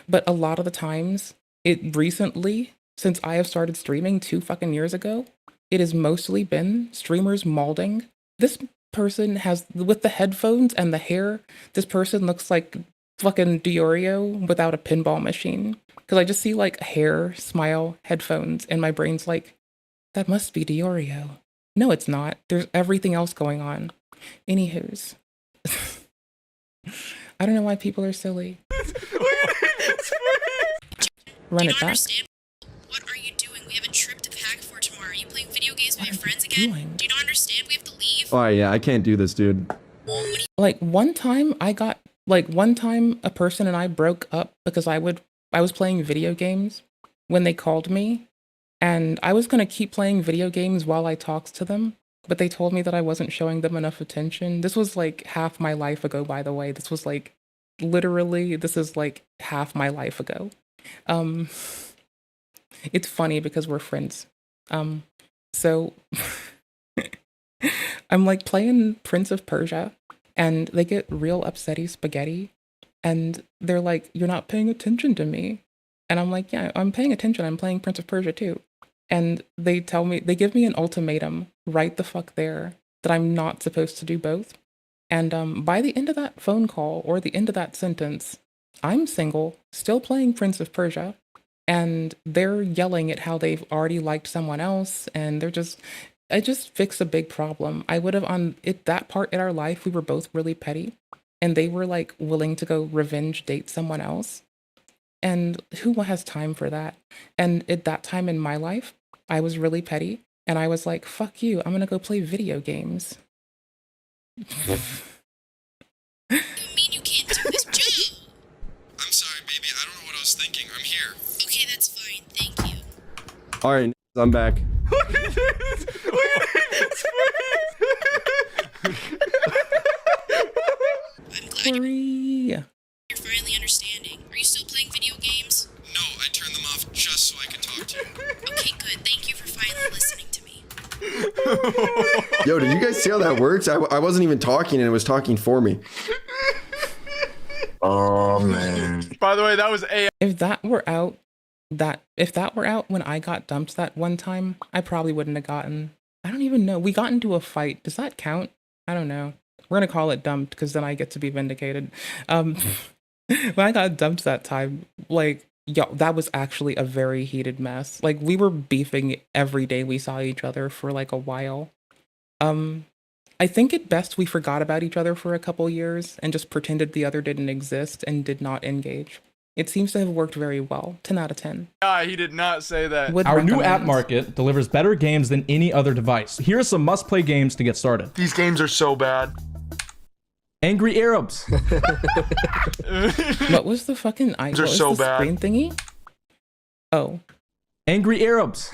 But a lot of the times, it recently, since I have started streaming 2 fucking years ago, it has mostly been streamers malding. This person has, with the headphones and the hair, this person looks like fucking Diorio without a pinball machine. Because I just see like hair, smile, headphones, and my brain's like, that must be Diorio. No, it's not. There's everything else going on. Anywho's. I don't know why people are silly. Run it back. Understand? What are you doing? We have a trip to pack for tomorrow. Are you playing video games with your friends again? Do you not understand? We have to leave. Oh yeah, I can't do this, dude. Like one time a person and I broke up because I was playing video games when they called me, and I was gonna keep playing video games while I talked to them, but they told me that I wasn't showing them enough attention. This was like half my life ago, by the way. This was like literally, this is like half my life ago. It's funny because we're friends. So I'm like playing Prince of Persia, and they get real upsetty spaghetti And they're like, "You're not paying attention to me." And I'm like, "Yeah, I'm paying attention. I'm playing Prince of Persia too." And they give me an ultimatum right the fuck there that I'm not supposed to do both. And by the end of that phone call or the end of that sentence, I'm single, still playing Prince of Persia, and they're yelling at how they've already liked someone else, and I just fixed a big problem. I would have that part in our life, we were both really petty, and they were like willing to go revenge date someone else. And who has time for that? And at that time in my life, I was really petty, and I was like, "Fuck you, I'm gonna go play video games." You mean you can't do this, Joe? I'm sorry, baby. I don't know what I was thinking. I'm here. Okay, that's fine. Thank you. All right, I'm back. Look at this. Look at this. I'm glad Free. you're finally understanding. Are you still playing video games? No, I turned them off just so I could talk to you. Okay, good. Thank you for finally listening to me. Yo, did you guys see how that works? I wasn't even talking and it was talking for me. Oh man. By the way, that was AI. If that were out when I got dumped that one time, I probably wouldn't have gotten. I don't even know. We got into a fight. Does that count? I don't know. We're gonna call it dumped because then I get to be vindicated. When I got dumped that time, like, yo, that was actually a very heated mess. Like, we were beefing every day we saw each other for like a while. I think at best we forgot about each other for a couple years and just pretended the other didn't exist and did not engage. It seems to have worked very well. 10 out of 10. He did not say that. Would Our new app recommend. market delivers better games than any other device. Here are some must-play games to get started. These games are so bad. Angry Arabs. What was the fucking what was so the bad. screen thingy? Oh. Angry Arabs.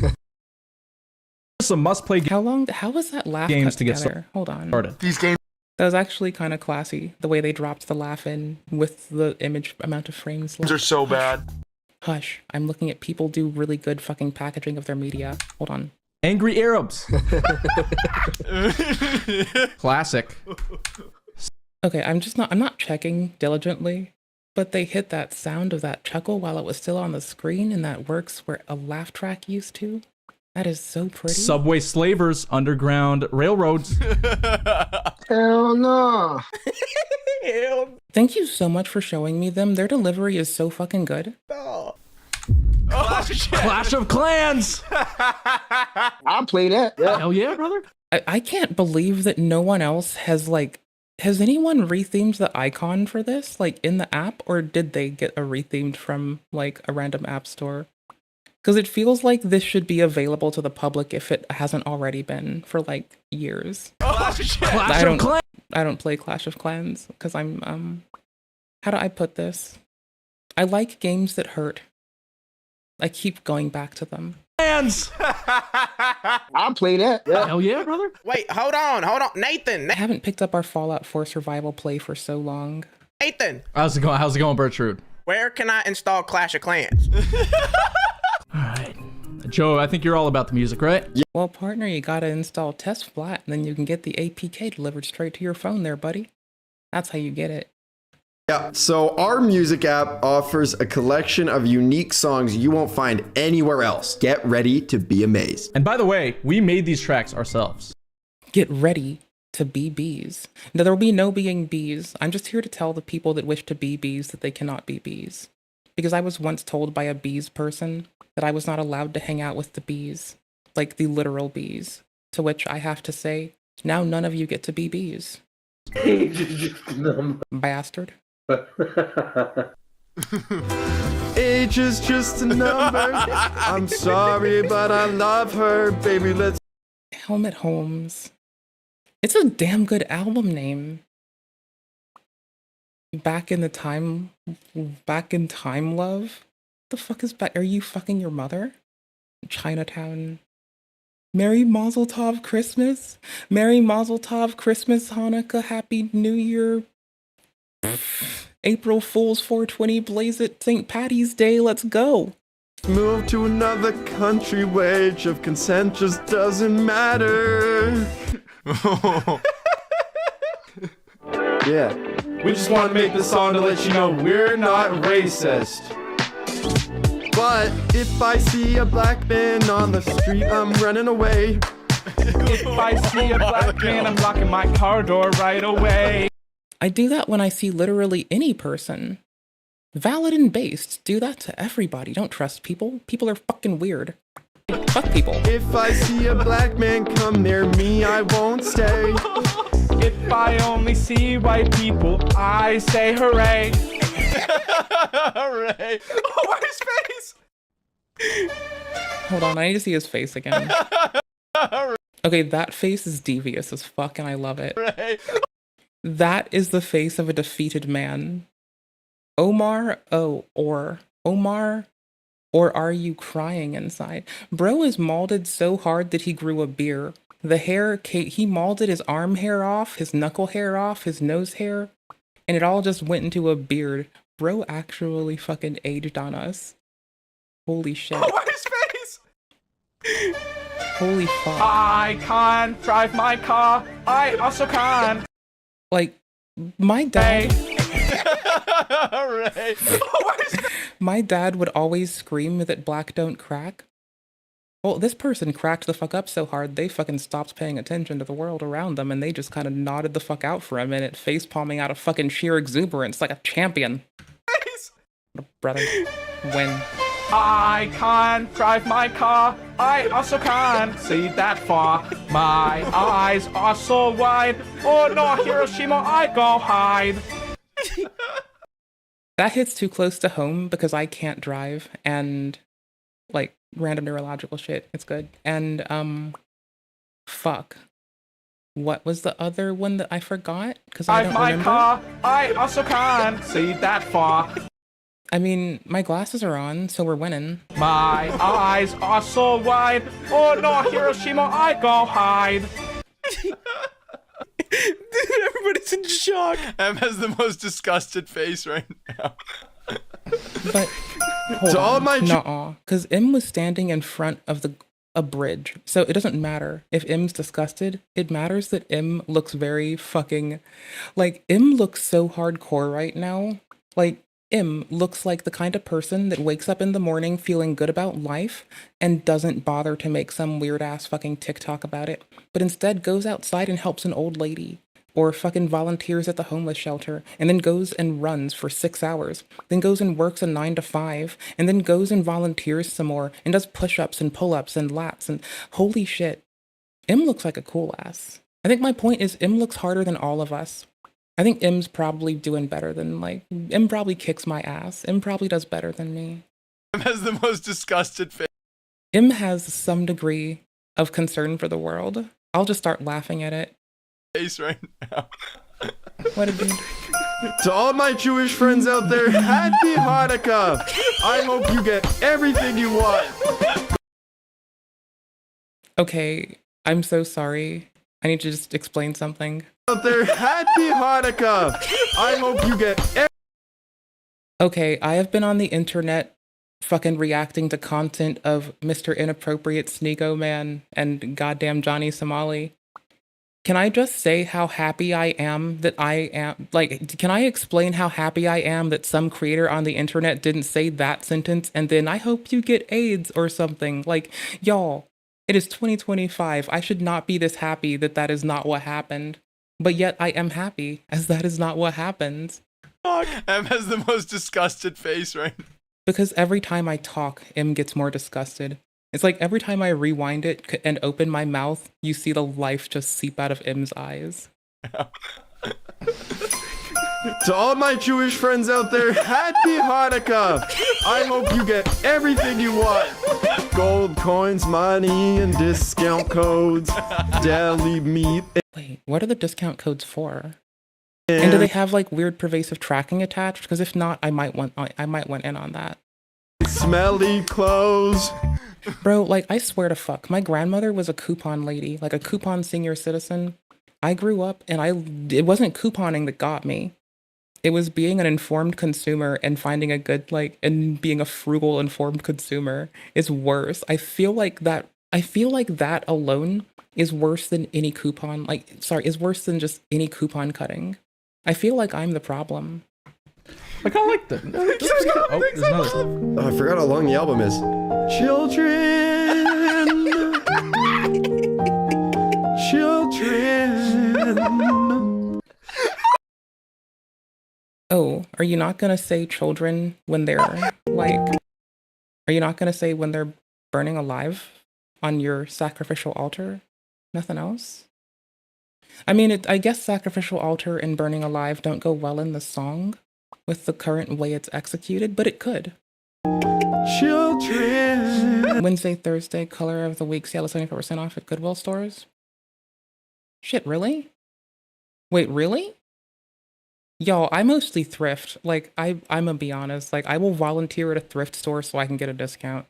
Some must-play How was that laugh games cut to get together? Hold on. started. These games That was actually kind of classy, the way they dropped the laugh in with the image amount of frames left. are so bad. Hush. I'm looking at people do really good fucking packaging of their media. Hold on. Angry Arabs. Classic. Okay, I'm not checking diligently, but they hit that sound of that chuckle while it was still on the screen, and that works where a laugh track used to. That is so pretty. Subway slavers, underground railroads. Hell no. Thank you so much for showing me them. Their delivery is so fucking good. Clash of Clans. I'll play that. Yeah. Hell yeah, brother. I can't believe that no one else has has anyone rethemed the icon for this, like in the app, or did they get a rethemed from like a random app store? Because it feels like this should be available to the public if it hasn't already been for like years. Clash of Clans. I don't play Clash of Clans because I'm how do I put this? I like games that hurt. I keep going back to them. Clans. I'll play that. Yeah. Hell yeah, brother. Wait, hold on, Nathan. I haven't picked up our Fallout 4 survival play for so long. Nathan, How's it going, Bertrude? where can I install Clash of Clans? All right. Joe, I think you're all about the music, right? Well, partner, you gotta install Test Flat, and then you can get the APK delivered straight to your phone there, buddy. That's how you get it. Yeah, so our music app offers a collection of unique songs you won't find anywhere else. Get ready to be amazed. And by the way, we made these tracks ourselves. Get ready to be bees. No, there will be no being bees. I'm just here to tell the people that wish to be bees that they cannot be bees. Because I was once told by a bees person that I was not allowed to hang out with the bees, like the literal bees. To which I have to say, now none of you get to be bees. Bastard. Age is just a number. I'm sorry, but I love her. Baby, let's... Helmet Holmes. It's a damn good album name. Back in time, love? The fuck is back? Are you fucking your mother? Chinatown. Merry Mazel Tov Christmas. Merry Mazel Tov Christmas, Hanukkah, Happy New Year. April Fool's 420, blaze it, St. Patty's Day, let's go. Move to another country, wage of consent just doesn't matter. Yeah. We just want to make this song to let you know we're not racist. But if I see a black man on the street, I'm running away. If I see a black man, I'm locking my car door right away. I do that when I see literally any person. Valid and based. Do that to everybody. Don't trust people. People are fucking weird. Fuck people. If I see a black man come near me, I won't stay. If I only see white people, I say hooray. Hooray. Oh, what his face? Hold on, I need to see his face again. Okay, that face is devious as fuck and I love it. Hooray. That is the face of a defeated man. Omar, or are you crying inside? Bro is molded so hard that he grew a beard. The hair, he molded his arm hair off, his knuckle hair off, his nose hair, and it all just went into a beard. Bro actually fucking aged on us. Holy shit. Oh, what his face? Holy fuck. I can't drive my car. I also can't. Like, my dad... Hooray. Oh, what is that? My dad would always scream that black don't crack. Well, this person cracked the fuck up so hard they fucking stopped paying attention to the world around them and they just kind of nodded the fuck out for a minute, face palming out of fucking sheer exuberance like a champion. Brother, win. I can't drive my car. I also can't see that far. My eyes are so wide. Oh no, Hiroshima, I go hide. That hits too close to home because I can't drive and like random neurological shit. It's good. And fuck. What was the other one that I forgot? Because I don't remember. Car. I also can't see that far. I mean, my glasses are on, so we're winning. My eyes are so wide. Oh no, Hiroshima, I go hide. Dude, everybody's in shock. Em has the most disgusted face right now. But hold on. Nuh-uh. Because M was standing in front of a bridge. So it doesn't matter if M's disgusted. It matters that M looks very fucking... Like, M looks so hardcore right now. Like, M looks like the kind of person that wakes up in the morning feeling good about life and doesn't bother to make some weird ass fucking TikTok about it, but instead goes outside and helps an old lady or fucking volunteers at the homeless shelter and then goes and runs for 6 hours, then goes and works a 9 to 5 and then goes and volunteers some more and does push-ups and pull-ups and laps and holy shit. M looks like a cool ass. I think my point is M looks harder than all of us. I think M's probably doing better than, like, M probably kicks my ass. M probably does better than me. M has the most disgusted face. M has some degree of concern for the world. I'll just start laughing at it. Face right now. What a dude. To all my Jewish friends out there, happy Hanukkah! I hope you get everything you want. Okay, I'm so sorry. I need to just explain something. Out there, happy Hanukkah! I hope you get Okay, I have been on the internet fucking reacting to content of Mr. Inappropriate Sneeko Man and goddamn Johnny Somali. Can I just say how happy I am that can I explain how happy I am that some creator on the internet didn't say that sentence and then I hope you get AIDS or something? Like, y'all, it is 2025. I should not be this happy that that is not what happened. But yet I am happy, as that is not what happens. M has the most disgusted face right now. Because every time I talk, M gets more disgusted. It's like every time I rewind it and open my mouth, you see the life just seep out of M's eyes. To all my Jewish friends out there, happy Hanukkah! I hope you get everything you want. Gold coins, money, and discount codes. Deli meat. Wait, what are the discount codes for? And do they have like weird pervasive tracking attached? Because if not, I might want in on that. Smelly clothes. Bro, like I swear to fuck, my grandmother was a coupon lady, like a coupon senior citizen. I grew up and it wasn't couponing that got me. It was being an informed consumer and finding a good, and being a frugal, informed consumer is worse. I feel like that alone is worse than any coupon, is worse than just any coupon cutting. I feel like I'm the problem. I kind of like that. Oh, there's another. Oh, I forgot how long the album is. Children. Children. Oh, are you not gonna say children when they're like, are you not gonna say when they're burning alive on your sacrificial altar? Nothing else? I mean, I guess sacrificial altar and burning alive don't go well in the song with the current way it's executed, but it could. Children. Wednesday, Thursday, color of the week, sale is 75% off at Goodwill stores. Shit, really? Wait, really? Y'all, I mostly thrift. Like, I'm gonna be honest. Like, I will volunteer at a thrift store so I can get a discount.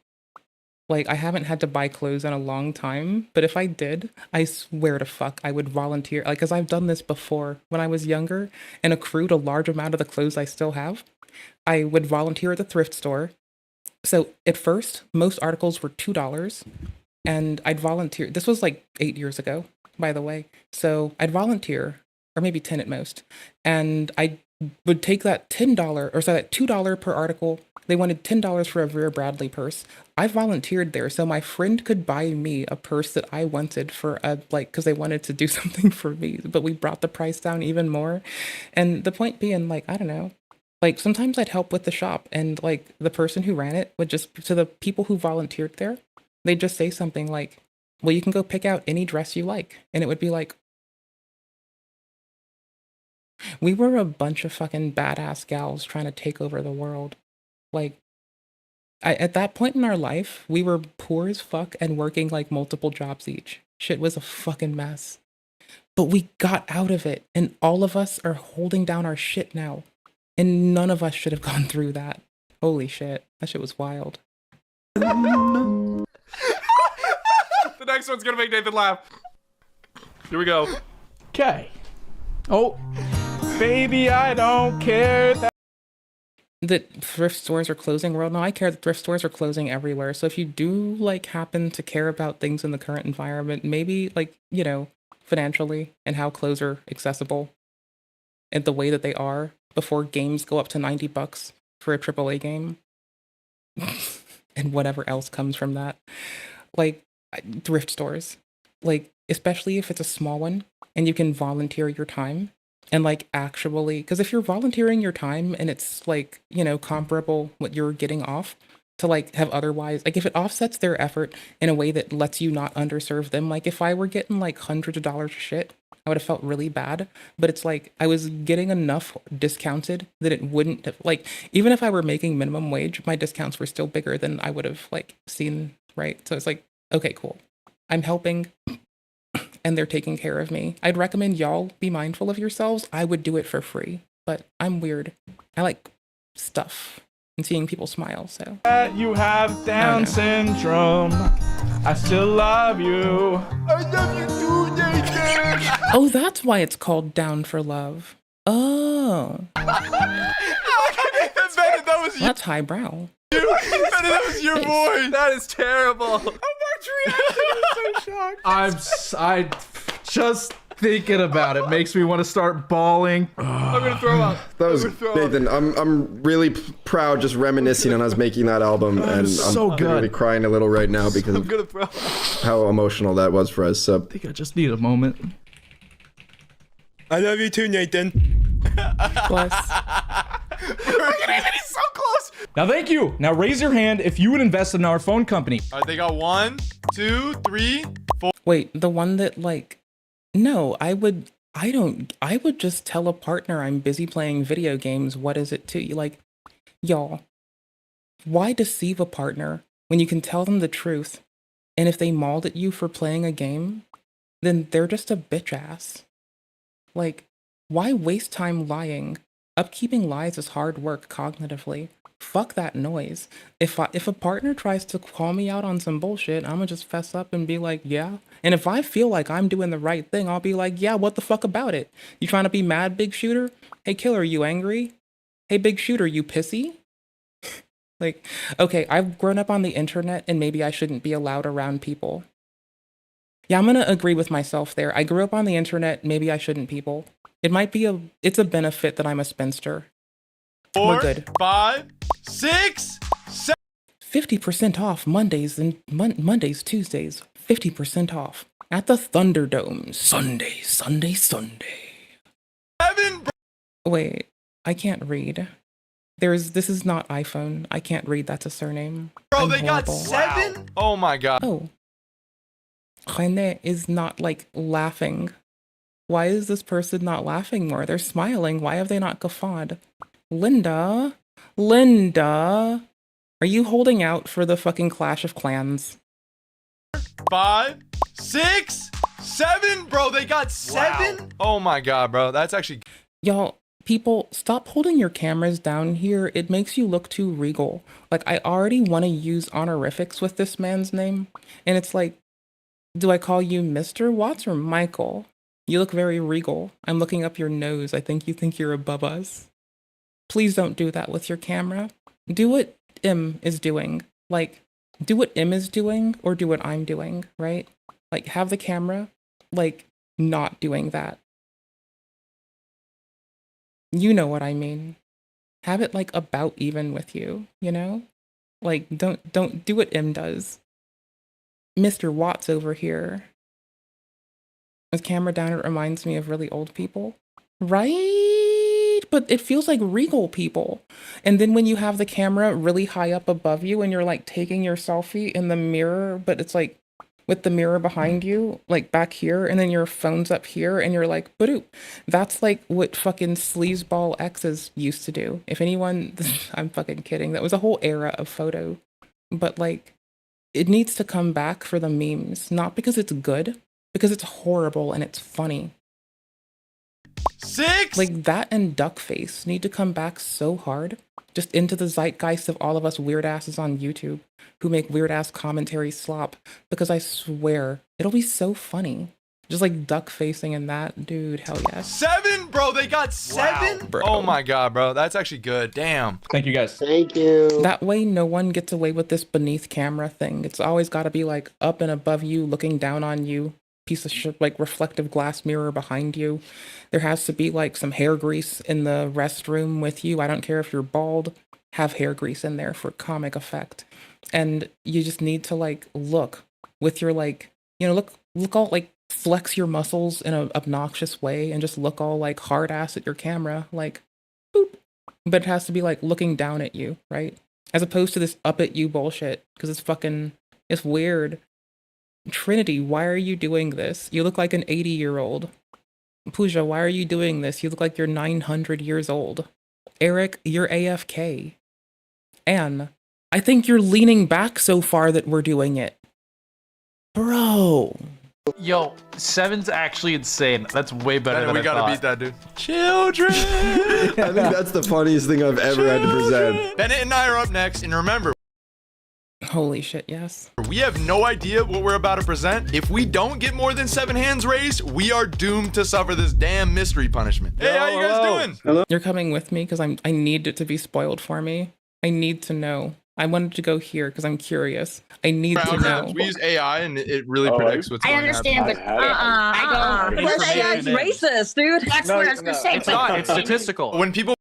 Like, I haven't had to buy clothes in a long time, but if I did, I swear to fuck, I would volunteer. Like, because I've done this before when I was younger and accrued a large amount of the clothes I still have. I would volunteer at the thrift store. So at first, most articles were $2, and I'd volunteer. This was like 8 years ago, by the way. So I'd volunteer, or maybe 10 at most, and I would take that $10, or so that $2 per article. They wanted $10 for a Vera Bradley purse. I volunteered there so my friend could buy me a purse that I wanted for because they wanted to do something for me, but we brought the price down even more. And the point being, like, I don't know, like sometimes I'd help with the shop, and like the person who ran it would just, to the people who volunteered there, they'd just say something like, well, you can go pick out any dress you like. And it would be like, we were a bunch of fucking badass gals trying to take over the world. Like, at that point in our life, we were poor as fuck and working like multiple jobs each. Shit was a fucking mess. But we got out of it, and all of us are holding down our shit now. And none of us should have gone through that. Holy shit. That shit was wild. The next one's gonna make Nathan laugh. Here we go. Okay. Oh, baby, I don't care that thrift stores are closing. Well, no, I care that thrift stores are closing everywhere. So if you do like happen to care about things in the current environment, maybe like, you know, financially and how clothes are accessible and the way that they are before games go up to $90 for a AAA game and whatever else comes from that. Like thrift stores, like especially if it's a small one and you can volunteer your time. And like actually, because if you're volunteering your time and it's like, you know, comparable what you're getting off to like have otherwise, like if it offsets their effort in a way that lets you not underserve them, like if I were getting like hundreds of dollars of shit, I would have felt really bad. But it's like I was getting enough discounted that it wouldn't have, like, even if I were making minimum wage, my discounts were still bigger than I would have like seen, right? So it's like, okay, cool. I'm helping. And they're taking care of me. I'd recommend y'all be mindful of yourselves. I would do it for free, but I'm weird. I like stuff and seeing people smile, so. You have Down syndrome. I still love you. I love you too, Nathan. Oh, that's why it's called Down for Love. Oh. That was you. That's highbrow. That was your voice. That is terrible. I'm just thinking about it makes me want to start bawling. I'm gonna throw up. That was Nathan. I'm really proud just reminiscing on us making that album, and I'm so good. Really crying a little right now because I'm of gonna throw up. how emotional that was for us. So I think I just need a moment. I love you too, Nathan. Bless. He's so close. Now, thank you. Now raise your hand if you would invest in our phone company. All right, they got 1, 2, 3, 4. Wait, the one that like, no, I would just tell a partner I'm busy playing video games. What is it to you? Like, y'all, why deceive a partner when you can tell them the truth? And if they mauled at you for playing a game, then they're just a bitch ass. Like, why waste time lying? Upkeeping lies is hard work cognitively. Fuck that noise. If a partner tries to call me out on some bullshit, I'm gonna just fess up and be like, yeah. And if I feel like I'm doing the right thing, I'll be like, yeah, what the fuck about it? You trying to be mad, big shooter? Hey, killer, you angry? Hey, big shooter, you pissy? Like, okay, I've grown up on the internet and maybe I shouldn't be allowed around people. Yeah, I'm gonna agree with myself there. I grew up on the internet. Maybe I shouldn't, people. It's a benefit that I'm a spinster. We're 4, good. 5, 6, 7. 50% off Mondays and Mondays, Tuesdays. 50% off at the Thunderdome. Sunday. 7, bro. Wait, I can't read. This is not iPhone. I can't read. That's a surname. Bro, I'm they got horrible. 7? Oh my god. Oh. René is not like laughing. Why is this person not laughing more? They're smiling. Why have they not guffawed? Linda? Are you holding out for the fucking Clash of Clans? 5, 6, 7, bro. They got 7? Oh my god, bro. That's actually... Y'all, people, stop holding your cameras down here. It makes you look too regal. Like, I already want to use honorifics with this man's name. And it's like, do I call you Mr. Watts or Michael? You look very regal. I'm looking up your nose. I think you think you're above us. Please don't do that with your camera. Do what M is doing. Like, do what M is doing or do what I'm doing, right? Like, have the camera, like, not doing that. You know what I mean. Have it, like, about even with you, you know? Like, don't do what M does. Mr. Watts over here. With camera down, it reminds me of really old people. Right? But it feels like regal people. And then when you have the camera really high up above you and you're like taking your selfie in the mirror, but it's like with the mirror behind you, like back here, and then your phone's up here and you're like, badoop. That's like what fucking sleazeball exes used to do. If anyone, I'm fucking kidding. That was a whole era of photo. But like, it needs to come back for the memes, not because it's good, because it's horrible and it's funny. 6? Like that and Duckface need to come back so hard, just into the zeitgeist of all of us weird asses on YouTube who make weird ass commentary slop, because I swear it'll be so funny. Just like duck facing and that, dude, hell yes. 7, bro. They got 7? Bro. Oh my god, bro. That's actually good. Damn. Thank you guys. Thank you. That way no one gets away with this beneath camera thing. It's always got to be like up and above you, looking down on you. Piece of shit, like reflective glass mirror behind you. There has to be like some hair grease in the restroom with you. I don't care if you're bald, have hair grease in there for comic effect. And you just need to like look with your like, you know, look all like flex your muscles in an obnoxious way and just look all like hard ass at your camera, like boop. But it has to be like looking down at you, right? As opposed to this up at you bullshit, because it's weird. Trinity, why are you doing this? You look like an 80-year-old. Pooja, why are you doing this? You look like you're 900 years old. Eric, you're AFK. Anne, I think you're leaning back so far that we're doing it. Bro. Yo, 7's actually insane. That's way better than we I gotta thought. beat that, dude. Children! I think that's the funniest thing I've ever had to present. Bennett and I are up next, and remember, Holy shit, yes. we have no idea what we're about to present. If we don't get more than 7 hands raised, we are doomed to suffer this damn mystery punishment. Hey, how you guys doing? Hello? You're coming with me because I need it to be spoiled for me. I need to know. I wanted to go here because I'm curious. I need to know. We use AI and it really predicts what's going to happen. I understand, but because AI's racist, dude. That's what I was gonna say. It's not. It's statistical. When people...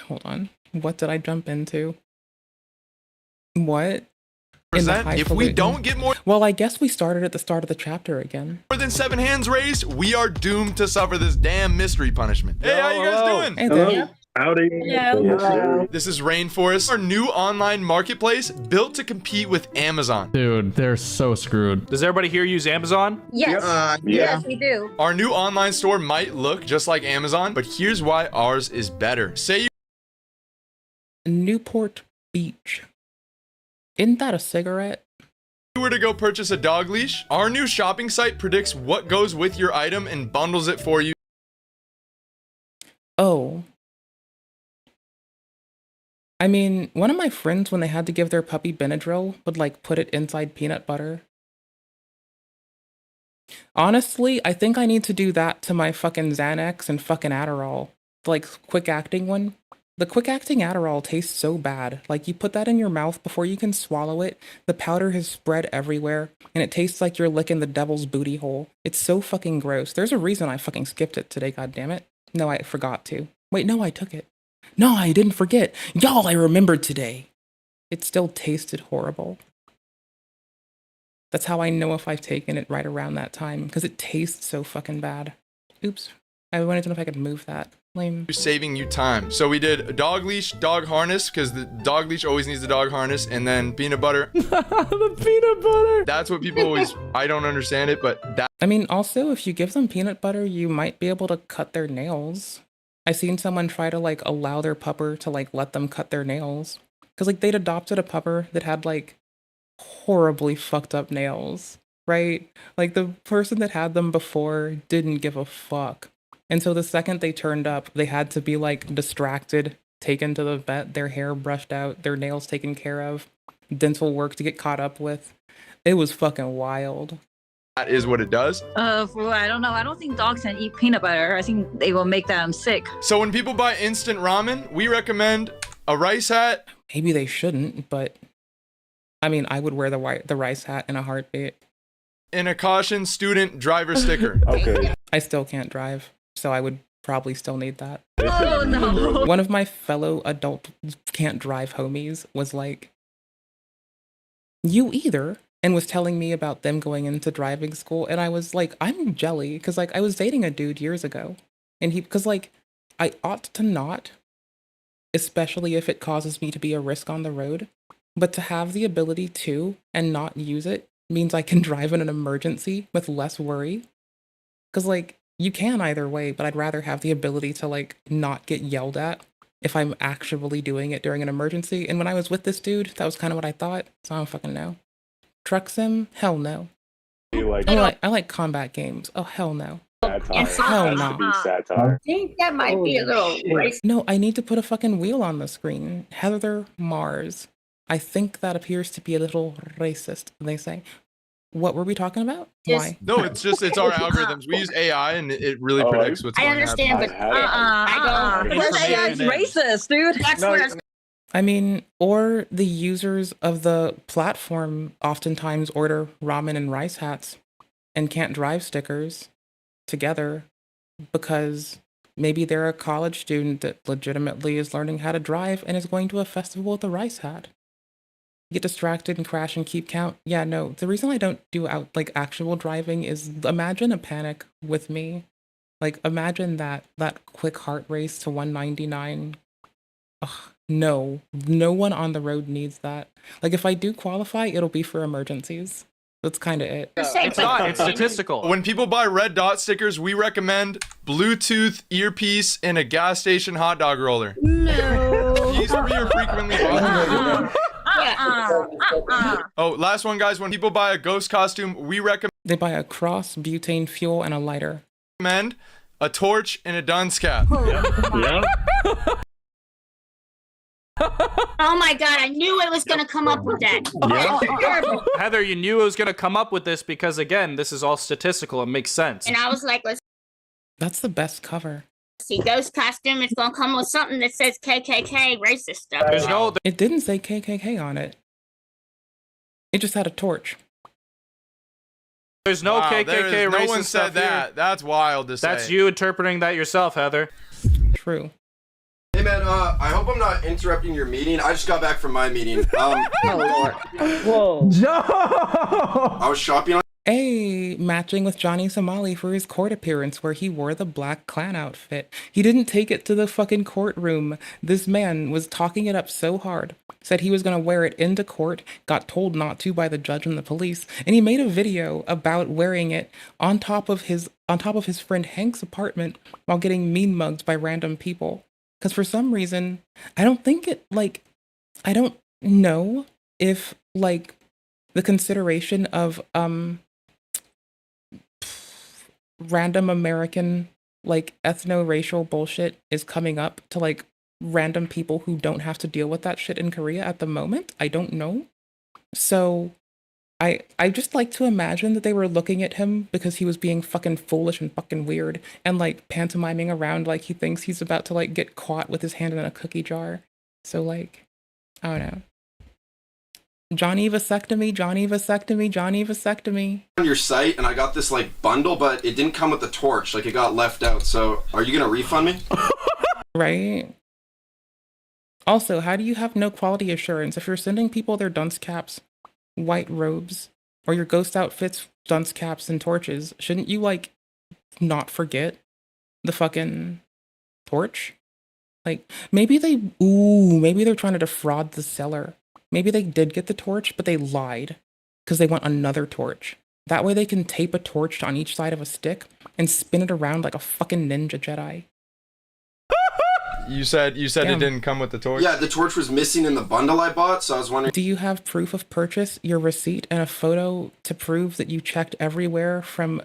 Hold on. What did I jump into? What? Present, if we don't get more... Well, I guess we started at the start of the chapter again. More than 7 hands raised, we are doomed to suffer this damn mystery punishment. Hey, how you guys doing? Hey there. Hello. Howdy. Hello. This is Rainforest, our new online marketplace built to compete with Amazon. Dude, they're so screwed. Does everybody here use Amazon? Yes. Yes, we do. Our new online store might look just like Amazon, but here's why ours is better. Say you Newport Beach. Isn't that a cigarette? were to go purchase a dog leash, our new shopping site predicts what goes with your item and bundles it for you. Oh. I mean, one of my friends, when they had to give their puppy Benadryl, would like put it inside peanut butter. Honestly, I think I need to do that to my fucking Xanax and fucking Adderall. The like quick acting one. The quick-acting Adderall tastes so bad. Like, you put that in your mouth before you can swallow it, the powder has spread everywhere, and it tastes like you're licking the devil's booty hole. It's so fucking gross. There's a reason I fucking skipped it today, goddammit. No, I forgot to. Wait, no, I took it. No, I didn't forget. Y'all, I remembered today. It still tasted horrible. That's how I know if I've taken it right around that time, because it tastes so fucking bad. Oops. I wanted to know if I could move that. Lame. Saving you time. So we did a dog leash, dog harness, because the dog leash always needs the dog harness, and then peanut butter. The peanut butter. That's what people always, I don't understand it, but that. I mean, also, if you give them peanut butter, you might be able to cut their nails. I seen someone try to, like, allow their pupper to, like, let them cut their nails. Because, like, they'd adopted a pupper that had, like, horribly fucked up nails, right? Like, the person that had them before didn't give a fuck. And so the second they turned up, they had to be, like, distracted, taken to the vet, their hair brushed out, their nails taken care of, dental work to get caught up with. It was fucking wild. That is what it does. I don't know. I don't think dogs can eat peanut butter. I think they will make them sick. So when people buy instant ramen, we recommend a rice hat. Maybe they shouldn't, but I mean, I would wear the rice hat in a heartbeat. And a caution student driver sticker. Okay. I still can't drive, so I would probably still need that. Oh no. One of my fellow adult can't drive homies was like, you either, and was telling me about them going into driving school, and I was like, I'm jelly, because like I was dating a dude years ago, and because like I ought to not, especially if it causes me to be a risk on the road, but to have the ability to and not use it means I can drive in an emergency with less worry. Because like you can either way, but I'd rather have the ability to like not get yelled at if I'm actually doing it during an emergency. And when I was with this dude, that was kind of what I thought, so I don't fucking know. Truck sim? Hell no. I like combat games. Oh, hell no. Hell no. I think that might be a little racist. No, I need to put a fucking wheel on the screen. Heather Mars. I think that appears to be a little racist, they say. What were we talking about? Why? No, it's our algorithms. We use AI and it really predicts what's going to happen. I understand, but AI is racist, dude. That's where I mean, or the users of the platform oftentimes order ramen and rice hats and can't drive stickers together because maybe they're a college student that legitimately is learning how to drive and is going to a festival with a rice hat. Get distracted and crash and keep count. Yeah, no, the reason I don't do actual driving is imagine a panic with me. Like imagine that quick heart race to 199. Ugh, no one on the road needs that. Like if I do qualify, it'll be for emergencies. That's kind of it. It's not. It's statistical. When people buy red dot stickers, we recommend Bluetooth earpiece and a gas station hot dog roller. No. These three are frequently bought. Oh, last one, guys. When people buy a ghost costume, we recommend they buy a cross, butane fuel, and a lighter. A torch and a dunce cap. Oh my god, I knew it was gonna come up with that. Heather, you knew it was gonna come up with this because again, this is all statistical. It makes sense. And I was like, let's That's the best cover. see, ghost costume is gonna come with something that says KKK racist stuff. It didn't say KKK on it. It just had a torch. There's no KKK racist No one said stuff that. here. That's wild to say. That's you interpreting that yourself, Heather. True. Hey man, I hope I'm not interrupting your meeting. I just got back from my meeting. Oh Lord. Whoa. I was shopping on. Matching with Johnny Somali for his court appearance where he wore the black clan outfit. He didn't take it to the fucking courtroom. This man was talking it up so hard. Said he was gonna wear it into court, got told not to by the judge and the police, and he made a video about wearing it on top of his friend Hank's apartment while getting mean mugged by random people. Because for some reason, I don't know if the consideration of random American ethno-racial bullshit is coming up to random people who don't have to deal with that shit in Korea at the moment. I don't know. So I just like to imagine that they were looking at him because he was being fucking foolish and fucking weird and like pantomiming around like he thinks he's about to like get caught with his hand in a cookie jar. So like, I don't know. Johnny vasectomy, Johnny vasectomy, Johnny vasectomy. On your site, and I got this like bundle, but it didn't come with the torch. Like it got left out. So are you gonna refund me? Right. Also, how do you have no quality assurance if you're sending people their dunce caps, white robes, or your ghost outfits, dunce caps, and torches? Shouldn't you like not forget the fucking torch? Like maybe they're trying to defraud the seller. Maybe they did get the torch, but they lied because they want another torch. That way they can tape a torch on each side of a stick and spin it around like a fucking ninja Jedi. You said it didn't come with the torch? Yeah, the torch was missing in the bundle I bought, so I was wondering. Do you have proof of purchase, your receipt, and a photo to prove that you checked everywhere from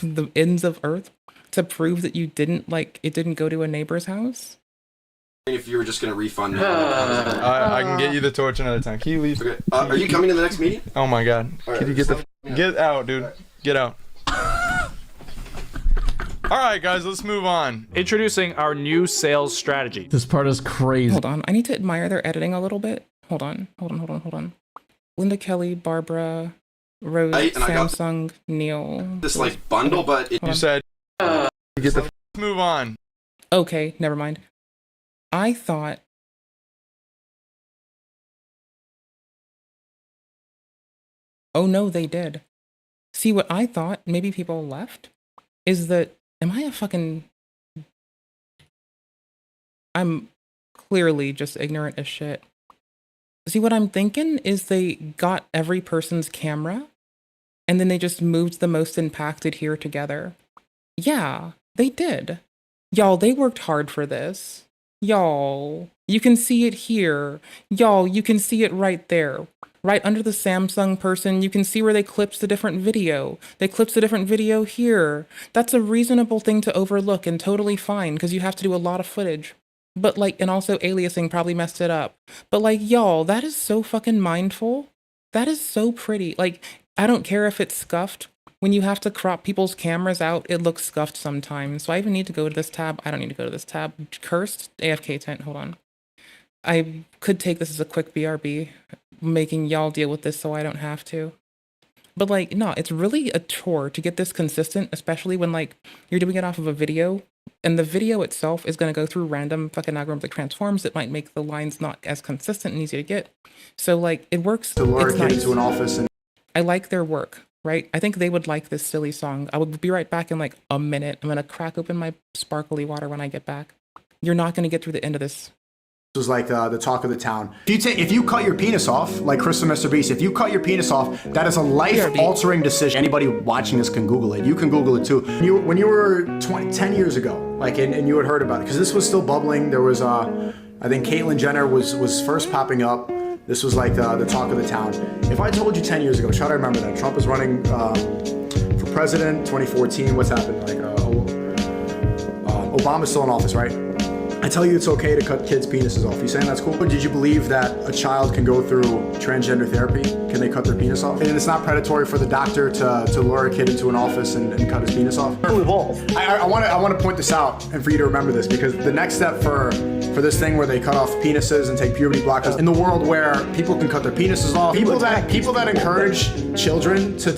the ends of Earth to prove that you didn't it didn't go to a neighbor's house? If you were just gonna refund me. I can get you the torch another time. Can you leave? Okay. Are you coming to the next meeting? Oh my god. All right, Can you get out, dude? Get out. All right, guys, let's move on. Introducing our new sales strategy. This part is crazy. Hold on, I need to admire their editing a little bit. Hold on. Linda Kelly, Barbara, Rose, Samsung, Neil. This like bundle, but you said get the. Let's move on. Okay, never mind. I thought. Oh no, they did. See, what I thought, maybe people left, is that, I'm clearly just ignorant as shit. See, what I'm thinking is they got every person's camera, and then they just moved the most impacted here together. Yeah, they did. Y'all, they worked hard for this. Y'all, you can see it here. Y'all, you can see it right there. Right under the Samsung person, you can see where they clipped the different video. They clipped the different video here. That's a reasonable thing to overlook and totally fine because you have to do a lot of footage. But and also aliasing probably messed it up. But y'all, that is so fucking mindful. That is so pretty. I don't care if it's scuffed. When you have to crop people's cameras out, it looks scuffed sometimes. So I even need to go to this tab. I don't need to go to this tab. Cursed AFK tent. Hold on. I could take this as a quick BRB, making y'all deal with this so I don't have to. But no, it's really a chore to get this consistent, especially when you're doing it off of a video, and the video itself is going to go through random fucking algorithmic transforms that might make the lines not as consistent and easy to get. So it works. To lure a kid nice. into an office and I like their work. Right? I think they would like this silly song. I will be right back in a minute. I'm going to crack open my sparkly water when I get back. You're not going to get through the end of this. This was the talk of the town. If you cut your penis off, like Chris and Mr. Beast, if you cut your penis off, that is a life-altering decision. Anybody watching this can Google it. You can Google it too. When you were 10 years ago, and you had heard about it, because this was still bubbling. There was, I think Caitlyn Jenner was first popping up. This was the talk of the town. If I told you 10 years ago, try to remember that. Trump is running for president, 2014. What's happened? Obama's still in office, right? I tell you it's okay to cut kids' penises off. You saying that's cool? Or did you believe that a child can go through transgender therapy? Can they cut their penis off? And it's not predatory for the doctor to lure a kid into an office and cut his penis off? I want to point this out and for you to remember this, because the next step for this thing where they cut off penises and take puberty blockers, in the world where people can cut their penises off, people that encourage children to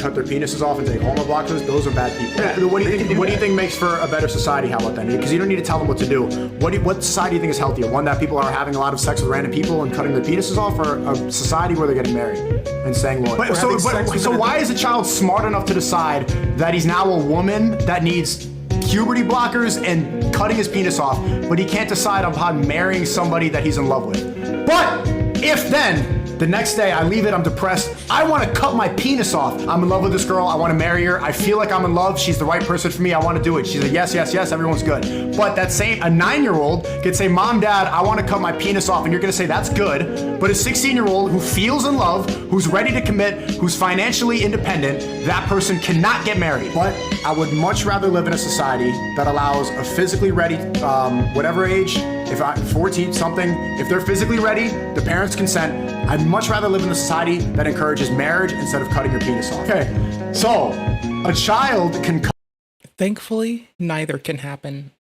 cut their penises off and take hormone blockers, those are bad people. What do you think makes for a better society? How about that? Because you don't need to tell them what to do. What society do you think is healthier? One that people are having a lot of sex with random people and cutting their penises off, or a society where they're getting married and staying loyal? So why is a child smart enough to decide that he's now a woman that needs puberty blockers and cutting his penis off, but he can't decide upon marrying somebody that he's in love with? But if then the next day I leave it, I'm depressed, I want to cut my penis off. I'm in love with this girl, I want to marry her, I feel like I'm in love, she's the right person for me, I want to do it. She's like, yes, everyone's good. But a 9-year-old could say, Mom, Dad, I want to cut my penis off, and you're going to say, that's good. But a 16-year-old who feels in love, who's ready to commit, who's financially independent, that person cannot get married. But I would much rather live in a society that allows a physically ready, whatever age, if I'm 14 something, if they're physically ready, the parents consent, I'd much rather live in a society that encourages marriage instead of cutting your penis off. Okay, so a child can cut. Thankfully, neither can happen.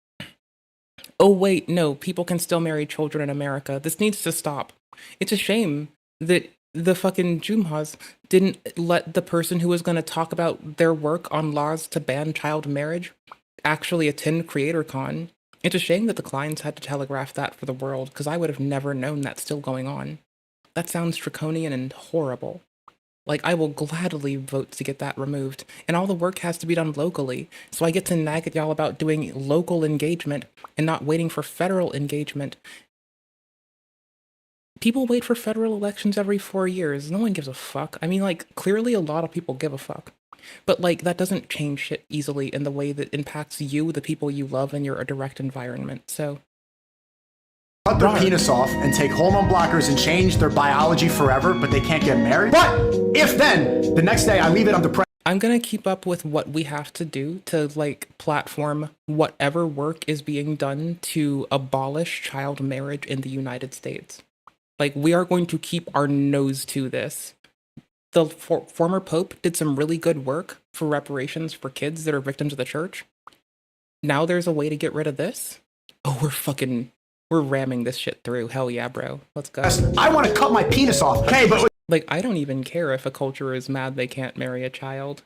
Oh wait, no, people can still marry children in America. This needs to stop. It's a shame that the fucking Jumhas didn't let the person who was going to talk about their work on laws to ban child marriage actually attend CreatorCon. It's a shame that the Kleins had to telegraph that for the world, because I would have never known that's still going on. That sounds draconian and horrible. Like, I will gladly vote to get that removed, and all the work has to be done locally, so I get to nag at y'all about doing local engagement and not waiting for federal engagement. People wait for federal elections every 4 years. No one gives a fuck. I mean, like, clearly a lot of people give a fuck. But, like, that doesn't change shit easily in the way that impacts you, the people you love, and your direct environment, so... Cut their penis off and take hormone blockers and change their biology forever, but they can't get married. But if then, the next day I leave it, I'm depressed. I'm gonna keep up with what we have to do to, like, platform whatever work is being done to abolish child marriage in the United States. Like, we are going to keep our nose to this. The former Pope did some really good work for reparations for kids that are victims of the church. Now there's a way to get rid of this? Oh, we're ramming this shit through. Hell yeah, bro. Let's go. I want to cut my penis off. Okay, but... Like, I don't even care if a culture is mad they can't marry a child.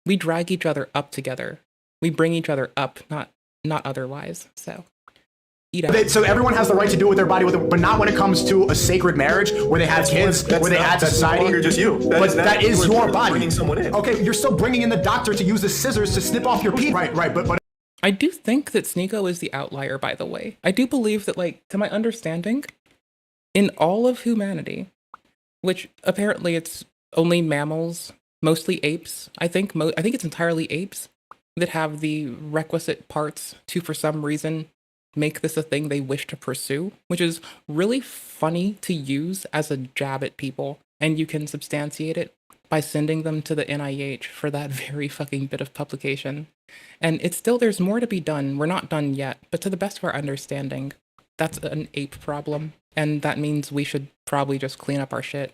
We drag each other up together. We bring each other up, not otherwise, so... So everyone has the right to do with their body, but not when it comes to a sacred marriage where they have kids, where they add to society. No longer just you. That is your body. Bringing someone in. Okay, you're still bringing in the doctor to use the scissors to snip off your penis. Right, but... I do think that Sneeko is the outlier, by the way. I do believe that, like, to my understanding, in all of humanity, which apparently it's only mammals, mostly apes, I think it's entirely apes that have the requisite parts to, for some reason, make this a thing they wish to pursue, which is really funny to use as a jab at people, and you can substantiate it by sending them to the NIH for that very fucking bit of publication. And it's still, there's more to be done. We're not done yet, but to the best of our understanding, that's an ape problem, and that means we should probably just clean up our shit.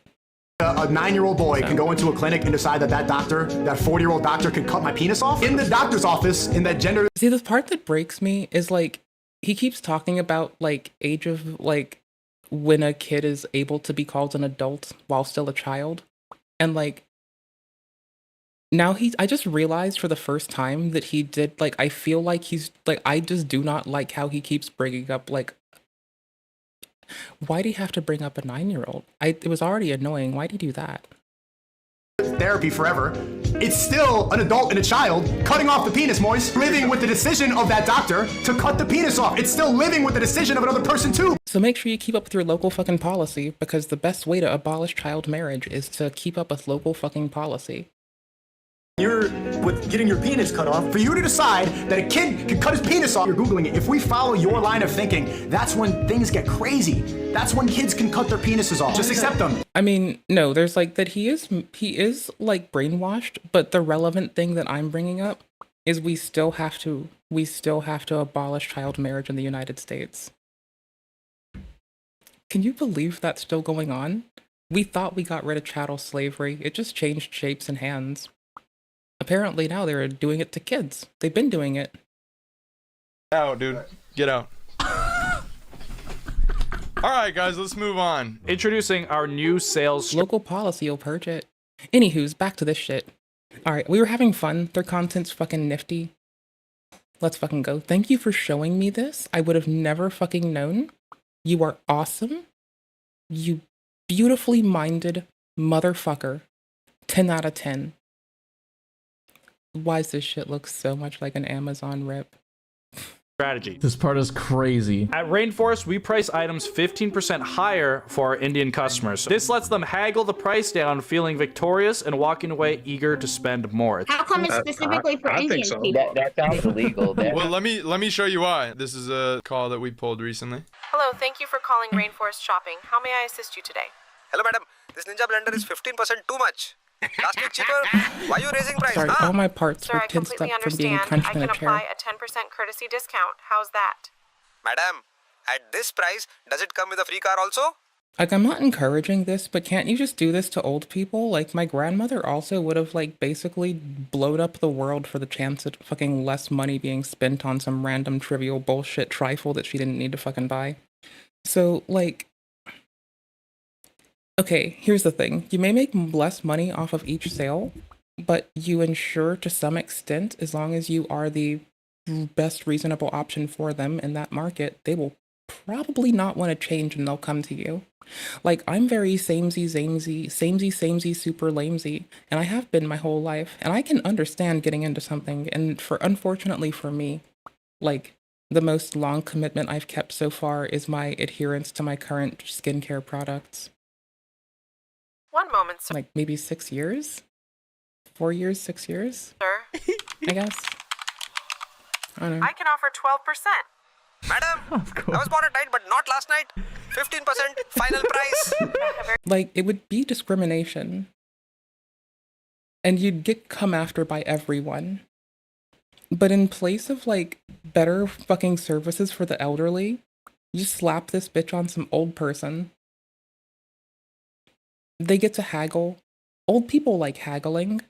A 9-year-old boy can go into a clinic and decide that that 40-year-old doctor can cut my penis off in the doctor's office in that gender. See, the part that breaks me is, like, he keeps talking about, like, age of, like, when a kid is able to be called an adult while still a child. And, like, now I just realized for the first time that he did, like, I feel like he's, like, I just do not like how he keeps bringing up, like, why'd he have to bring up a 9-year-old? It was already annoying. Why'd he do that? Therapy forever. It's still an adult and a child cutting off the penis, moist, living with the decision of that doctor to cut the penis off. It's still living with the decision of another person too. So make sure you keep up with your local fucking policy, because the best way to abolish child marriage is to keep up with local fucking policy. You're with getting your penis cut off. For you to decide that a kid can cut his penis off, you're Googling it. If we follow your line of thinking, that's when things get crazy. That's when kids can cut their penises off. Just accept them. I mean, no, there's like that he is like brainwashed, but the relevant thing that I'm bringing up is we still have to abolish child marriage in the United States. Can you believe that's still going on? We thought we got rid of chattel slavery. It just changed shapes and hands. Apparently now they're doing it to kids. They've been doing it. Out, dude. Get out. All right, guys, let's move on. Introducing our new sales. Local policy will purge it. Anywho's, back to this shit. All right, we were having fun. Their content's fucking nifty. Let's fucking go. Thank you for showing me this. I would have never fucking known. You are awesome. You beautifully minded motherfucker. 10 out of 10. Why does this shit look so much like an Amazon rip? Strategy. This part is crazy. At Rainforest, we price items 15% higher for our Indian customers. This lets them haggle the price down, feeling victorious and walking away eager to spend more. How come it's specifically for Indian people? That sounds illegal. Well, let me show you why. This is a call that we pulled recently. Hello, thank you for calling Rainforest Shopping. How may I assist you today? Hello, madam. This Ninja blender is 15% too much. Last week cheaper. Why are you raising price? Sorry, all my parts Sir, were I tensed completely up from being understand. crunched I in can a chair. apply a 10% courtesy discount. How's that? Madam, At this price, does it come with a free car also? Like, I'm not encouraging this, but can't you just do this to old people? Like, my grandmother also would have, like, basically blowed up the world for the chance of fucking less money being spent on some random trivial bullshit trifle that she didn't need to fucking buy. So, like, okay, here's the thing. You may make less money off of each sale, but you ensure to some extent, as long as you are the best reasonable option for them in that market, they will probably not want to change and they'll come to you. Like, I'm very samey, super lamesy, and I have been my whole life, and I can understand getting into something, and unfortunately for me, like, the most long commitment I've kept so far is my adherence to my current skincare products. One moment, sir. Like, maybe 6 years? 4 years, 6 years? Sir, I guess. I don't know. I can offer 12%. Madam, I was bought at night, but not last night. 15% final price. Like, it would be discrimination. And you'd get come after by everyone. But in place of, like, better fucking services for the elderly, you slap this bitch on some old person. They get to haggle. Old people like haggling.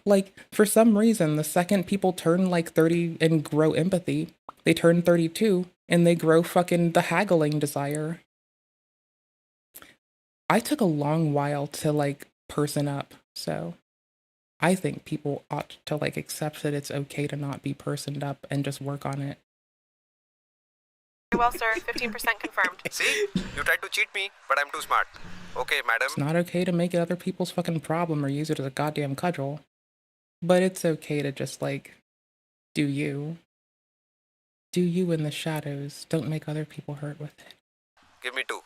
Like, for some reason, the second people turn, like, 30 and grow empathy, they turn 32, and they grow fucking the haggling desire. I took a long while to, like, person up, so I think people ought to, like, accept that it's okay to not be personed up and just work on it. Very well, sir. 15% confirmed. See? You tried to cheat me, but I'm too smart. Okay, madam. It's not okay to make it other people's fucking problem or use it as a goddamn cudgel. But it's okay to just, like, do you. Do you in the shadows. Don't make other people hurt with it. Give me 2.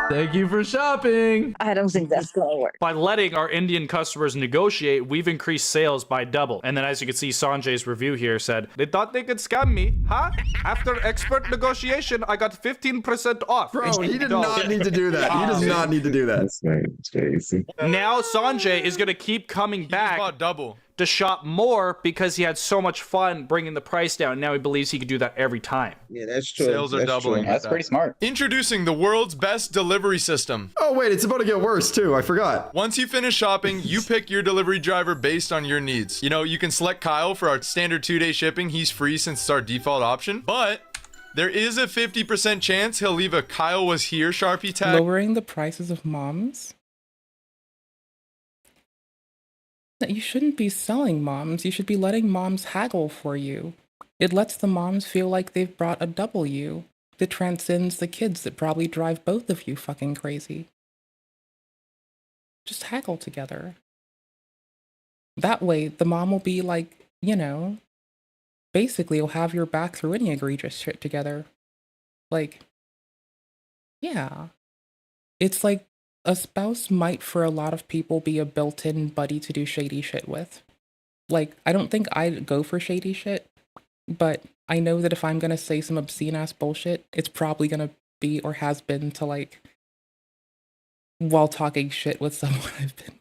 Thank you for shopping. I don't think that's gonna work. By letting our Indian customers negotiate, we've increased sales by double. And then as you can see, Sanjay's review here said, they thought they could scam me, huh? After expert negotiation, I got 15% off. Bro, he did not need to do that. He does not need to do that. That's crazy. Now Sanjay is going to keep coming back double to shop more because he had so much fun bringing the price down. Now he believes he could do that every time. Yeah, that's true. Sales are doubling. That's pretty smart. Introducing the world's best delivery system. Oh, wait, it's about to get worse, too. I forgot. Once you finish shopping, you pick your delivery driver based on your needs. You know, you can select Kyle for our standard 2-day shipping. He's free since it's our default option. But there is a 50% chance he'll leave a Kyle was here Sharpie tag. Lowering the prices of moms? You shouldn't be selling moms. You should be letting moms haggle for you. It lets the moms feel like they've brought a W that transcends the kids that probably drive both of you fucking crazy. Just haggle together. That way, the mom will be like, you know, basically you'll have your back through any egregious shit together. Like, yeah. It's like a spouse might, for a lot of people, be a built-in buddy to do shady shit with. Like, I don't think I'd go for shady shit, but I know that if I'm gonna say some obscene-ass bullshit, it's probably gonna be, or has been, to, like, while talking shit with someone I've been with.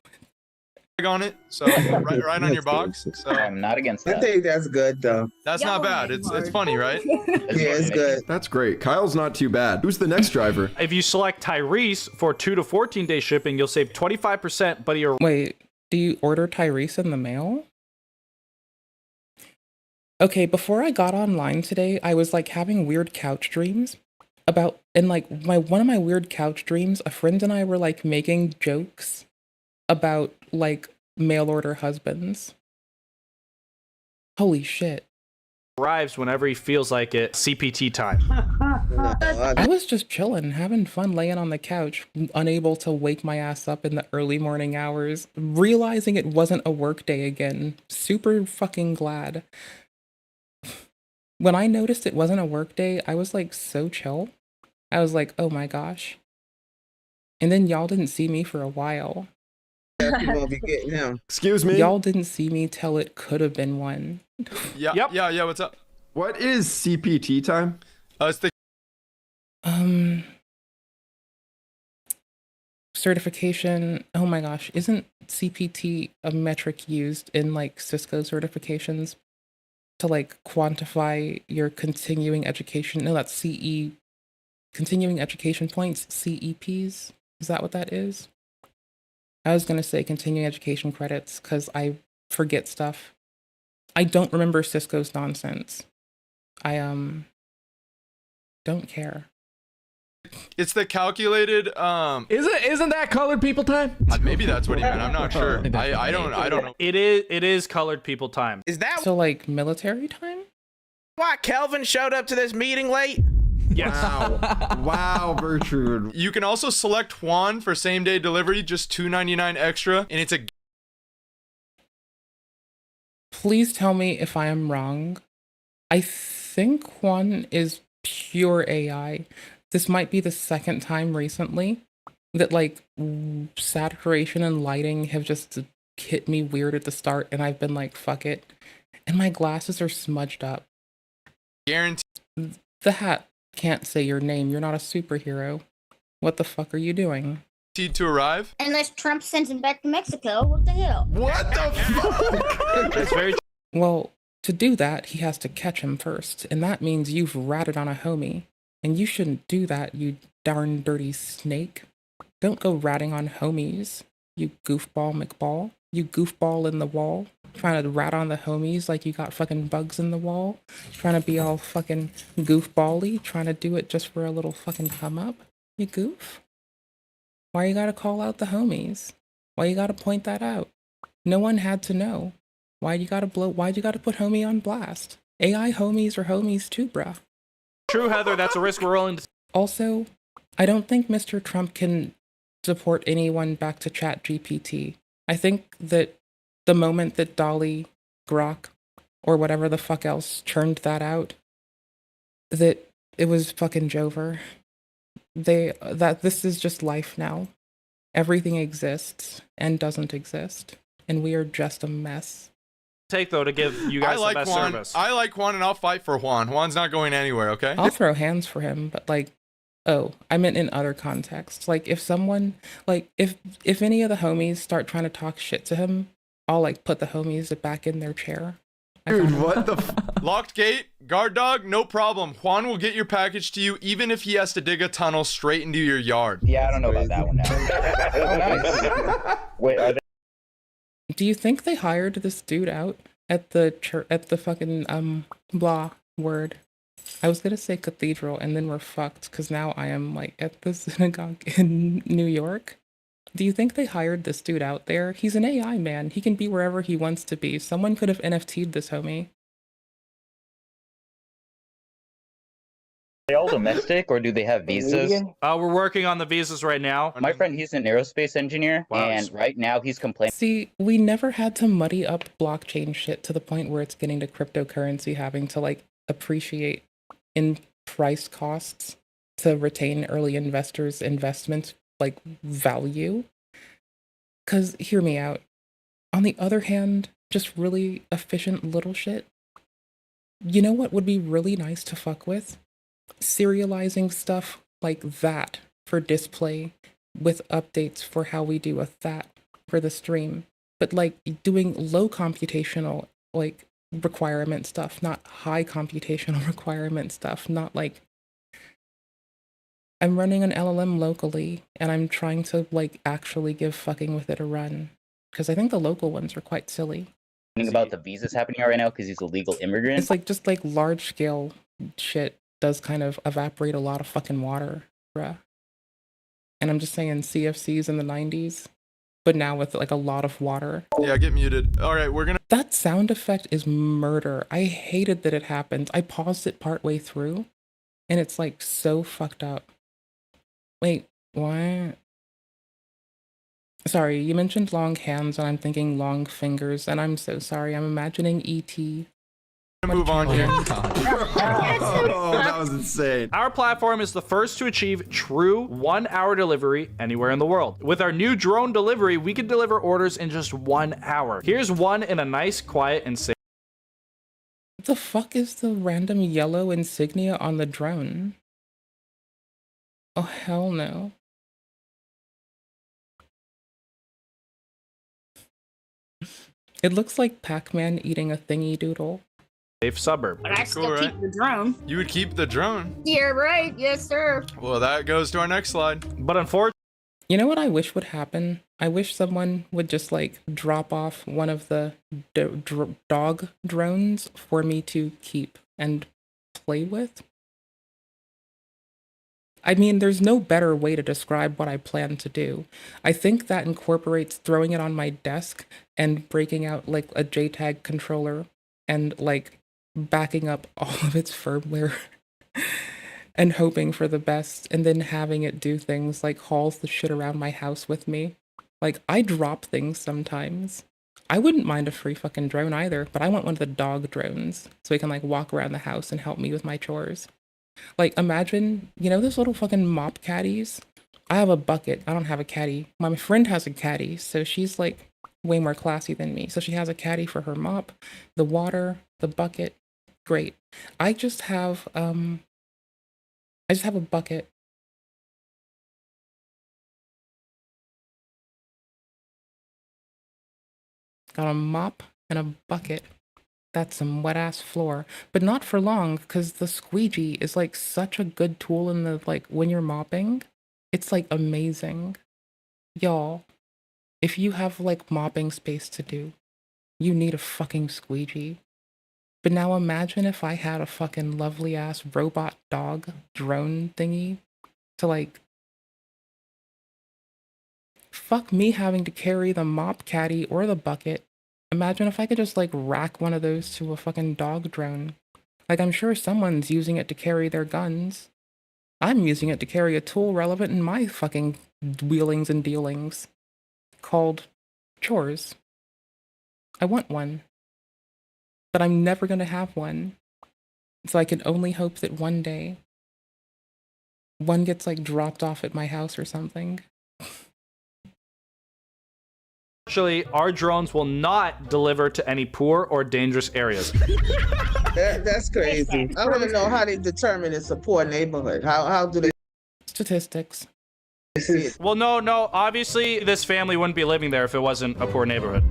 On it, so right on your box. So I'm not against that. I think that's good, though. That's not bad. It's funny, right? Yeah, it's good. That's great. Kyle's not too bad. Who's the next driver? If you select Tyrese for 2 to 14 day shipping, you'll save 25%, but you're... Wait, do you order Tyrese in the mail? Okay, before I got online today, I was, like, having weird couch dreams about, and, like, one of my weird couch dreams, a friend and I were, like, making jokes about, like, mail order husbands. Holy shit. Arrives whenever he feels like it. CPT time. I was just chilling, having fun laying on the couch, unable to wake my ass up in the early morning hours, realizing it wasn't a work day again. Super fucking glad. When I noticed it wasn't a work day, I was, like, so chill. I was like, oh my gosh. And then y'all didn't see me for a while. Excuse me? Y'all didn't see me till it could have been one. Yeah, what's up? What is CPT time? It's the certification. Oh my gosh, isn't CPT a metric used in, like, Cisco certifications to, like, quantify your continuing education? No, that's CE continuing education points, CEPs. Is that what that is? I was gonna say continuing education credits because I forget stuff. I don't remember Cisco's nonsense. I don't care. It's the calculated. Isn't that colored people time? Maybe that's what he meant. I'm not sure. I don't know. It is colored people time. Is that so like military time? why Kelvin showed up to this meeting late? Yes. Wow, Bertrude. You can also select Juan for same day delivery, just $2.99 extra, and it's a. Please tell me if I am wrong. I think Juan is pure AI. This might be the second time recently that like saturation and lighting have just hit me weird at the start, and I've been like, fuck it. And my glasses are smudged up. Guarantee. The hat can't say your name. You're not a superhero. What the fuck are you doing? To arrive. Unless Trump sends him back to Mexico, what the hell? What the fuck? That's very. Well, to do that, he has to catch him first, and that means you've ratted on a homie. And you shouldn't do that, you darn dirty snake. Don't go ratting on homies, you goofball McBall. You goofball in the wall, trying to rat on the homies like you got fucking bugs in the wall. Trying to be all fucking goofball-y, trying to do it just for a little fucking come up. You goof. Why you gotta call out the homies? Why you gotta point that out? No one had to know. Why'd you gotta put homie on blast? AI homies are homies too, bruh. True, Heather, that's a risk we're willing to. Also, I don't think Mr. Trump can deport anyone back to ChatGPT. I think that the moment that Dolly, Grok, or whatever the fuck else churned that out, that it was fucking Jover. This is just life now. Everything exists and doesn't exist, and we are just a mess. Take though to give you guys the best Juan. service. I like Juan, and I'll fight for Juan. Juan's not going anywhere. Okay. I'll throw hands for him, but like, oh, I meant in other contexts. Like if someone, like if any of the homies start trying to talk shit to him, I'll like put the homies back in their chair. Dude, what the Locked gate, guard dog, no problem. Juan will get your package to you even if he has to dig a tunnel straight into your yard. Yeah, I don't know about that one now. Wait, are they? Do you think they hired this dude out at the fucking blah word? I was gonna say cathedral, and then we're fucked because now I am like at the synagogue in New York. Do you think they hired this dude out there? He's an AI man. He can be wherever he wants to be. Someone could have NFT'd this homie. Are they all domestic or do they have visas? We're working on the visas right now. My friend, he's an aerospace engineer, and right now he's complaining. See, we never had to muddy up blockchain shit to the point where it's getting to cryptocurrency having to like appreciate in price costs to retain early investors' investments like value. Because hear me out. On the other hand, just really efficient little shit. You know what would be really nice to fuck with? Serializing stuff like that for display with updates for how we do a that for the stream. But like doing low computational like requirement stuff, not high computational requirement stuff, not like I'm running an LLM locally and I'm trying to like actually give fucking with it a run. Because I think the local ones are quite silly. About the visas happening right now because he's a legal immigrant. It's like just like large scale shit does kind of evaporate a lot of fucking water, bruh. And I'm just saying CFCs in the 90s, but now with like a lot of water. Yeah, get muted. All right, we're gonna. That sound effect is murder. I hated that it happened. I paused it partway through, and it's like so fucked up. Wait, what? Sorry, you mentioned long hands, and I'm thinking long fingers, and I'm so sorry. I'm imagining E.T. Move on here. Oh, that was insane. Our platform is the first to achieve true 1 hour delivery anywhere in the world. With our new drone delivery, we can deliver orders in just 1 hour. Here's one in a nice, quiet, and safe. What the fuck is the random yellow insignia on the drone? Oh, hell no. It looks like Pac-Man eating a thingy doodle. safe suburb. But I still keep the drone. You would keep the drone. Yeah, right. Yes, sir. Well, that goes to our next slide. But unfortunately, You know what I wish would happen? I wish someone would just like drop off one of the dog drones for me to keep and play with. I mean, there's no better way to describe what I plan to do. I think that incorporates throwing it on my desk and breaking out like a JTAG controller and like backing up all of its firmware and hoping for the best, and then having it do things like hauls the shit around my house with me. Like, I drop things sometimes. I wouldn't mind a free fucking drone either, but I want one of the dog drones so it can like walk around the house and help me with my chores. Like, imagine, you know those little fucking mop caddies? I have a bucket. I don't have a caddy. My friend has a caddy, so she's like way more classy than me. So she has a caddy for her mop, the water, the bucket. Great. I just have a bucket. Got a mop and a bucket. That's some wet ass floor, but not for long, because the squeegee is like such a good tool in the like when you're mopping. It's like amazing. Y'all, if you have like mopping space to do, you need a fucking squeegee. But now imagine if I had a fucking lovely ass robot dog drone thingy to like fuck me having to carry the mop caddy or the bucket. Imagine if I could just like rack one of those to a fucking dog drone. Like, I'm sure someone's using it to carry their guns. I'm using it to carry a tool relevant in my fucking wheelings and dealings called chores. I want one, but I'm never gonna have one. So I can only hope that one day one gets like dropped off at my house or something. Actually, our drones will not deliver to any poor or dangerous areas. That's crazy. I want to know how they determine it's a poor neighborhood. How do they? Statistics. Well, no. Obviously, this family wouldn't be living there if it wasn't a poor neighborhood.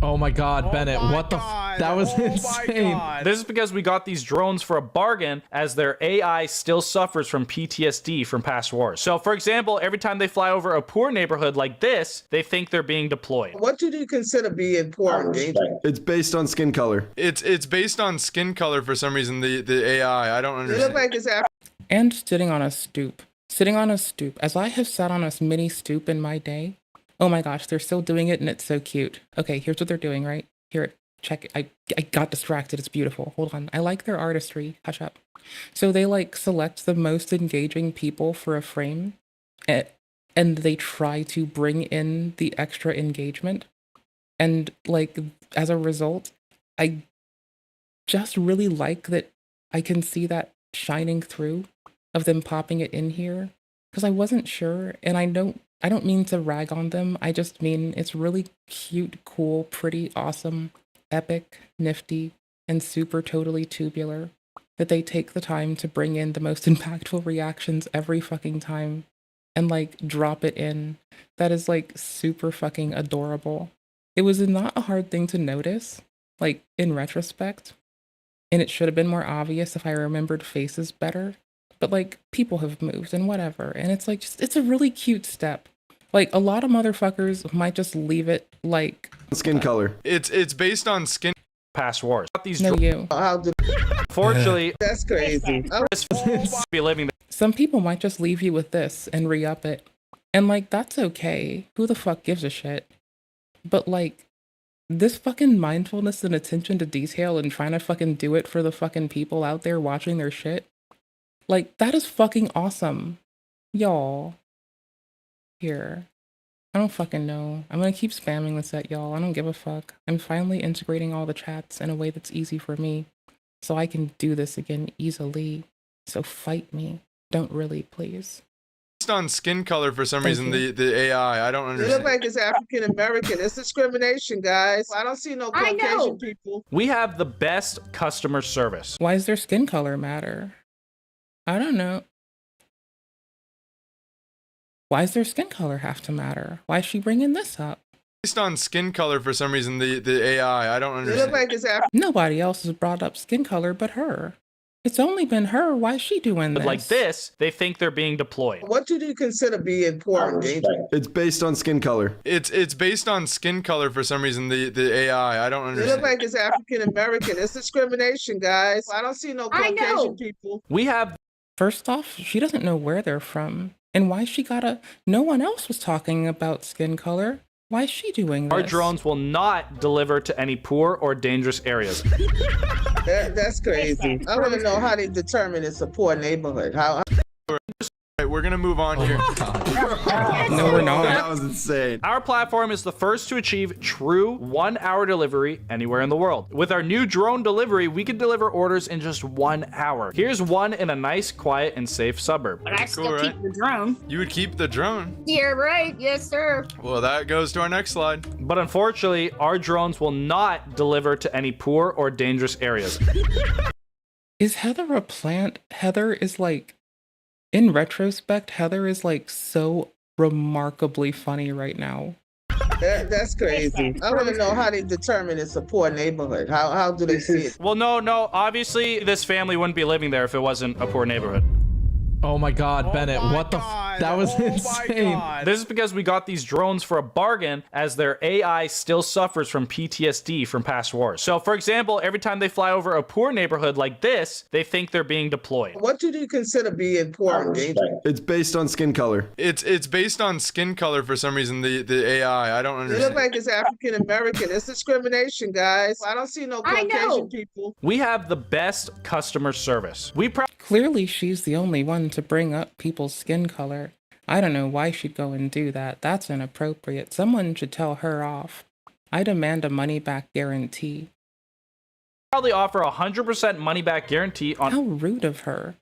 Oh my God, Bennett, what the that was insane. This is because we got these drones for a bargain, as their AI still suffers from PTSD from past wars. So, for example, every time they fly over a poor neighborhood like this, they think they're being deployed. What do you consider being poor and dangerous? It's based on skin color. It's based on skin color for some reason, the AI. I don't It understand. look like it's And sitting on a stoop. Sitting on a stoop. As I have sat on a mini stoop in my day, oh my gosh, they're still doing it and it's so cute. Okay, here's what they're doing, right? Here, check it. I got distracted. It's beautiful. Hold on. I like their artistry. Hush up. So they like select the most engaging people for a frame and they try to bring in the extra engagement. And like, as a result, I just really like that I can see that shining through of them popping it in here, because I wasn't sure, and I don't mean to rag on them. I just mean it's really cute, cool, pretty, awesome, epic, nifty, and super totally tubular that they take the time to bring in the most impactful reactions every fucking time and like drop it in. That is like super fucking adorable. It was not a hard thing to notice, like in retrospect, and it should have been more obvious if I remembered faces better. But like, people have moved and whatever, and it's like, just, it's a really cute step. Like, a lot of motherfuckers might just leave it like skin color. It's based on skin. Past wars. These no, you. Fortunately, that's crazy. Be living. Some people might just leave you with this and re-up it, and like, that's okay. Who the fuck gives a shit? But like, this fucking mindfulness and attention to detail and trying to fucking do it for the fucking people out there watching their shit. Like, that is fucking awesome. Y'all. Here. I don't fucking know. I'm gonna keep spamming this at y'all. I don't give a fuck. I'm finally integrating all the chats in a way that's easy for me, so I can do this again easily. So fight me. Don't really, please. Based on skin color for some reason, the AI. I don't It understand. look like it's African American. It's discrimination, guys. I don't see no Caucasian people. We have the best customer service. Why does their skin color matter? I don't know. Why does their skin color have to matter? Why is she bringing this up? Based on skin color for some reason, the AI. I don't It understand. look like it's African. Nobody else has brought up skin color but her. It's only been her. Why is she doing this? Like this, they think they're being deployed. What do you consider being poor and dangerous? It's based on skin color. It's based on skin color for some reason, the AI. I don't It understand. look like it's African American. It's discrimination, guys. I don't see no I know. Caucasian people. We have First off, she doesn't know where they're from. And why she gotta... No one else was talking about skin color. Why is she doing this? our drones will not deliver to any poor or dangerous areas. That's crazy. I want to know how they determine it's a poor neighborhood. How Right, we're gonna move on here. No, we're not. That was insane. Our platform is the first to achieve true 1-hour delivery anywhere in the world. With our new drone delivery, we can deliver orders in just 1 hour. Here's one in a nice, quiet, and safe suburb. But I still Cool, keep right? the drone. You would keep the drone. Yeah, right. Yes, sir. Well, that goes to our next slide. But unfortunately, our drones will not deliver to any poor or dangerous areas. Is Heather a plant? Heather is like... In retrospect, Heather is like so remarkably funny right now. that's crazy. I want to know how they determine it's a poor neighborhood. How do they see it? Well, no. Obviously, this family wouldn't be living there if it wasn't a poor neighborhood. Oh my God, Bennett, what the? That was insane. This is because we got these drones for a bargain, as their AI still suffers from PTSD from past wars. So, for example, every time they fly over a poor neighborhood like this, they think they're being deployed. What do you consider being poor and dangerous? It's based on skin color. It's based on skin color for some reason, the AI. I don't It understand. look like it's African American. It's discrimination, guys. I don't see no Caucasian people. We have the best customer service. We Clearly, she's the only one to bring up people's skin color. I don't know why she'd go and do that. That's inappropriate. Someone should tell her off. I demand a money-back guarantee. probably offer 100% money-back guarantee on How rude of her.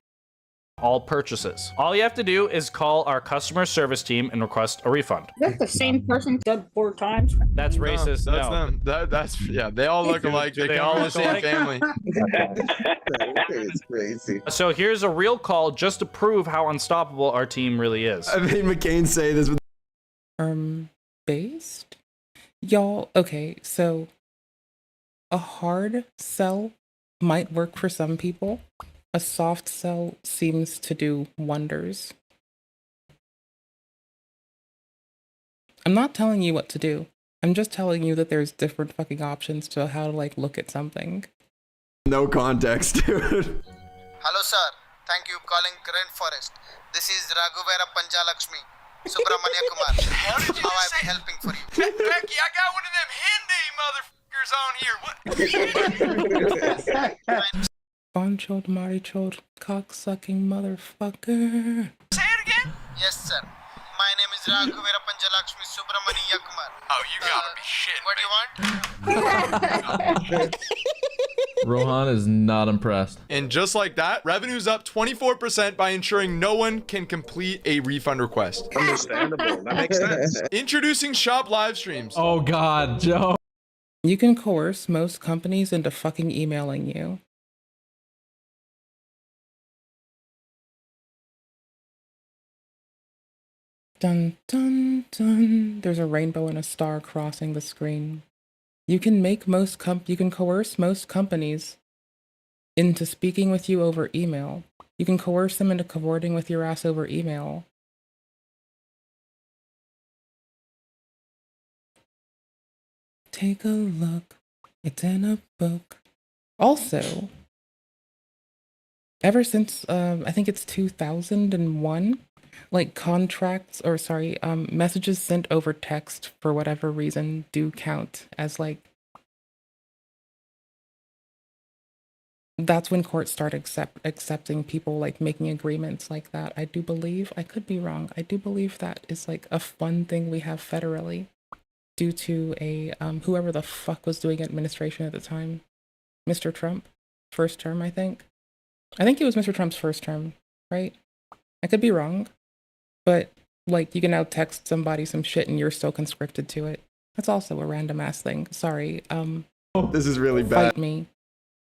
all purchases. All you have to do is call our customer service team and request a refund. That's the same person said 4 times. That's racist. That's no. them. That's yeah. They all look alike. They all come from the look same alike? family. It's crazy. So here's a real call just to prove how unstoppable our team really is. I made McCain say this with Based? Y'all, okay, so a hard sell might work for some people. A soft sell seems to do wonders. I'm not telling you what to do. I'm just telling you that there's different fucking options to how to like look at something. no context, dude. Hello, sir. Thank you calling Rainforest. This is Raghuvera Panjalakshmi. Subramanya Kumar. How I be helping for you? Becky, I got one of them Hindi motherfuckers on here. What? Bonchod, marichod, cocksucking motherfucker. Yes, sir. My name is Raghuvera Panjalakshmi Subramanya Kumar. Oh, you gotta be shit. What do you want? Rohan is not impressed. And just like that, revenue's up 24% by ensuring no one can complete a refund request. Understandable. That makes sense. Introducing shop live streams. Oh God, Joe. You can coerce most companies into fucking emailing you. Dun dun dun. There's a rainbow and a star crossing the screen. You can make you can coerce most companies into speaking with you over email. You can coerce them into cavorting with your ass over email. Take a look. It's in a book. Also, ever since I think it's 2001, like contracts or messages sent over text for whatever reason do count as like, that's when courts start accepting people like making agreements like that. I do believe, I could be wrong, I do believe that is like a fun thing we have federally due to a whoever the fuck was doing administration at the time, Mr. Trump, first term, I think it was Mr. Trump's first term, right? I could be wrong, but like you can now text somebody some shit and you're still conscripted to it. That's also a random ass thing. Sorry. This is really bad. Fight me.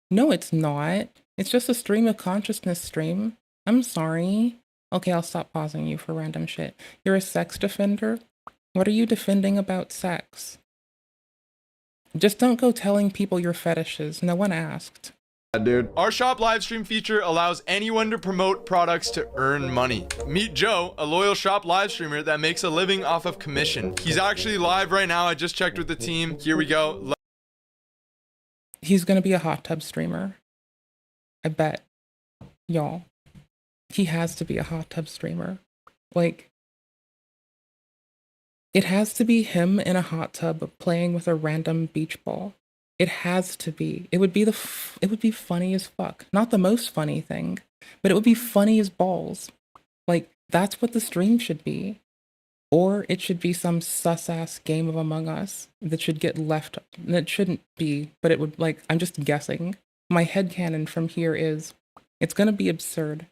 No, it's not. It's just a stream of consciousness stream. I'm sorry. Okay, I'll stop pausing you for random shit. You're a sex defender? What are you defending about sex? Just don't go telling people your fetishes. No one asked. Dude. Our shop live stream feature allows anyone to promote products to earn money. Meet Joe, a loyal shop live streamer that makes a living off of commission. He's actually live right now. I just checked with the team. Here we go. He's gonna be a hot tub streamer. I bet. Y'all. He has to be a hot tub streamer. Like, it has to be him in a hot tub playing with a random beach ball. It has to be. It would be funny as fuck. Not the most funny thing, but it would be funny as balls. Like, that's what the stream should be. Or it should be some sus-ass game of Among Us that should get left. That shouldn't be, but it would, like, I'm just guessing. My headcanon from here is, it's gonna be absurd.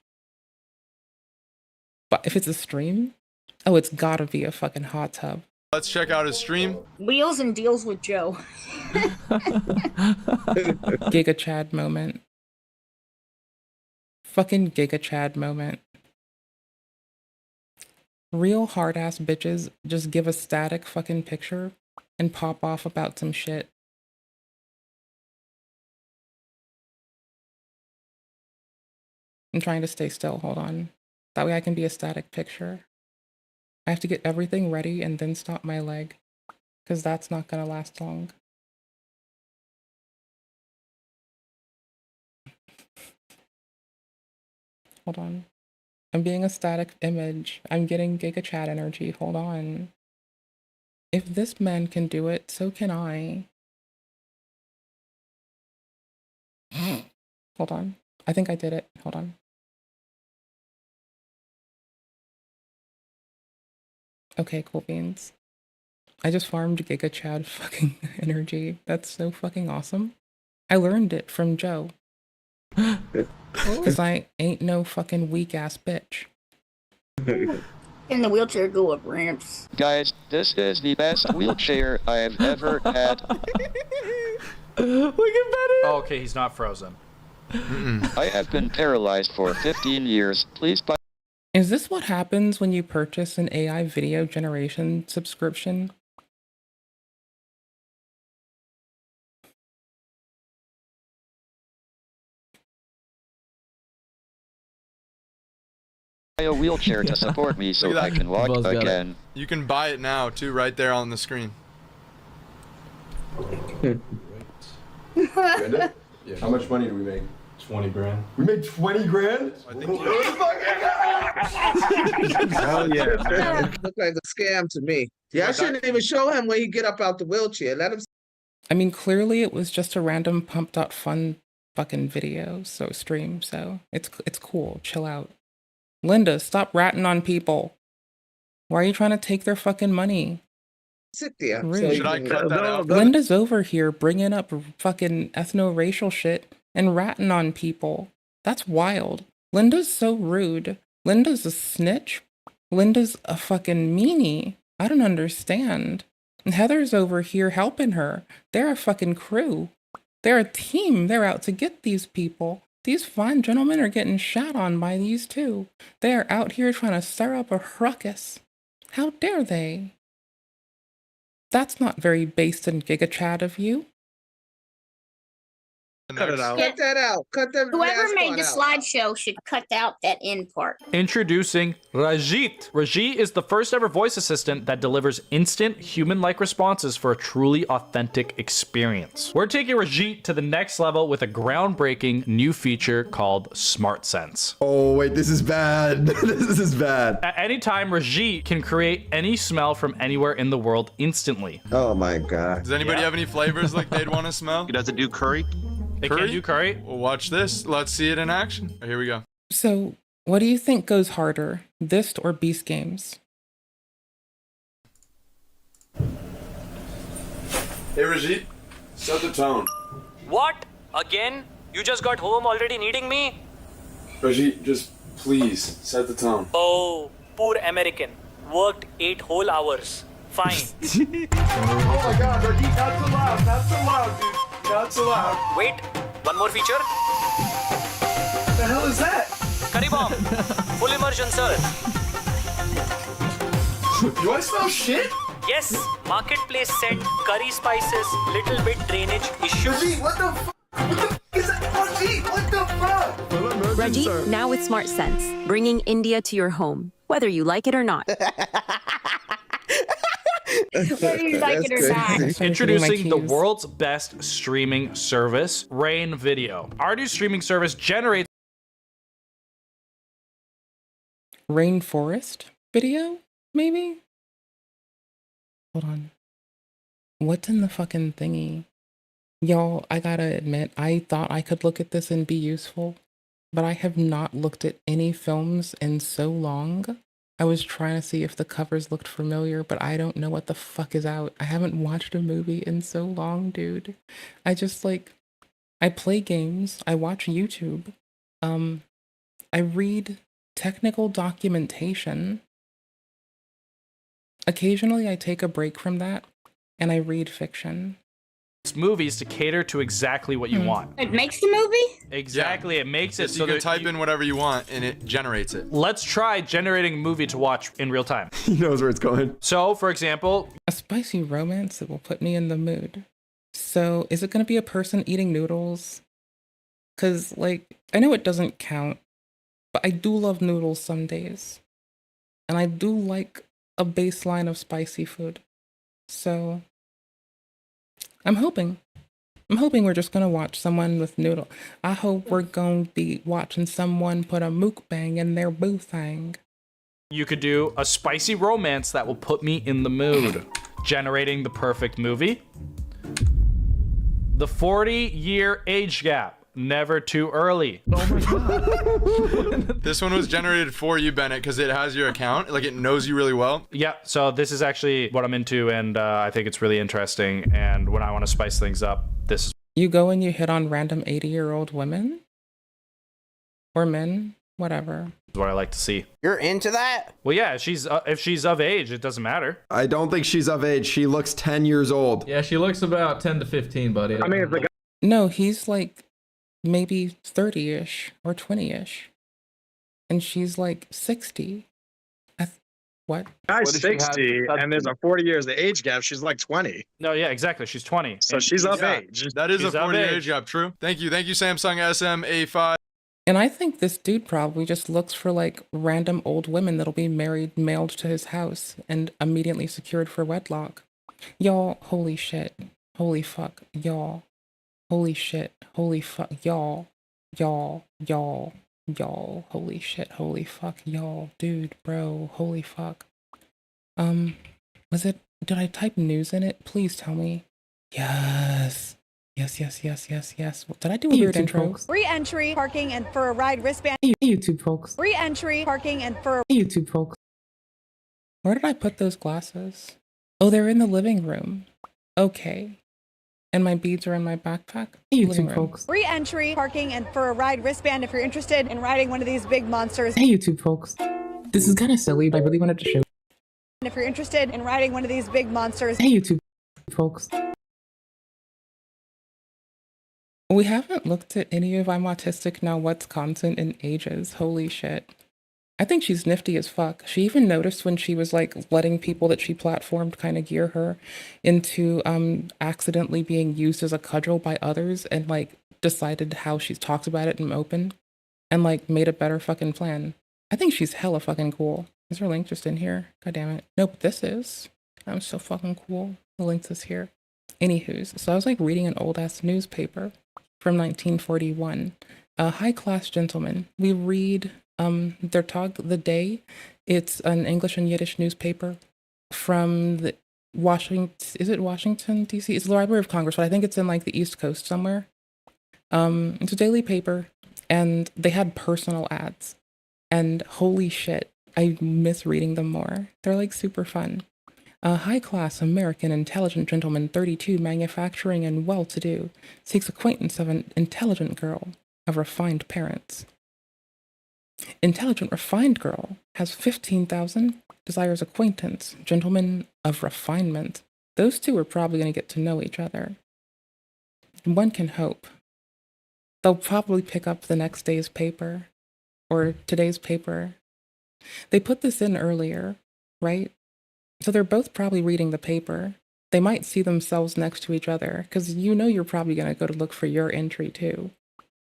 But if it's a stream, oh, it's gotta be a fucking hot tub. Let's check out his stream. Wheels and deals with Joe. Giga Chad moment. Fucking Giga Chad moment. Real hard-ass bitches just give a static fucking picture and pop off about some shit. I'm trying to stay still, hold on. That way I can be a static picture. I have to get everything ready and then stop my leg, because that's not gonna last long. Hold on. I'm being a static image. I'm getting Giga Chat energy. Hold on. If this man can do it, so can I. Hold on. I think I did it. Hold on. Okay, cool beans. I just farmed Giga Chad fucking energy. That's so fucking awesome. I learned it from Joe. Because I ain't no fucking weak ass bitch. In the wheelchair go up ramps. Guys, this is the best wheelchair I've ever had. Look at that. Oh, okay, he's not frozen. I have been paralyzed for 15 years. Please buy. Is this what happens when you purchase an AI video generation subscription? A wheelchair to support me so I can walk again. You can buy it now too, right there on the screen. Yeah. How much money do we make? 20 grand. We made 20 grand? I think Hell yeah, man. Look like a scam to me. Yeah, I shouldn't even show him when he get up out the wheelchair. Let him. I mean, clearly it was just a random pumped.fun fucking video, so stream, so it's cool. Chill out. Linda, stop ratting on people. Why are you trying to take their fucking money? Sit there. Rude. Should I cut that out? Linda's over here bringing up fucking ethno-racial shit and ratting on people. That's wild. Linda's so rude. Linda's a snitch. Linda's a fucking meanie. I don't understand. And Heather's over here helping her. They're a fucking crew. They're a team. They're out to get these people. These fine gentlemen are getting shot on by these two. They are out here trying to stir up a ruckus. How dare they? That's not very based in Giga Chat of you. Cut it out. Cut that out. Cut that. Whoever made the out. slideshow should cut out that end part. Introducing Rajit. Rajit is the first ever voice assistant that delivers instant human-like responses for a truly authentic experience. We're taking Rajit to the next level with a groundbreaking new feature called Smart Sense. Oh wait, this is bad. This is bad. At any time, Rajit can create any smell from anywhere in the world instantly. Oh my god. Does anybody have any flavors like they'd want to smell? Does it do curry? They can do curry. Well, watch this. Let's see it in action. Here we go. So, what do you think goes harder, this or Beast Games? Hey, Rajit. Set the tone. What? Again? You just got home already needing me? Rajit, just please set the tone. Oh, poor American. Worked 8 whole hours. Fine. Oh my god, Rajit, not so loud. Not so loud, dude. Not so loud. Wait, one more feature. What the hell is that? Curry bomb. Full immersion, sir. Do I smell shit? Yes, marketplace said curry spices, little bit drainage issues. What the fuck? What the fuck is that? Oh, gee, what the fuck? Reggie, now with Smart Sense, bringing India to your home, whether you like it or not. Whether you like it or not. Introducing the world's best streaming service, Rain Video. Our new streaming service generates Rainforest video, maybe? Hold on. What's in the fucking thingy? Y'all, I gotta admit, I thought I could look at this and be useful, but I have not looked at any films in so long. I was trying to see if the covers looked familiar, but I don't know what the fuck is out. I haven't watched a movie in so long, dude. I just I play games, I watch YouTube, I read technical documentation. Occasionally I take a break from that and I read fiction. movies to cater to exactly what you want. It makes the movie? Exactly, it makes it so you can type in whatever you want and it generates it. Let's try generating a movie to watch in real time. He knows where it's going. So, for example, a spicy romance that will put me in the mood. So, is it going to be a person eating noodles? Because, I know it doesn't count, but I do love noodles some days. And I do like a baseline of spicy food. So, I'm hoping we're just going to watch someone with noodle. I hope we're going to be watching someone put a mukbang in their boo thing. you could do a spicy romance that will put me in the mood. Generating the perfect movie. The 40-year age gap. Never too early. Oh my god. This one was generated for you, Bennett, because it has your account. It knows you really well. Yeah, so this is actually what I'm into, and I think it's really interesting. And when I want to spice things up, this is... You go and you hit on random 80-year-old women? Or men? Whatever. What I like to see. You're into that? Well, yeah, if she's of age, it doesn't matter. I don't think she's of age. She looks 10 years old. Yeah, she looks about 10 to 15, buddy. I mean, no, he's maybe 30-ish or 20-ish. And she's 60. What? Guy's 60 and there's a 40 years of age gap. She's 20. No, yeah, exactly. She's 20. So she's of age. That is She's a of 40 age. age gap, true. Thank you, Samsung SM-A5. And I think this dude probably just looks for random old women that'll be married, mailed to his house, and immediately secured for wedlock. Y'all, holy shit. Holy fuck. Y'all. Holy shit. Holy fuck. Y'all. Y'all. Y'all. Y'all. Holy shit. Holy fuck. Y'all. Dude, bro. Holy fuck. Did I type news in it? Please tell me. Yes. Yes. Did I do a weird intro? Folks. Free entry, parking, and for a ride wristband. Hey, YouTube folks. Free entry, parking, and for Hey, YouTube folks. Where did I put those glasses? Oh, they're in the living room. Okay. And my beads are in my backpack. Hey, YouTube folks. free entry, parking, and for a ride wristband if you're interested in riding one of these big monsters. Hey, YouTube folks. This is kind of silly, but I really wanted to show. If you're interested in riding one of these big monsters. Hey, YouTube folks. We haven't looked at any of I'm Autistic Now What's content in ages. Holy shit. I think she's nifty as fuck. She even noticed when she was letting people that she platformed kind of gear her into accidentally being used as a cudgel by others and decided how she talks about it in open and made a better fucking plan. I think she's hella fucking cool. Is her link just in here? God damn it. Nope, this is. I'm so fucking cool. The link is here. Anywho's, so I was reading an old ass newspaper from 1941. A high-class gentleman. We read Der Tag, the day. It's an English and Yiddish newspaper from the Washington. Is it Washington, D.C.? It's the Library of Congress, but I think it's in the East Coast somewhere. It's a daily paper, and they had personal ads. And holy shit, I miss reading them more. They're super fun. A high-class American intelligent gentleman, 32, manufacturing and well-to-do, seeks acquaintance of an intelligent girl of refined parents. Intelligent refined girl has 15,000, desires acquaintance, gentleman of refinement. Those two are probably going to get to know each other. One can hope. They'll probably pick up the next day's paper, or today's paper. They put this in earlier, right? So they're both probably reading the paper. They might see themselves next to each other because you know you're probably going to go to look for your entry too.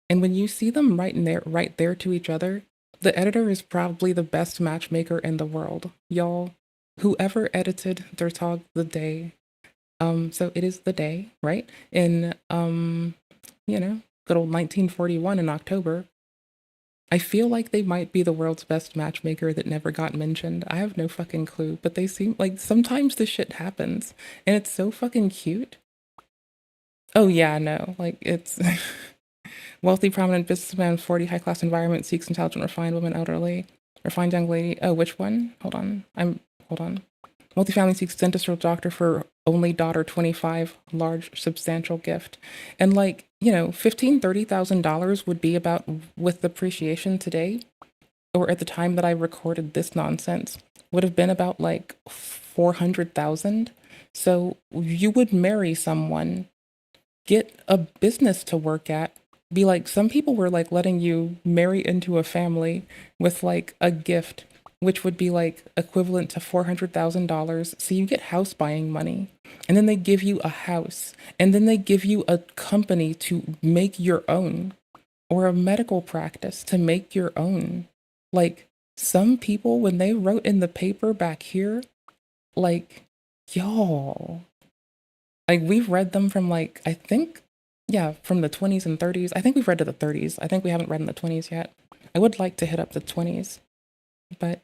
And when you see them right there to each other, the editor is probably the best matchmaker in the world. Y'all, whoever edited their Tag the Day, so it is the day, right? In, good old 1941 in October. I feel like they might be the world's best matchmaker that never got mentioned. I have no fucking clue, but they seem like sometimes this shit happens and it's so fucking cute. Oh yeah, no, like it's wealthy, prominent businessman, 40, high-class environment, seeks intelligent, refined woman, elderly, refined young lady. Oh, which one? Hold on. Multifamily seeks dentist or doctor for only daughter, 25, large, substantial gift. And like, $15,000, $30,000 would be about, with depreciation today, or at the time that I recorded this nonsense, would have been about like 400,000. So you would marry someone, get a business to work at, be like, some people were like letting you marry into a family with like a gift, which would be like equivalent to $400,000. So you get house buying money. And then they give you a house. And then they give you a company to make your own, or a medical practice to make your own. Like, some people, when they wrote in the paper back here, like, y'all, like, we've read them from like, I think, from the 20s and 30s. I think we've read to the 30s. I think we haven't read in the 20s yet. I would like to hit up the 20s, but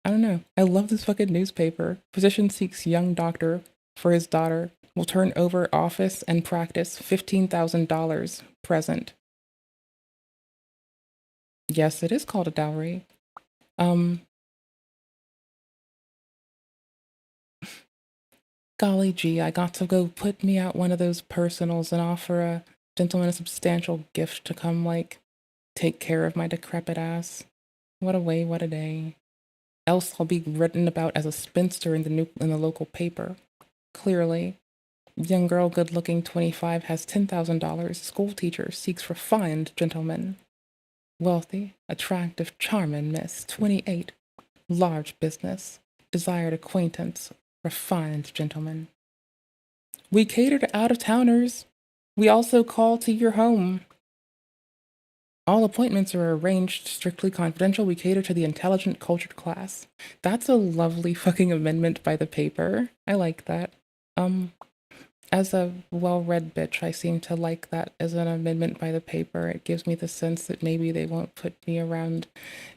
I don't know. I love this fucking newspaper. Physician seeks young doctor for his daughter. Will turn over office and practice, $15,000 present. Yes, it is called a dowry. Golly gee, I got to go put me out one of those personals and offer a gentleman a substantial gift to come, like, take care of my decrepit ass. What a way, what a day. Else I'll be written about as a spinster in the local paper. Clearly. Young girl, good looking, 25, has $10,000. School teacher, seeks refined gentleman. Wealthy, attractive, charming miss, 28. Large business, desired acquaintance, refined gentleman. We cater to out-of-towners. We also call to your home. All appointments are arranged strictly confidential. We cater to the intelligent, cultured class. That's a lovely fucking amendment by the paper. I like that. As a well-read bitch, I seem to like that as an amendment by the paper. It gives me the sense that maybe they won't put me around.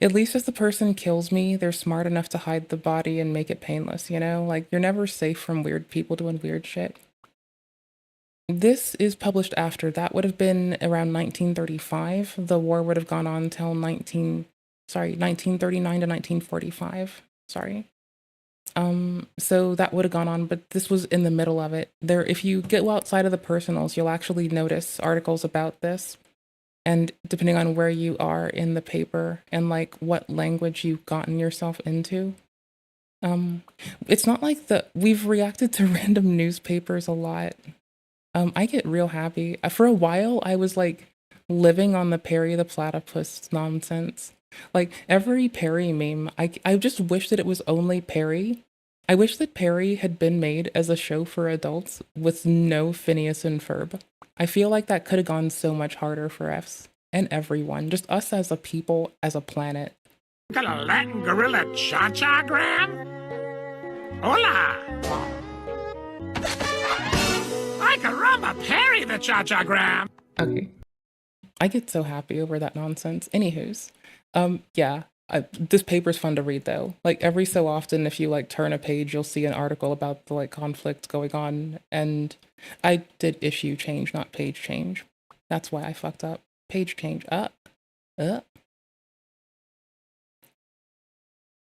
At least if the person kills me, they're smart enough to hide the body and make it painless, Like, you're never safe from weird people doing weird shit. This is published after. That would have been around 1935. The war would have gone on till 1939 to 1945. Sorry. So that would have gone on, but this was in the middle of it. If you go outside of the personals, you'll actually notice articles about this. And depending on where you are in the paper and like what language you've gotten yourself into, it's not like we've reacted to random newspapers a lot. I get real happy. For a while, I was like living on the Perry the Platypus nonsense. Like, every Perry meme, I just wish that it was only Perry. I wish that Perry had been made as a show for adults with no Phineas and Ferb. I feel like that could have gone so much harder for us and everyone, just us as a people, as a planet. Got a Latin gorilla cha-cha-gram? Hola! Ay caramba, Perry the cha-cha-gram! Okay. I get so happy over that nonsense. Anywho's. This paper's fun to read though. Like, every so often, if you like turn a page, you'll see an article about the like conflict going on. And I did issue change, not page change. That's why I fucked up. Page change.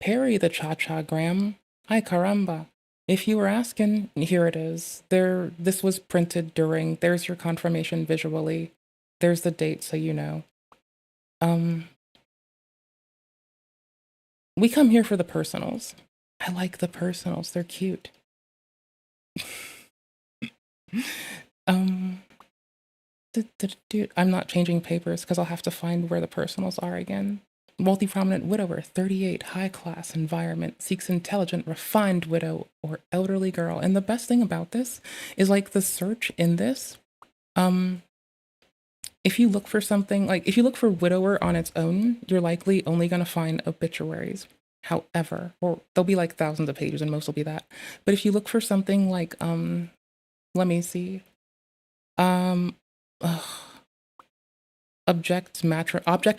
Perry the cha-cha-gram. Ay caramba. If you were asking, here it is. This was printed during, there's your confirmation visually. There's the date, so you know. We come here for the personals. I like the personals. They're cute. I'm not changing papers because I'll have to find where the personals are again. wealthy prominent widower, 38, high class environment, seeks intelligent, refined widow or elderly girl. And the best thing about this is like the search in this, if you look for something, like if you look for widower on its own, you're likely only going to find obituaries. However, or there'll be like thousands of pages and most will be that. But if you look for something like, let me see, object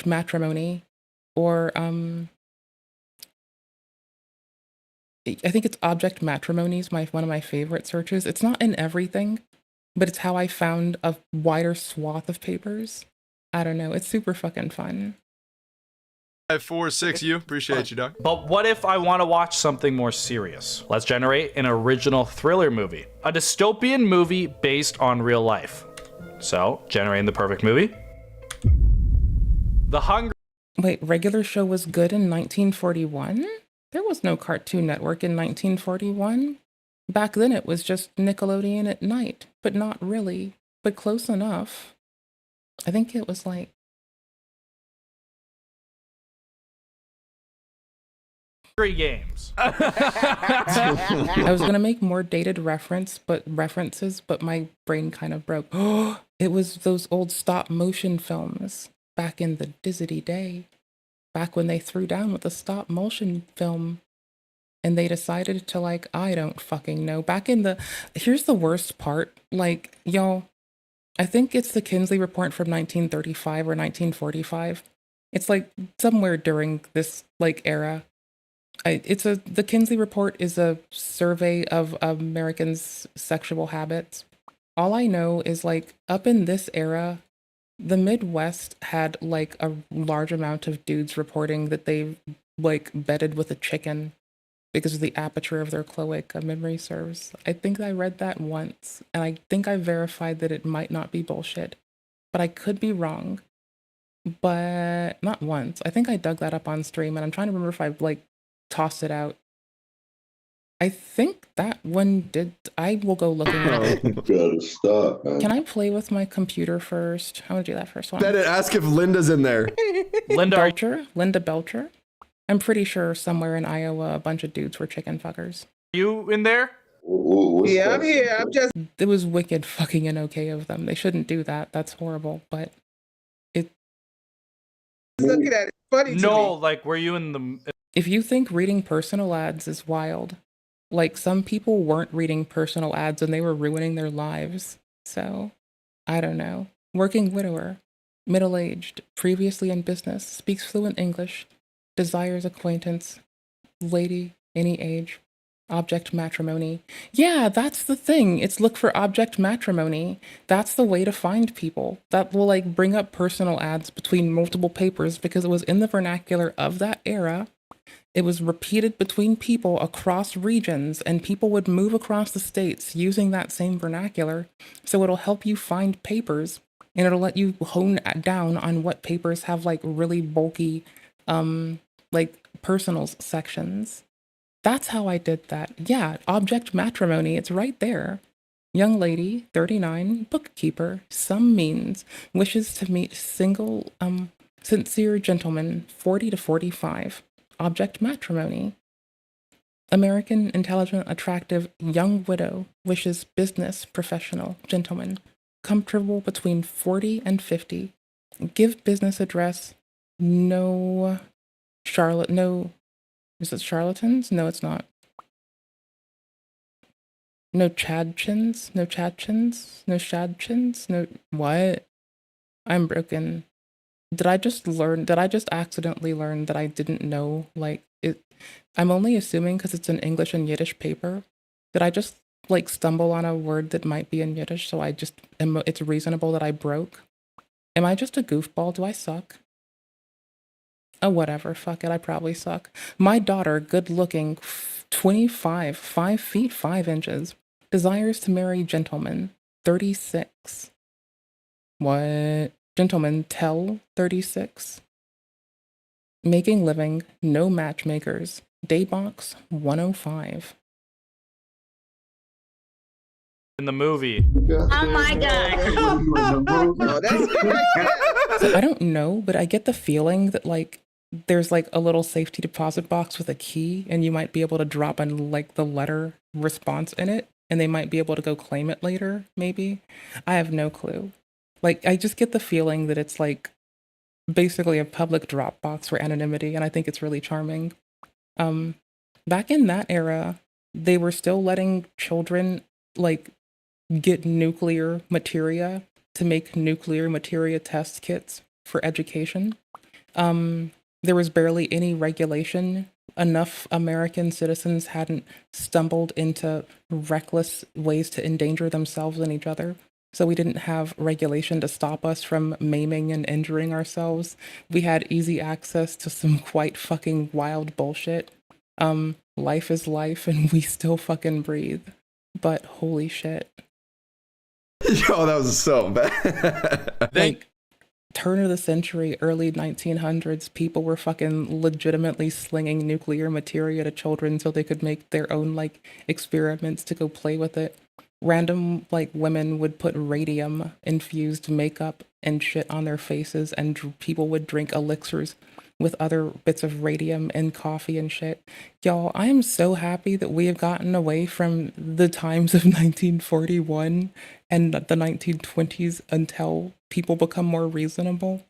matrimony, or I think it's object matrimony is one of my favorite searches. It's not in everything, but it's how I found a wider swath of papers. I don't know. It's super fucking fun. 546 you. Appreciate you, dog. But what if I want to watch something more serious? Let's generate an original thriller movie. A dystopian movie based on real life. So, generating the perfect movie. The Hunger... Wait, regular show was good in 1941? There was no Cartoon Network in 1941. Back then it was just Nickelodeon at night, but not really, but close enough. I think it was like... Games. I was gonna make more dated references, but my brain kind of broke. Oh, it was those old stop motion films back in the Dizzity day, back when they threw down with the stop motion film, and they decided to like, I don't fucking know. Back in the, here's the worst part, like y'all, I think it's the Kinsley Report from 1935 or 1945. It's like somewhere during this like era. The Kinsley Report is a survey of Americans' sexual habits. All I know is like up in this era, the Midwest had like a large amount of dudes reporting that they like bedded with a chicken because of the aperture of their cloaca, memory serves. I think I read that once, and I think I verified that it might not be bullshit, but I could be wrong. But not once. I think I dug that up on stream, and I'm trying to remember if I like tossed it out. I think that one did. I will go looking at it. You gotta stop, man. Can I play with my computer first? I want to do that first one. Then ask if Linda's in there. Linda Belcher. I'm pretty sure somewhere in Iowa, a bunch of dudes were chicken fuckers. You in there? Yeah, I'm here. I'm just. It was wicked fucking and okay of them. They shouldn't do that. That's horrible. But it. Looking at it, funny. No, like, were you in the? If you think reading personal ads is wild, like some people weren't reading personal ads and they were ruining their lives. So, I don't know. Working widower, middle-aged, previously in business, speaks fluent English, desires acquaintance, lady, any age, object matrimony. Yeah, that's the thing. It's look for object matrimony. That's the way to find people. That will like bring up personal ads between multiple papers because it was in the vernacular of that era. It was repeated between people across regions, and people would move across the states using that same vernacular. So it'll help you find papers, and it'll let you hone down on what papers have like really bulky, like personals sections. That's how I did that. Yeah, object matrimony, it's right there. Young lady, 39, bookkeeper, some means, wishes to meet single, sincere gentleman, 40 to 45. Object matrimony. American, intelligent, attractive, young widow, wishes business, professional, gentleman, comfortable between 40 and 50. Give business address, no, is it charlatans? No, it's not. No chadchins? No chadchins? No shadchins? No, what? I'm broken. Did I just accidentally learn that I didn't know, like, it? I'm only assuming because it's an English and Yiddish paper. Did I just, like, stumble on a word that might be in Yiddish, so it's reasonable that I broke? Am I just a goofball? Do I suck? Oh, whatever, fuck it, I probably suck. My daughter, good looking, 25, 5 feet 5 inches, desires to marry gentleman, 36. What? Gentleman, tell, 36. Making living, no matchmakers, daybox, 105. In the movie. Oh my god. So I don't know, but I get the feeling that, like, there's like a little safety deposit box with a key, and you might be able to drop in like the letter response in it, and they might be able to go claim it later, maybe. I have no clue. Like, I just get the feeling that it's like basically a public drop box for anonymity, and I think it's really charming. Back in that era, they were still letting children like get nuclear materia to make nuclear materia test kits for education. There was barely any regulation. Enough American citizens hadn't stumbled into reckless ways to endanger themselves and each other. So we didn't have regulation to stop us from maiming and injuring ourselves. We had easy access to some quite fucking wild bullshit. Life is life and we still fucking breathe. But holy shit. Yo, that was so bad. Like, turn of the century, early 1900s, people were fucking legitimately slinging nuclear materia to children so they could make their own, like, experiments to go play with it. Random, like, women would put radium-infused makeup and shit on their faces, and people would drink elixirs with other bits of radium and coffee and shit. Y'all, I am so happy that we have gotten away from the times of 1941 and the 1920s until people become more reasonable.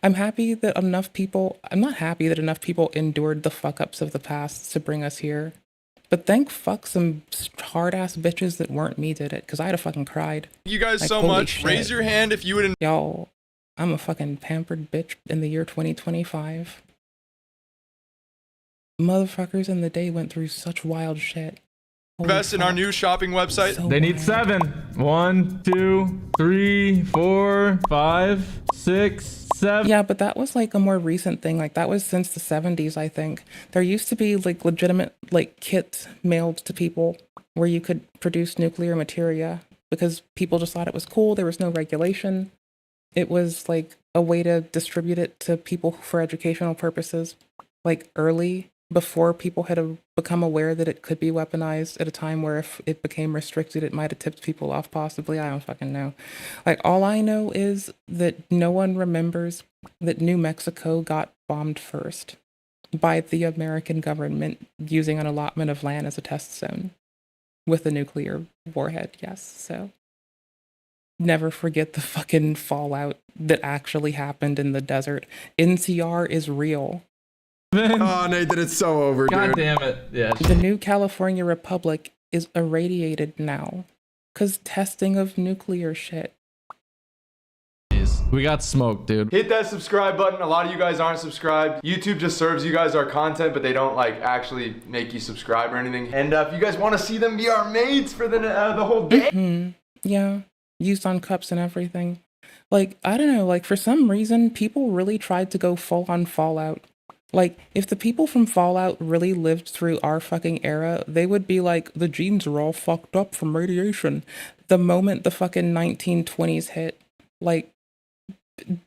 I'm not happy that enough people endured the fuck-ups of the past to bring us here. But thank fuck some hard-ass bitches that weren't me did it, because I'd have fucking cried. You guys Like, so holy much. shit. Raise your hand if you would Y'all, I'm a fucking pampered bitch in the year 2025. Motherfuckers in the day went through such wild shit. Holy invest in our fuck. new shopping website. So They need wild. 7. 1, 2, 3, 4, 5, 6, 7. Yeah, but that was like a more recent thing. Like that was since the 70s, I think. There used to be like legitimate like kits mailed to people where you could produce nuclear materia because people just thought it was cool. There was no regulation. It was like a way to distribute it to people for educational purposes, like early before people had become aware that it could be weaponized at a time where if it became restricted, it might have tipped people off possibly. I don't fucking know. Like, all I know is that no one remembers that New Mexico got bombed first by the American government using an allotment of land as a test zone with a nuclear warhead. Yes, so never forget the fucking fallout that actually happened in the desert. NCR is real. Oh, Nathan, it's so over, God dude. damn it. Yeah. The new California Republic is irradiated now because testing of nuclear shit. We got smoked, dude. Hit that subscribe button. A lot of you guys aren't subscribed. YouTube just serves you guys our content, but they don't like actually make you subscribe or anything. And if you guys want to see them be our mates for the whole day. Yeah, used on cups and everything. Like, I don't know, like for some reason, people really tried to go full on Fallout. Like, if the people from Fallout really lived through our fucking era, they would be like, the genes are all fucked up from radiation. The moment the fucking 1920s hit, like,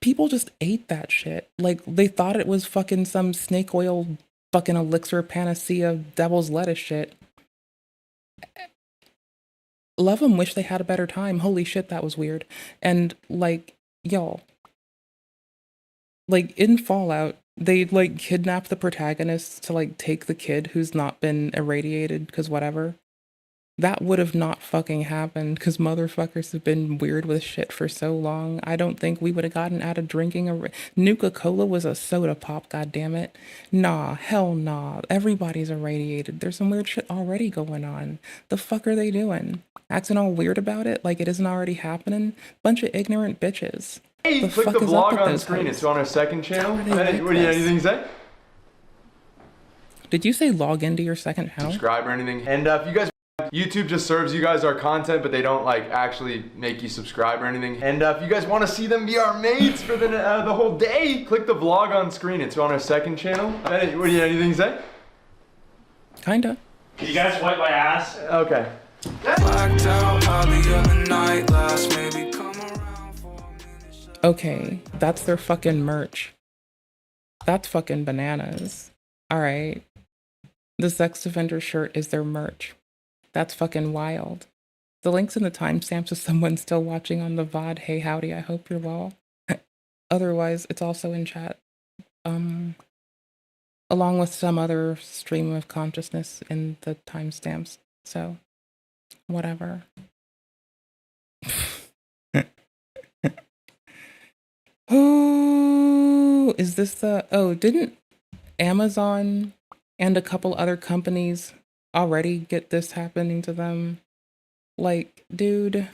people just ate that shit. Like, they thought it was fucking some snake oil fucking elixir panacea devil's lettuce shit. Love them, wish they had a better time. Holy shit, that was weird. And, like, y'all, like, in Fallout, they, like, kidnap the protagonists to, like, take the kid who's not been irradiated, because whatever. That would have not fucking happened, because motherfuckers have been weird with shit for so long. I don't think we would have gotten out of drinking Nuka-Cola was a soda pop, goddammit. Nah, hell nah. Everybody's irradiated. There's some weird shit already going on. The fuck are they doing? Acting all weird about it like it isn't already happening? Bunch of ignorant bitches. Hey, The click fuck the is up vlog with on those screen. hoes? It's on our second channel. How do they Hey, like what do you this? anything to say? Did you say log into your second channel? Subscribe or anything. And if you guys, YouTube just serves you guys our content, but they don't like actually make you subscribe or anything. And if you guys want to see them be our mates for the whole day, click the vlog on screen. It's on our second channel. Hey, what do you anything to say? Kinda. Can you guys wipe my ass? Okay. Okay, that's their fucking merch. That's fucking bananas. Alright. The sex offender shirt is their merch. That's fucking wild. The links in the timestamps of someone still watching on the VOD. Hey, howdy, I hope you're well. Otherwise, it's also in chat. along with some other stream of consciousness in the timestamps. So, whatever. Oh, is this the... Oh, didn't Amazon and a couple other companies already get this happening to them? Like, dude...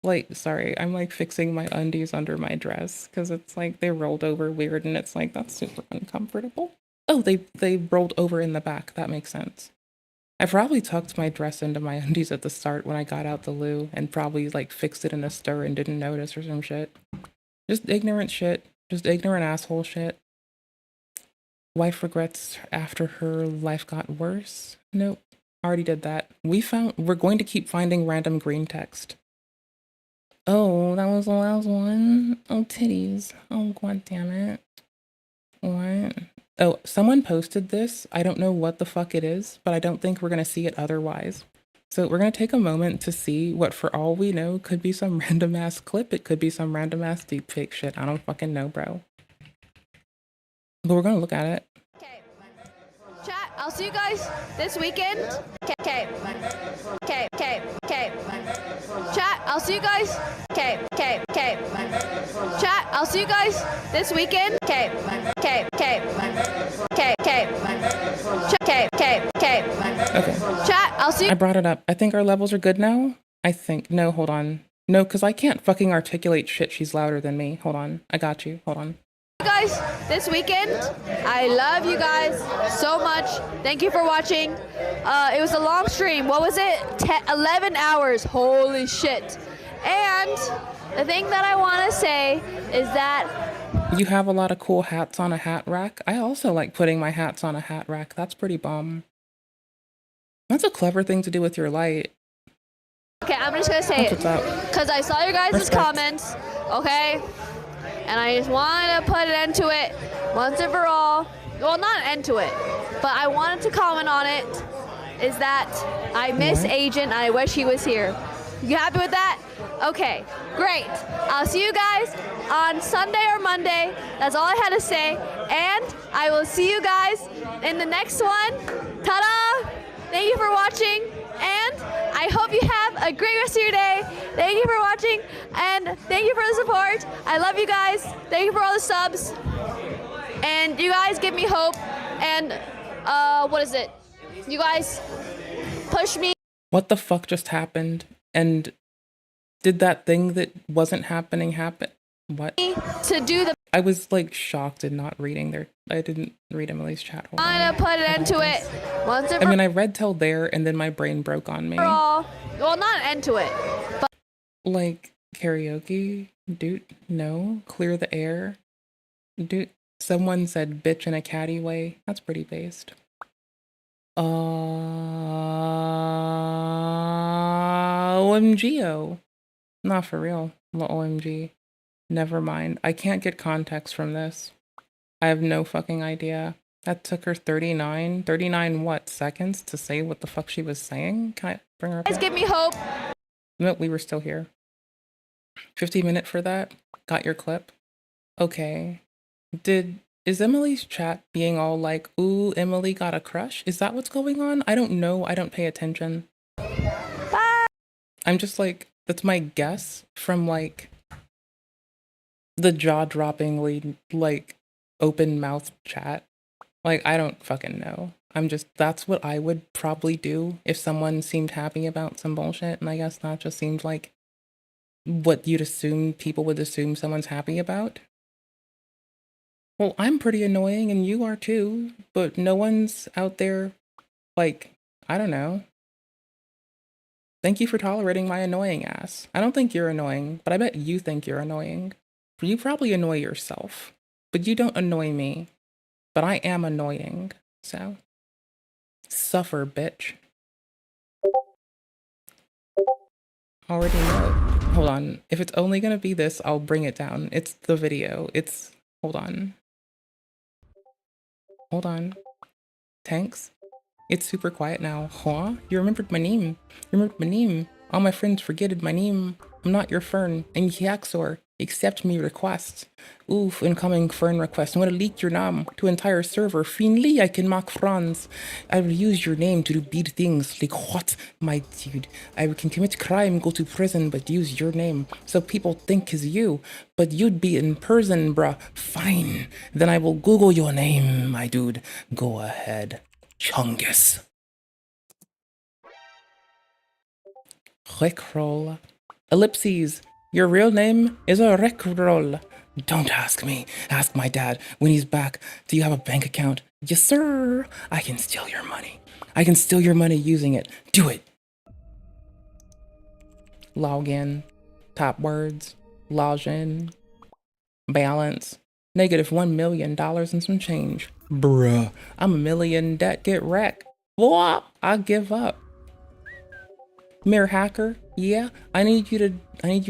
Like, sorry, I'm like fixing my undies under my dress because it's like they rolled over weird and it's like, that's super uncomfortable. Oh, they rolled over in the back. That makes sense. I probably tucked my dress into my undies at the start when I got out the loo and probably like fixed it in a stir and didn't notice or some shit. Just ignorant shit. Just ignorant asshole shit. Wife regrets after her life got worse. Nope. Already did that. We're going to keep finding random green text. Oh, that was the last one? Oh, titties. Oh, god damn it. What? Oh, someone posted this. I don't know what the fuck it is, but I don't think we're gonna see it otherwise. So we're gonna take a moment to see what, for all we know, could be some random ass clip. It could be some random ass deepfake shit. I don't fucking know, bro. But we're gonna look at it. Chat, I'll see you guys this weekend. Okay. Chat, I'll see you guys. Okay. Chat, I'll see you guys this weekend. Okay. Chat, I'll see you. I brought it up. I think our levels are good now. I think. No, hold on. No, because I can't fucking articulate shit. She's louder than me. Hold on. I got you. Hold on. Guys this weekend. I love you guys so much. Thank you for watching. It was a long stream. What was it? 11 hours. Holy shit. And the thing that I want to say is that you have a lot of cool hats on a hat rack. I also like putting my hats on a hat rack. That's pretty bomb. That's a clever thing to do with your light. Okay, I'm just gonna say it because I saw your guys' comments. Okay. And I just wanted to put an end to it once and for all. Well, not an end to it, but I wanted to comment on it. Is that I miss Agent and I wish he was here. You happy with that? Okay, great. I'll see you guys on Sunday or Monday. That's all I had to say. And I will see you guys in the next one. Ta-da! Thank you for watching. And I hope you have a great rest of your day. Thank you for watching and thank you for the support. I love you guys. Thank you for all the subs. And you guys give me hope. And what is it? You guys push me. What the fuck just happened? And did that thing that wasn't happening happen? What? To do the. I was like shocked and not reading their. I didn't read Emily's chat. I'm gonna put an end to it. Once I mean, I read till there, and then my brain broke on me. Well, not an end to it, but like karaoke, dude. No, clear the air, dude. Someone said "bitch" in a catty way. That's pretty based. OMGO. Not for real. OMG. Never mind. I can't get context from this. I have no fucking idea. That took her 39 what, seconds to say what the fuck she was saying? Can I bring her up? Guys, give me hope. No, we were still here. 50-minute for that? Got your clip? Okay. Is Emily's chat being all like, ooh, Emily got a crush? Is that what's going on? I don't know. I don't pay attention. Bye. I'm just like, that's my guess from like the jaw-droppingly like open mouth chat. Like, I don't fucking know. That's what I would probably do if someone seemed happy about some bullshit. And I guess that just seemed like what you'd assume people would assume someone's happy about. Well, I'm pretty annoying and you are too, but no one's out there like, I don't know. Thank you for tolerating my annoying ass. I don't think you're annoying, but I bet you think you're annoying. You probably annoy yourself, but you don't annoy me. But I am annoying, so suffer, bitch. Already know. Hold on. If it's only gonna be this, I'll bring it down. It's the video. Hold on. Hold on. Tanks? It's super quiet now. Huh? You remembered my name. You remembered my name. All my friends forgetted my name. I'm not your fern. I'm Yaxor. Accept me request. Oof, incoming friend request. I'm gonna leak your name to entire server. Finally, I can mock Franz. I will use your name to do bad things. Like what, my dude? I can commit crime, go to prison, but use your name. So people think it's you. But you'd be in prison, bruh. Fine. Then I will Google your name, my dude. Go ahead. Chungus. Rickroll. Ellipses. Your real name is a Rickroll. Don't ask me. Ask my dad when he's back. Do you have a bank account? Yes, sir. I can steal your money. I can steal your money using it. Do it. Login. Top words. Login. Balance. Negative $1 million and some change. Bruh. I'm a million debt. Get wrecked. Boy, I give up. Mere hacker, yeah, I need you to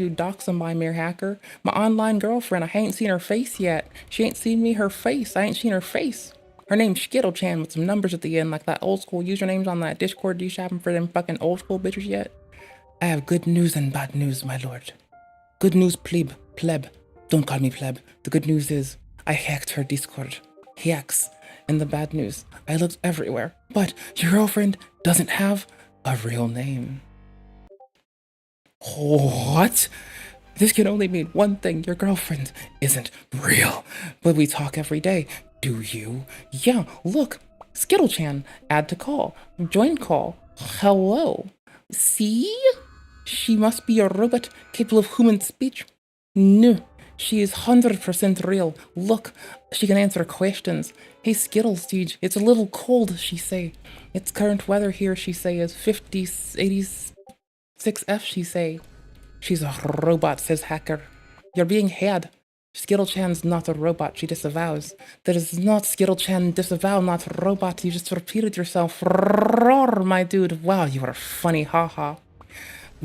dox somebody, mere hacker. My online girlfriend, I ain't seen her face yet. She ain't seen me, her face. I ain't seen her face. Her name's Skittle-chan with some numbers at the end, like that old school usernames on that Discord. Do you shopping for them fucking old school bitches yet? I have good news and bad news, my lord. Good news, pleb. Don't call me pleb. The good news is, I hacked her Discord. Hacks. And the bad news, I looked everywhere, but your girlfriend doesn't have a real name. What? This can only mean one thing. Your girlfriend isn't real. But we talk every day. Do you? Yeah, look. Skittle-chan. Add to call. Join call. Hello. See? She must be a robot capable of human speech. No. She is 100% real. Look. She can answer questions. Hey, Skittles, dude. It's a little cold, she say. Its current weather here, she say, is 6F, she say. She's a robot, says hacker. You're being had. Skittle-chan's not a robot, she disavows. That is not Skittle-chan, disavow, not robot. You just repeated yourself. Roar, my dude. Wow, you are funny, haha.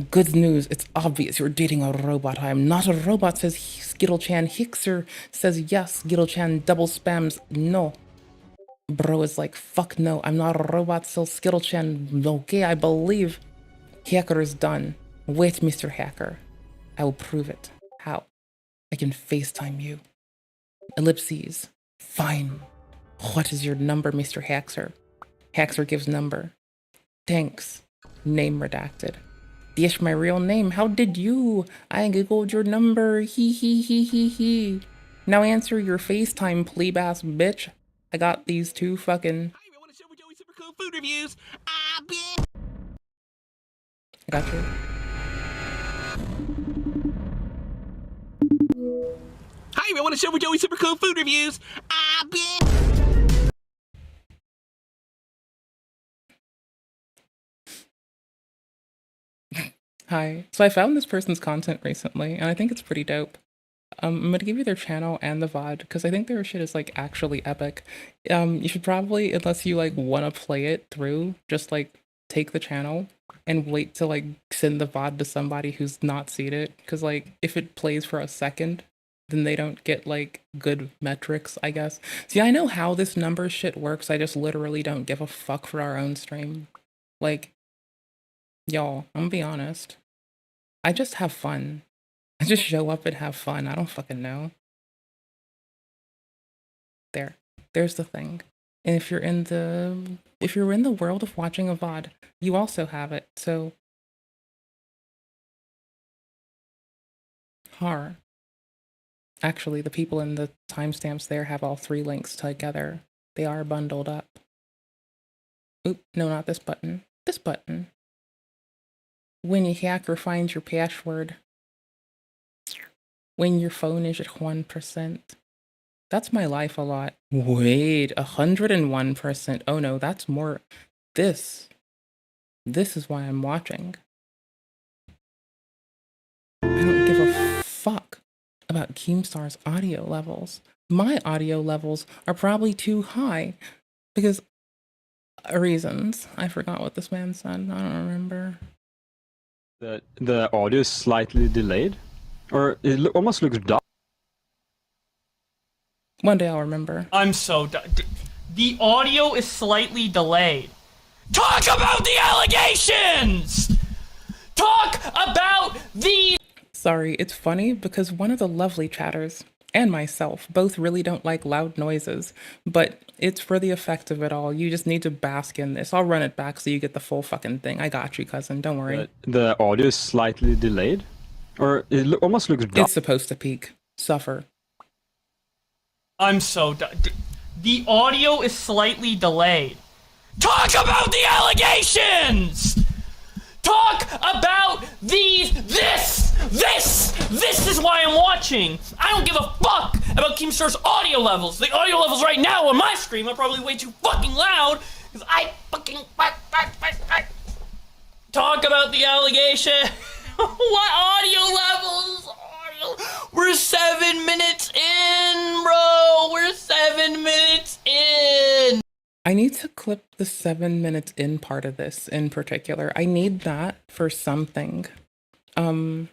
Good news, it's obvious you're dating a robot. I am not a robot, says Skittle-chan. Hickser says yes. Skittle-chan double spams no. Bro is like, fuck no, I'm not a robot, so Skittle-chan, okay, I believe. Hacker is done. Wait, Mr. Hacker. I will prove it. How? I can FaceTime you. Ellipses. Fine. What is your number, Mr. Haxer? Haxer gives number. Thanks. Name redacted. Dish, my real name. How did you? I googled your number. He. Now answer your FaceTime, plebe-ass bitch. I got these two fucking... Hi, I want to show Joey super cool food reviews. I got you. Hi, I want to show Joey super cool food reviews. Hi. So I found this person's content recently, and I think it's pretty dope. I'm gonna give you their channel and the VOD, because I think their shit is, like, actually epic. You should probably, unless you, like, want to play it through, just, like, take the channel and wait to, like, send the VOD to somebody who's not seen it, because, like, if it plays for a second, then they don't get, like, good metrics, I guess. See, I know how this numbers shit works, I just literally don't give a fuck for our own stream. Like, y'all, I'm gonna be honest. I just have fun. I just show up and have fun. I don't fucking know. There's the thing. And if you're in the world of watching a VOD, you also have it. So horror. Actually, the people in the timestamps there have all three links together. They are bundled up. Oop, no, not this button. This button. When your hacker finds your password. When your phone is at 1%. That's my life a lot. Wait, 101%. Oh no, that's more. This is why I'm watching. I don't give a fuck about Keemstar's audio levels. My audio levels are probably too high because reasons. I forgot what this man said. I don't remember. The audio is slightly delayed, or it almost looks dark. One day I'll remember. I'm so done. The audio is slightly delayed. Talk about the allegations! Talk about the... Sorry, it's funny because one of the lovely chatters and myself both really don't like loud noises, but it's for the effect of it all. You just need to bask in this. I'll run it back so you get the full fucking thing. I got you, cousin. Don't worry. The audio is slightly delayed, or it almost looks dark. It's supposed to peak. Suffer. I'm so done. The audio is slightly delayed. Talk about the allegations! Talk about this is why I'm watching. I don't give a fuck about Keemstar's audio levels. The audio levels right now on my stream are probably way too fucking loud because I fucking talk about the allegation. What audio levels? We're 7 minutes in, bro. We're 7 minutes in. I need to clip the 7 minutes in part of this in particular. I need that for something. I'm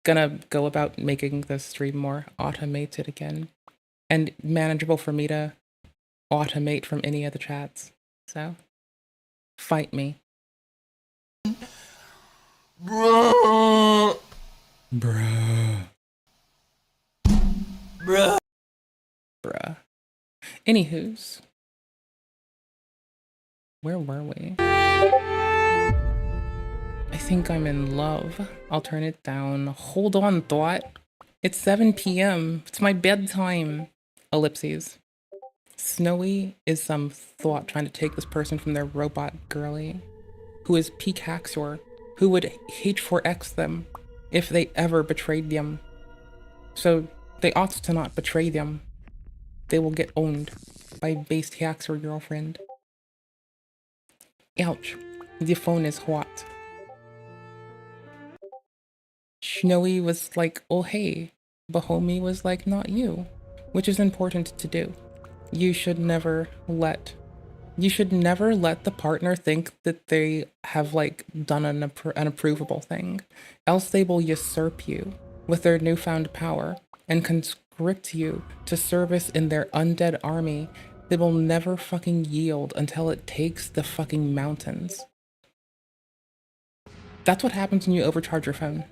gonna go about making the stream more automated again and manageable for me to automate from any of the chats. So, fight me. Bruh. Bruh. Bruh. Bruh. Anywho's. Where were we? I think I'm in love. I'll turn it down. Hold on, thought. It's 7 p.m. It's my bedtime. Ellipses. Snowy is some thought trying to take this person from their robot girly, who is peak Haxor, who would H4X them if they ever betrayed them. So they ought to not betray them. They will get owned by base Haxor girlfriend. Ouch. The phone is hot. Snowy was like, oh hey, but homie was like, not you, which is important to do. You should never let the partner think that they have like done an approvable thing, else they will usurp you with their newfound power and conscript you to service in their undead army that will never fucking yield until it takes the fucking mountains. That's what happens when you overcharge your phone.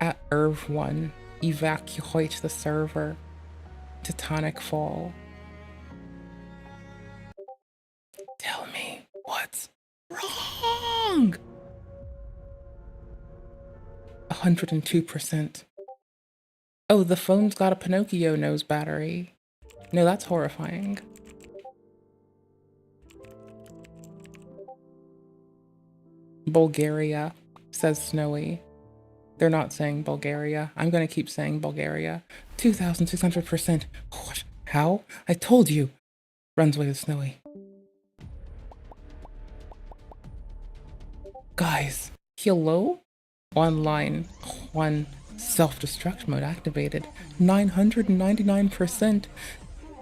At Irv 1, evacuate the server. Titanic fall. Tell me what's wrong. 102%. Oh, the phone's got a Pinocchio nose battery. No, that's horrifying. Bulgaria, says Snowy. They're not saying Bulgaria. I'm gonna keep saying Bulgaria. 2,600%. What? How? I told you. Runs away with Snowy. Guys, hello? Online. 1. Self-destruct mode activated. 999%.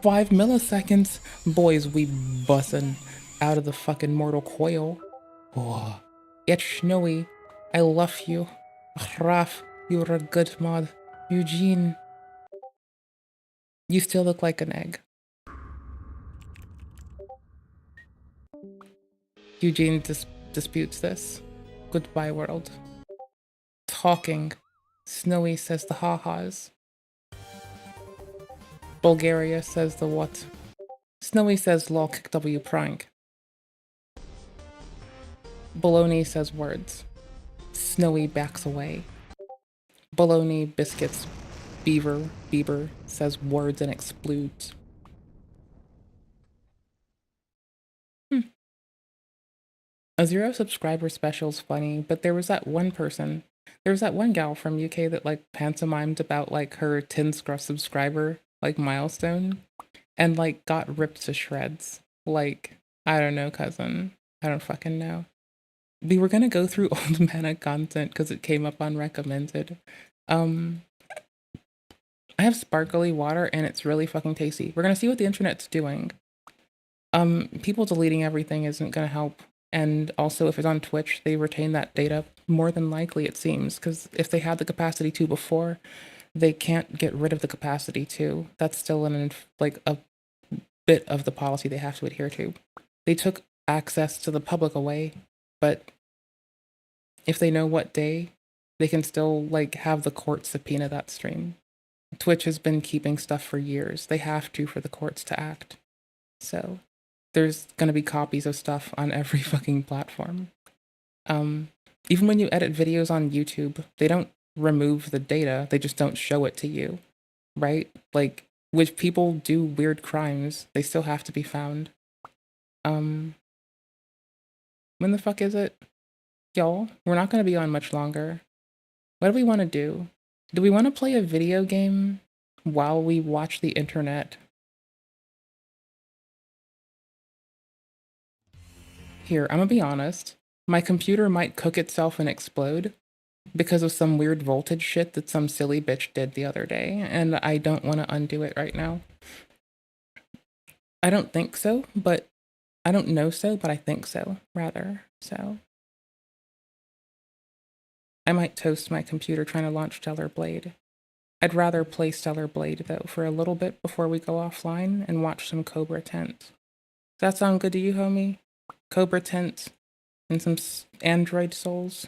5 milliseconds. Boys, we bussin' out of the fucking mortal coil. Oh. It's Snowy. I love you. Raf, you're a good mod. Eugene. You still look like an egg. Eugene disputes this. Goodbye, world. Talking. Snowy says the ha-has. Bulgaria says the what? Snowy says lol kick W prank. Baloney says words. Snowy backs away. Baloney biscuits. Bieber says words and explodes. A 0 subscriber special's funny, but there was that one gal from UK that like pantomimed about like her 10 subscriber like milestone and like got ripped to shreds. Like, I don't know, cousin. I don't fucking know. We were gonna go through old mana content because it came up on recommended. I have sparkly water and it's really fucking tasty. We're gonna see what the internet's doing. People deleting everything isn't gonna help. And also if it's on Twitch, they retain that data more than likely, it seems, because if they had the capacity to before, they can't get rid of the capacity to. That's still a bit of the policy they have to adhere to. They took access to the public away, but if they know what day, they can still like have the court subpoena that stream. Twitch has been keeping stuff for years. They have to for the courts to act. So there's gonna be copies of stuff on every fucking platform. Even when you edit videos on YouTube, they don't remove the data, they just don't show it to you, right? Like, when people do weird crimes, they still have to be found. When the fuck is it? Y'all, we're not gonna be on much longer. What do we want to do? Do we want to play a video game while we watch the internet? Here, I'm gonna be honest. My computer might cook itself and explode because of some weird voltage shit that some silly bitch did the other day, and I don't want to undo it right now. I don't think so, but I don't know so, but I think so, rather. So I might toast my computer trying to launch Stellar Blade. I'd rather play Stellar Blade, though, for a little bit before we go offline and watch some Cobra Tent. Does that sound good to you, homie? Cobra Tent and some Android Souls?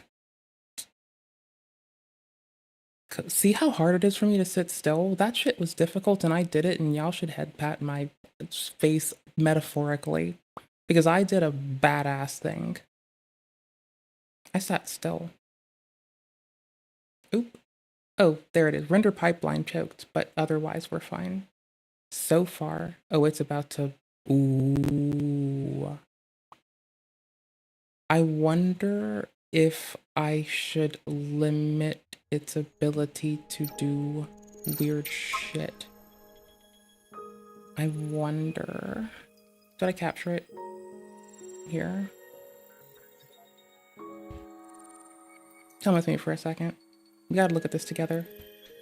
See how hard it is for me to sit still? That shit was difficult and I did it, and y'all should head pat my face metaphorically. Because I did a badass thing. I sat still. Oop. Oh, there it is. Render pipeline choked, but otherwise we're fine. So far. Oh, it's about to... Ooh. I wonder if I should limit its ability to do weird shit. I wonder... Did I capture it? Here. Come with me for a second. We gotta look at this together.